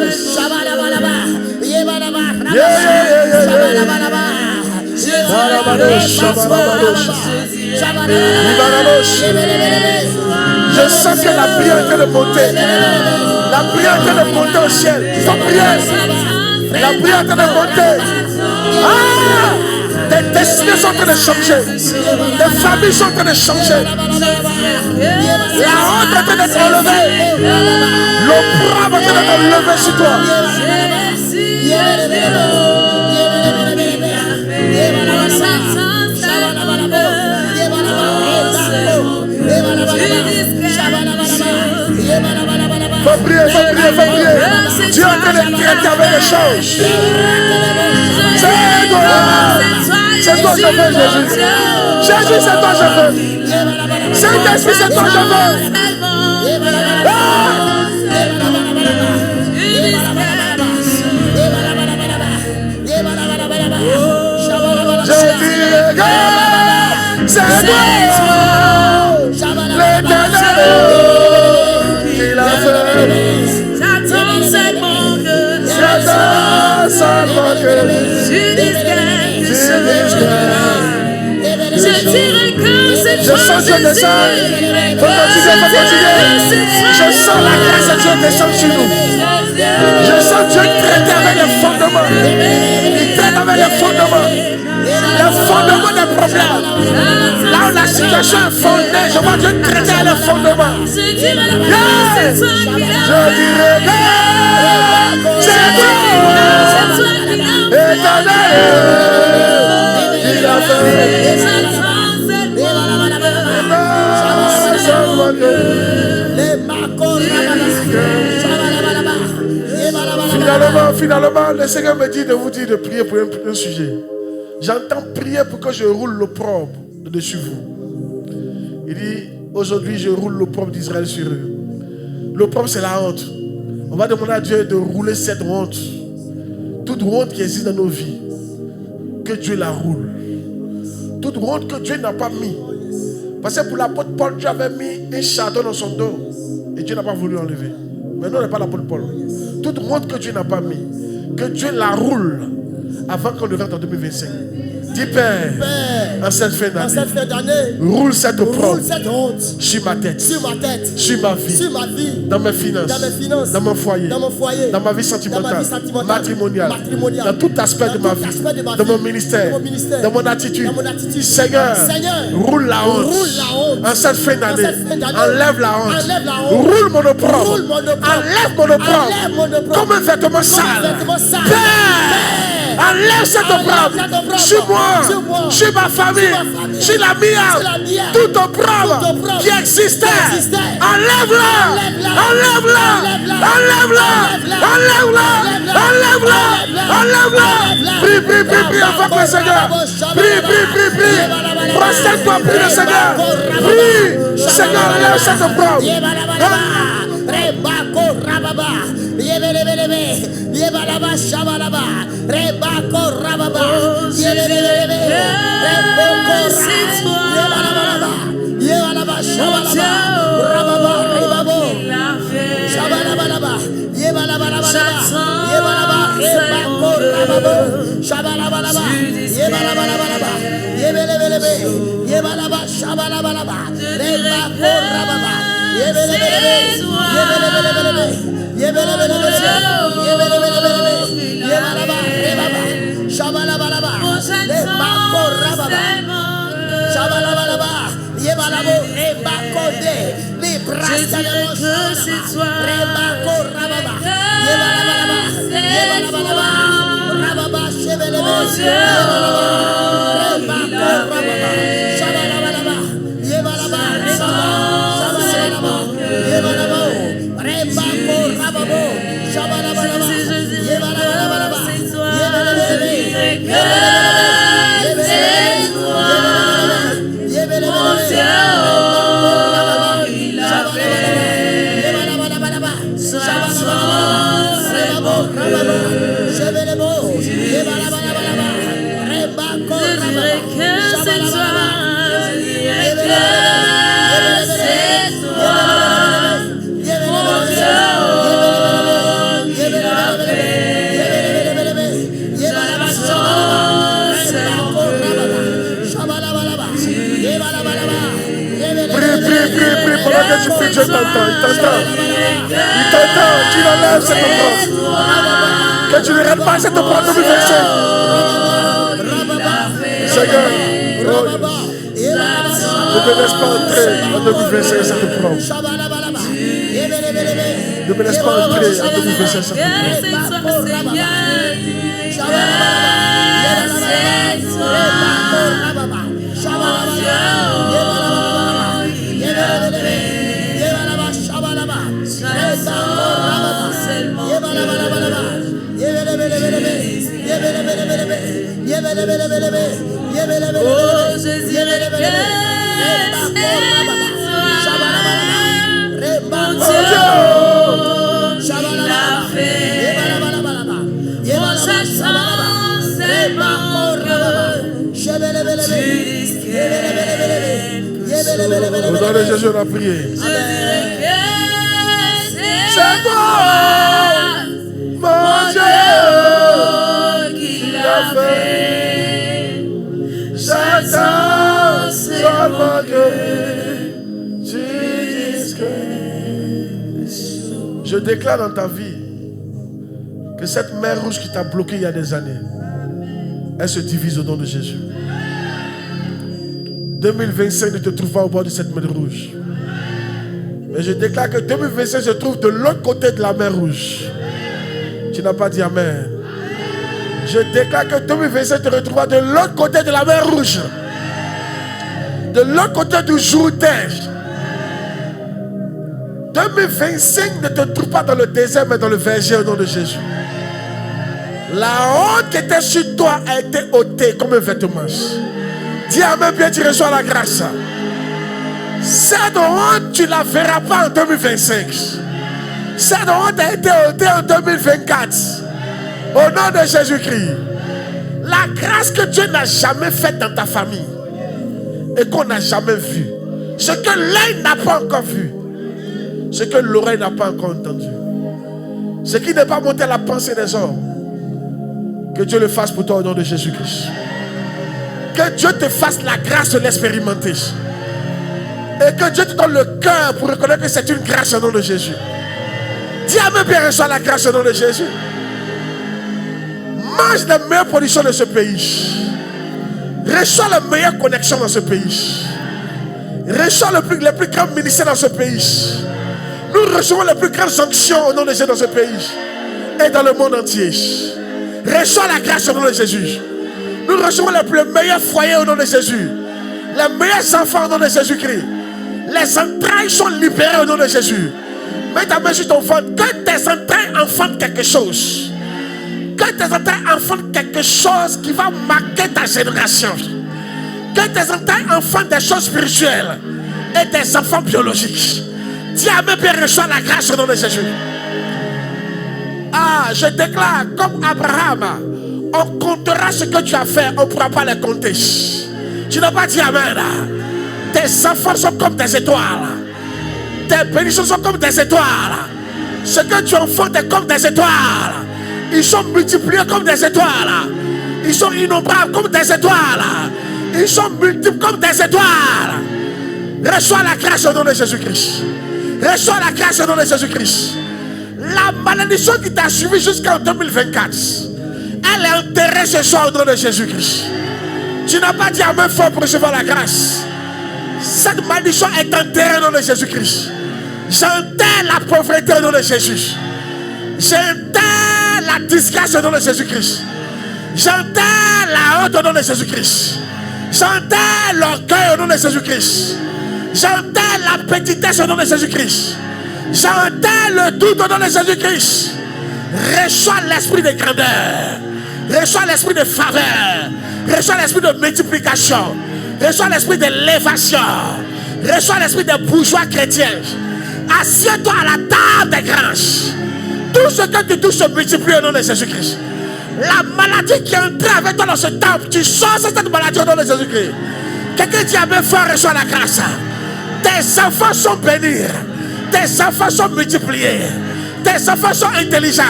[SPEAKER 1] yes. Je sens que la prière est en train de monter. La prière est en train de monter au ciel. Faut prier. La prière est en train de monter. Ah! Des destinées sont en train de changer. Des familles sont en train de changer. La honte est en train d'être enlevée. L'opprobre est en train d'être enlevé sur toi. Faut prier, faut prier, faut prier. Dieu est en train de traiter avec les choses. C'est toi. C'est toi, je veux, Jésus. Jésus, c'est toi, je veux. Saint-Esprit, c'est toi, je veux. Ah! Je dirais que c'est toi, l'Éternel, qui l'a fait.
[SPEAKER 3] J'attends seulement que
[SPEAKER 1] J'attends seulement que
[SPEAKER 3] tu dises quelque chose. Je dirais que c'est
[SPEAKER 1] je
[SPEAKER 3] toi,
[SPEAKER 1] sens Dieu
[SPEAKER 3] Jésus.
[SPEAKER 1] descendre. Faut continuer. Je sens la grâce de Dieu descendre sur nous. Je sens Dieu traiter avec les fondements. Il traite avec les fondements. Les fondements des problèmes. Là où la situation est fondée, je vois Dieu traiter avec les fondements.
[SPEAKER 3] Je dirais que c'est toi qui l'as
[SPEAKER 1] Je dirais que c'est toi, Éternel, qui l'a fait. Finalement, le Seigneur me dit de vous dire de prier pour un sujet. J'entends prier pour que je roule l'opprobre de dessus vous. Il dit, aujourd'hui je roule l'opprobre d'Israël sur eux. L'opprobre, c'est la honte. On va demander à Dieu de rouler cette honte. Toute honte qui existe dans nos vies, que Dieu la roule. Toute honte que Dieu n'a pas mis. Parce que pour l'apôtre Paul, Dieu avait mis un château dans son dos. Et Dieu n'a pas voulu enlever. Mais nous, on n'est pas l'apôtre Paul. Toute honte que Dieu n'a pas mis, que Dieu la roule avant qu'on le verre en 2025. Dis Père, en cette fin d'année, roule cette opprobre sur ma tête, sur ma vie, dans mes finances, dans mon foyer, dans ma vie sentimentale, matrimoniale, dans tout aspect de ma vie, dans mon ministère, dans mon attitude. Seigneur, roule la honte en cette fin d'année. Enlève la honte. Roule mon opprobre. Enlève mon opprobre comme un vêtement sale. Père, enlève cette opprobre sur moi, sur ma famille, sur la mienne, tout opprobre qui existait. Enlève-la, enlève-la, enlève-la, enlève-la, enlève-la, enlève-la. Prie, prie, prie, prie avec le Seigneur. Prie, prie, prie, prie. Prosterne-toi, prie le Seigneur. Prie, Seigneur, enlève cette opprobre.
[SPEAKER 2] Rebako Rababa, Yebelebelebe, Yebalaba Shabalaba, Rebako Rababa, Yebelebelebe, Rebako Rababa, Yebalaba Shabalaba, Rababa, Rebabo, Shabalabalaba, Yebalabalaba, Yebalaba, Rebako Rababo, Shabalabalaba, Yebalabalaba, Yebelebelebe, Yebalaba Shabalabalaba, Rebako Rababa.
[SPEAKER 1] Je t'entends, il t'entend. Il t'entend, tu l'enlèves cette offrande. Que tu ne rêves pas cette offrande 2025. Seigneur, ne me laisse pas entrer en 2025 cette offrande. Ne me laisse pas entrer en 2025 cette offrande. Au nom de Jésus, on a prié. C'est toi, mon Dieu, qui l'a fait. J'attends seulement que tu dises que. Je déclare dans ta vie que cette mer rouge qui t'a bloqué il y a des années, elle se divise au nom de Jésus. 2025 ne te trouve pas au bord de cette mer rouge. Mais je déclare que 2025 se trouve de l'autre côté de la mer rouge. Tu n'as pas dit amen. Je déclare que 2025 te retrouvera de l'autre côté de la mer rouge. De l'autre côté du Jourdain. 2025 ne te trouve pas dans le désert mais dans le verger au nom de Jésus. La honte qui était sur toi a été ôtée comme un vêtement. Dis amen, bien tu reçois la grâce. Cette honte, tu ne la verras pas en 2025. Cette honte a été ôtée en 2024. Au nom de Jésus-Christ. La grâce que Dieu n'a jamais faite dans ta famille et qu'on n'a jamais vu. Ce que l'œil n'a pas encore vu. Ce que l'oreille n'a pas encore entendu. Ce qui n'est pas monté à la pensée des hommes. Que Dieu le fasse pour toi au nom de Jésus-Christ. Que Dieu te fasse la grâce de l'expérimenter. Et que Dieu te donne le cœur pour reconnaître que c'est une grâce au nom de Jésus. Dis à mes bien, reçois la grâce au nom de Jésus. Mange les meilleures productions de ce pays. Reçois les meilleures connexions dans ce pays. Reçois les plus grands ministères dans ce pays. Nous recevons les plus grandes sanctions au nom de Jésus dans ce pays. Et dans le monde entier. Reçois la grâce au nom de Jésus. Nous recevons les meilleurs foyers au nom de Jésus. Les meilleurs enfants au nom de Jésus-Christ. Les entrailles sont libérées au nom de Jésus. Mets ta main sur ton ventre. Que tes entrailles enfantent quelque chose. Que tes entrailles enfantent quelque chose qui va marquer ta génération. Que tes entrailles enfantent des choses spirituelles et des enfants biologiques. Dis à mes pères, reçois la grâce au nom de Jésus. Ah, je déclare comme Abraham, on comptera ce que tu as fait, on ne pourra pas les compter. Tu n'as pas dit amen. Tes enfants sont comme des étoiles. Tes bénédictions sont comme des étoiles. Ce que tu enfantes est comme des étoiles. Ils sont multipliés comme des étoiles. Ils sont innombrables comme des étoiles. Ils sont multiples comme des étoiles. Reçois la grâce au nom de Jésus-Christ. Reçois la grâce au nom de Jésus-Christ. La malédiction qui t'a suivi jusqu'en 2024, elle est enterrée ce soir au nom de Jésus-Christ. Tu n'as pas dit amen fort pour recevoir la grâce. Cette malédiction est enterrée au nom de Jésus-Christ. J'enterre la pauvreté au nom de Jésus. J'enterre la disgrâce au nom de Jésus-Christ. J'enterre la honte au nom de Jésus-Christ. J'enterre l'orgueil au nom de Jésus-Christ. J'enterre la petitesse au nom de Jésus-Christ. J'enterre le doute au nom de Jésus-Christ. Reçois l'esprit de grandeur. Reçois l'esprit de faveur. Reçois l'esprit de multiplication. Reçois l'esprit de l'élévation. Reçois l'esprit de bourgeois chrétiens. Assieds-toi à la table des grâces. Tout ce que tu touches se multiplie au nom de Jésus-Christ. La maladie qui est entrée avec toi dans ce temple, tu sors cette maladie au nom de Jésus-Christ. Quelqu'un dit amen fort, reçois la grâce. Tes enfants sont bénis. Tes enfants sont multipliés. Tes enfants sont intelligents.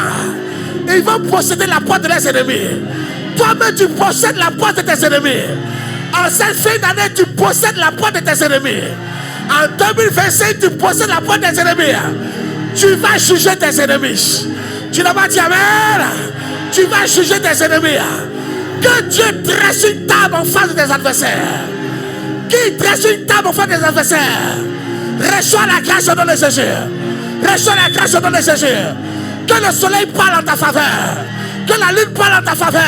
[SPEAKER 1] Ils vont posséder la porte de leurs ennemis. Toi-même, tu possèdes la porte de tes ennemis. En cette fin d'année, tu possèdes la porte de tes ennemis. En 2025, tu possèdes la porte des ennemis. Tu vas juger tes ennemis. Tu n'as pas dit amen. Tu vas juger tes ennemis. Que Dieu dresse une table en face de tes adversaires. Qui dresse une table en face des adversaires. Reçois la grâce au nom de Jésus. Reçois la grâce au nom de Jésus. Que le soleil parle en ta faveur. Que la lune parle en ta faveur.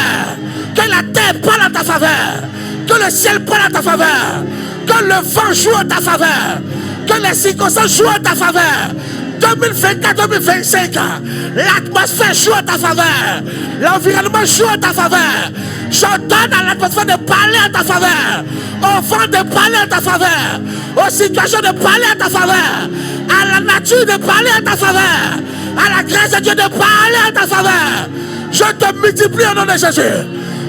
[SPEAKER 1] Que la terre parle en ta faveur. Que le ciel parle en ta faveur. Que le vent joue en ta faveur. Que les circonstances jouent en ta faveur. 2024-2025, l'atmosphère joue en ta faveur. L'environnement joue en ta faveur. J'ordonne à l'atmosphère de parler en ta faveur. Au vent de parler en ta faveur. Aux situations de parler en ta faveur. À la nature de parler en ta faveur. À la grâce de Dieu de parler en ta faveur. Je te multiplie au nom de Jésus.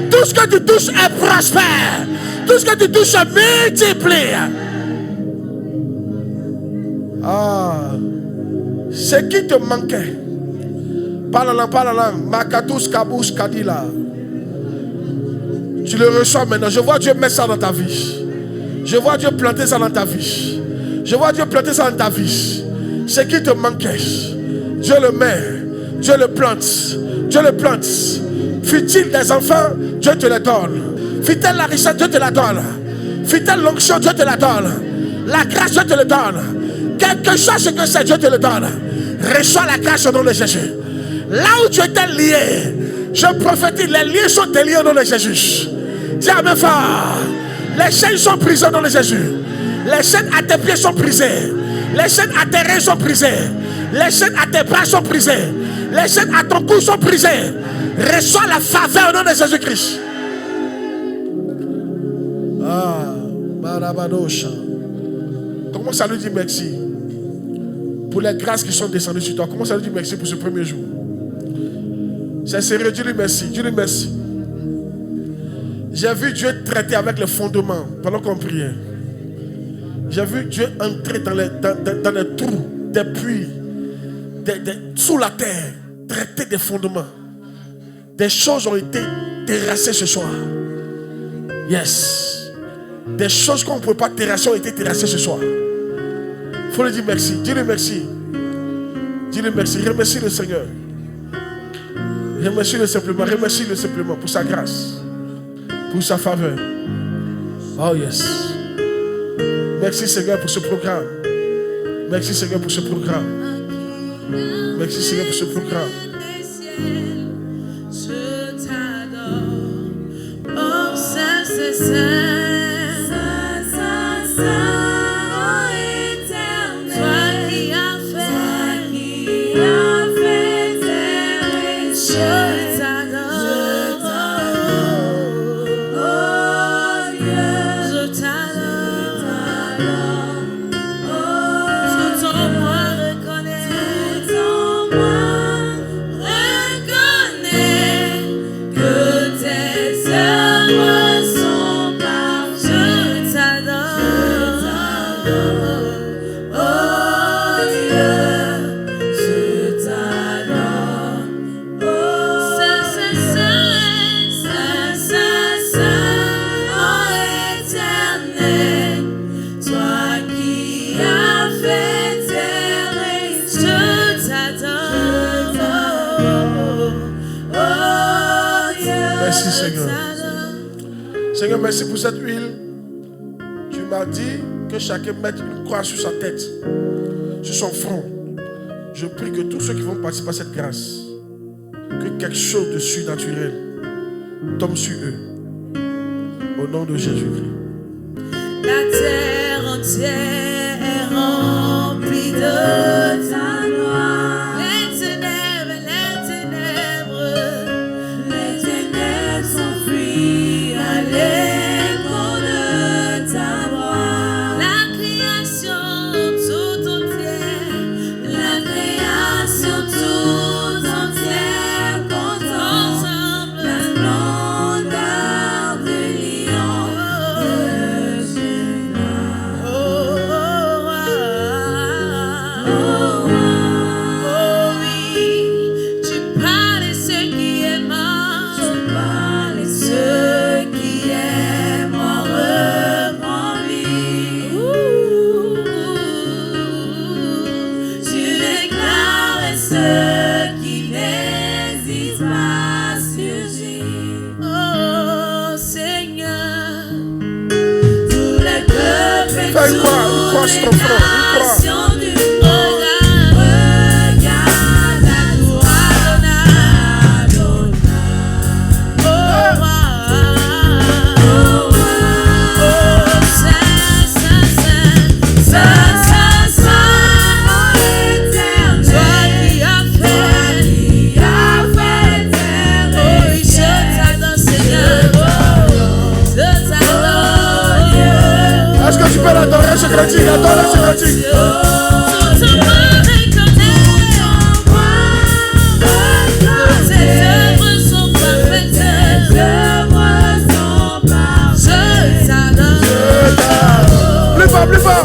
[SPEAKER 1] Tout ce que tu touches est prospère. Tout ce que tu touches se multiplie. Ah, ce qui te manquait. Parle la langue. Makatous kabous kadila. Tu le reçois maintenant. Je vois Dieu mettre ça dans ta vie. Je vois Dieu planter ça dans ta vie. Je vois Dieu planter ça dans ta vie. Ce qui te manquait, Dieu le met. Dieu le plante. Dieu le plante. Fut-il des enfants, Dieu te les donne. Fut-elle la richesse, Dieu te la donne. Fut-elle l'onction, Dieu te la donne. La grâce, Dieu te le donne. Quelque chose que c'est, Dieu te le donne. Reçois la grâce au nom de Jésus. Là où tu étais lié, je prophétise, les liens sont déliés au nom de Jésus. Dis amen fort. Les chaînes sont brisées au nom de Jésus. Les chaînes à tes pieds sont brisées. Les chaînes à tes reins sont brisées. Les chaînes à tes bras sont brisées. Les chaînes à ton cou sont brisées. Reçois la faveur au nom de Jésus-Christ. Ah, Marabadosha. Commence à lui dire merci pour les grâces qui sont descendues sur toi. Commence à lui dire merci pour ce premier jour. C'est sérieux, dis-lui merci. Dis-lui merci. J'ai vu Dieu traiter avec les fondements pendant qu'on priait. J'ai vu Dieu entrer dans les trous, des puits, sous la terre, traiter des fondements. Des choses ont été terrassées ce soir. Yes. Des choses qu'on ne peut pas terrasser ont été terrassées ce soir. Il faut lui dire merci. Dis-lui merci. Dis-lui merci. Remercie le Seigneur. Remercie-le simplement. Remercie-le simplement pour sa grâce. Pour sa faveur. Oh yes. Merci Seigneur pour ce programme. Merci Seigneur pour ce programme. Merci Seigneur pour ce programme.
[SPEAKER 3] Je t'adore. Oh, ça c'est ça.
[SPEAKER 4] Reconnaître en moi, reconnaître.
[SPEAKER 1] Merci Seigneur. Seigneur, merci pour cette huile. Tu m'as dit que chacun mette une croix sur sa tête, sur son front. Je prie que tous ceux qui vont participer à cette grâce, que quelque chose de surnaturel tombe sur eux. Au nom de Jésus-Christ.
[SPEAKER 3] La terre entière est remplie de ta gloire. Les ténèbres s'enfuient à l'écho de ta voix. La création tout entière contemple la splendeur de Lion.
[SPEAKER 1] Fais une croix sur ton front, une croix. Est-ce que tu peux l'adorer, ce chrétien? Adore ce chrétien. Plus fort, plus fort.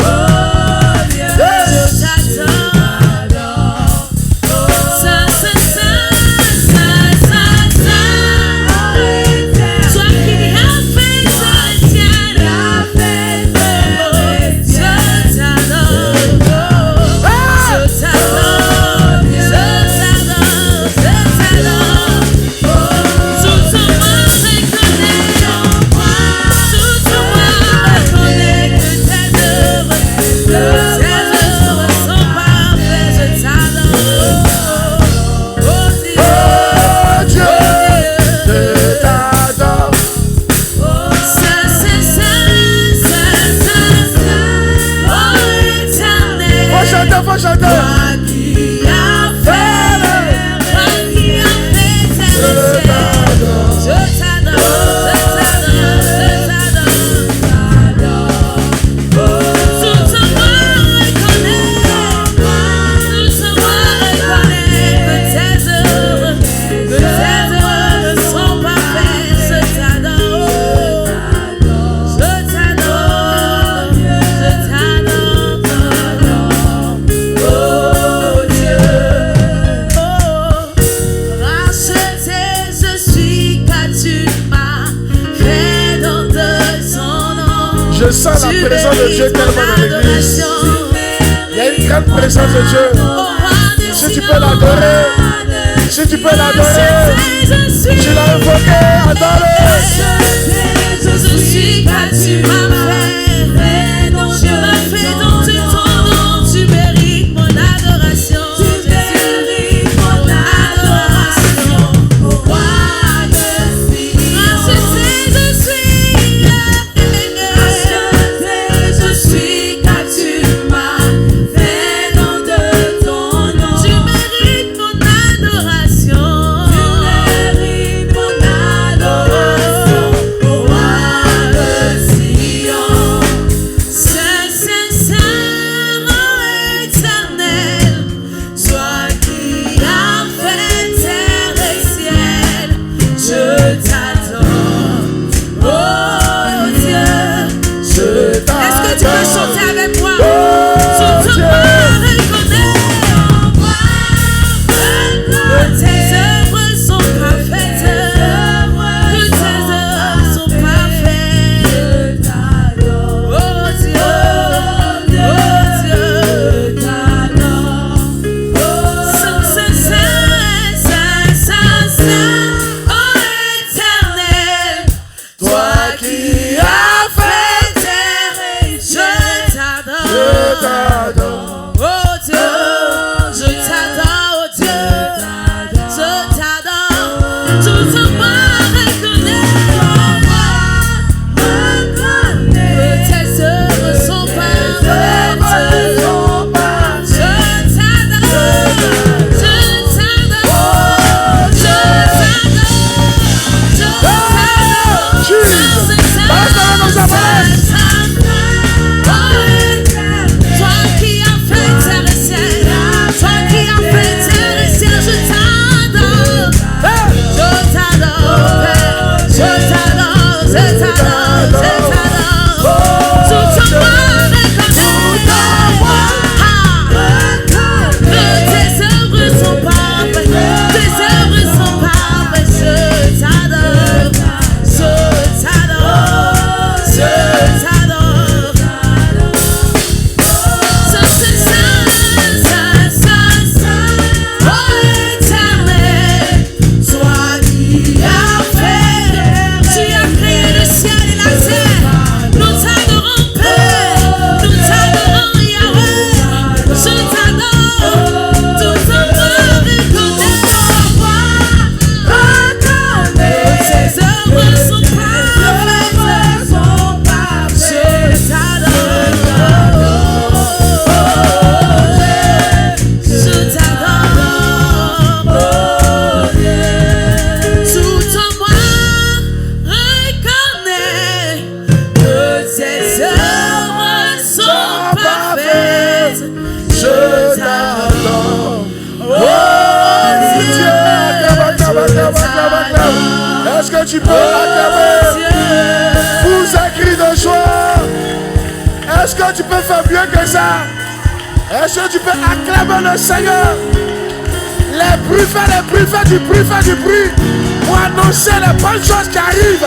[SPEAKER 1] Je sens la présence de Dieu tellement dans l'église. Il y a une grande présence de Dieu. Si tu peux l'adorer, si tu peux l'adorer, tu l'as invoqué, adore-le.
[SPEAKER 3] Je suis car tu m'as fait, tu m'as fait dans ton nom, tu mérites mon adoration. Tu mérites mon adoration, roi de vie. Je suis car tu m'as fait dans de ton nom. Tu mérites mon adoration. Tu mérites mon adoration.
[SPEAKER 1] tu peux acclamer pour un cri de joie? Est-ce que tu peux faire mieux que ça? Est-ce que tu peux acclamer le Seigneur? Les bruits, fais du bruit pour annoncer les bonnes choses qui arrivent,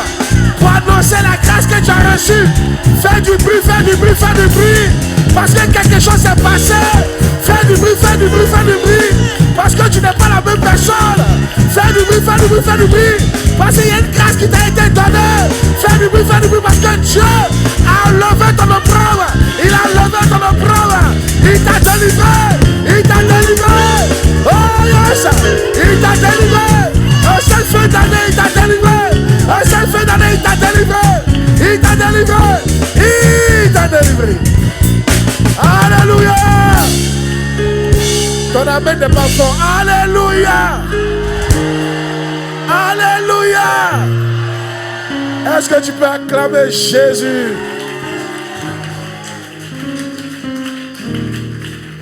[SPEAKER 1] pour annoncer la grâce que tu as reçue. Fais du bruit, parce que quelque chose s'est passé. Fais du bruit, parce que tu n'es pas la même personne. Fais du bruit, parce qu'il y a une grâce qui t'a été donnée. Fais du bruit, parce que Dieu a levé ton opprobre. Il a levé ton opprobre. Il t'a délivré. Oh yes, il t'a délivré. Un seul feu d'année, il t'a délivré. Alléluia. Ton amen n'est pas fort. Alléluia. Est-ce que tu peux acclamer Jésus?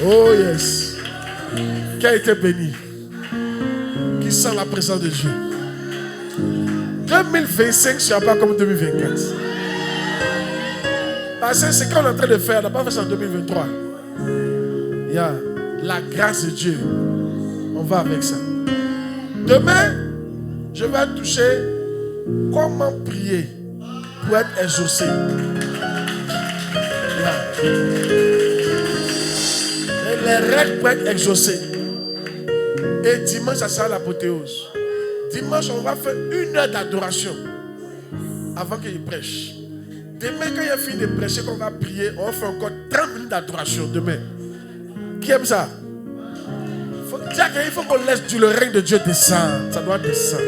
[SPEAKER 1] Oh yes. Qui a été béni, qui sent la présence de Dieu. 2025 ne sera pas comme 2024. Parce que ce qu'on est en train de faire, on n'a pas fait ça en 2023. Il y a la grâce de Dieu. On va avec ça. Demain, je vais toucher comment prier pour être exaucé. Et les règles pour être exaucées. Et dimanche, ça sera l'apothéose. Dimanche, on va faire 1 heure d'adoration avant qu'il prêche. Demain, quand il a fini de prêcher, qu'on va prier, on va faire encore 30 minutes d'adoration demain. Qui aime ça? Il faut qu'on laisse le règne de Dieu descendre. Ça doit descendre.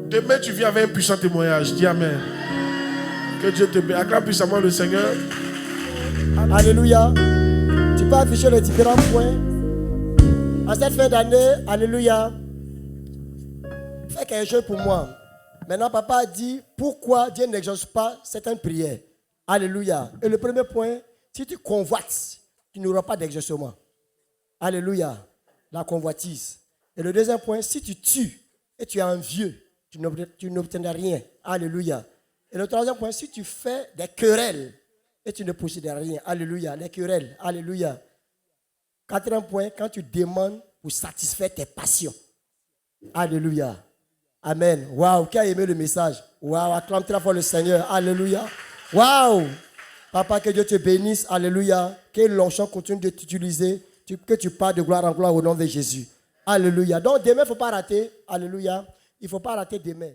[SPEAKER 1] Demain, tu viens avec un puissant témoignage. Dis Amen. Que Dieu te bénisse. Acclame puissamment le Seigneur.
[SPEAKER 2] Alléluia. Tu peux afficher les différents points. En cette fin d'année, alléluia, fais quelque chose pour moi. Maintenant, papa a dit pourquoi Dieu n'exauce pas certaines prières. Alléluia. Et le premier point, si tu convoites, tu n'auras pas d'exaucement. Alléluia. La convoitise. Et le deuxième point, si tu tues et tu es envieux, tu n'obtiendras rien. Alléluia. Et le troisième point, si tu fais des querelles et tu ne possèdes rien. Alléluia. Les querelles. Alléluia. Quatrième point, quand tu demandes pour satisfaire tes passions. Alléluia. Amen. Waouh, qui a aimé le message? Waouh, acclame très fort le Seigneur. Alléluia. Waouh. Papa, que Dieu te bénisse. Alléluia. Que l'onction continue de t'utiliser. Que tu parles de gloire en gloire au nom de Jésus. Alléluia. Donc demain, il ne faut pas rater. Alléluia. Il ne faut pas rater demain.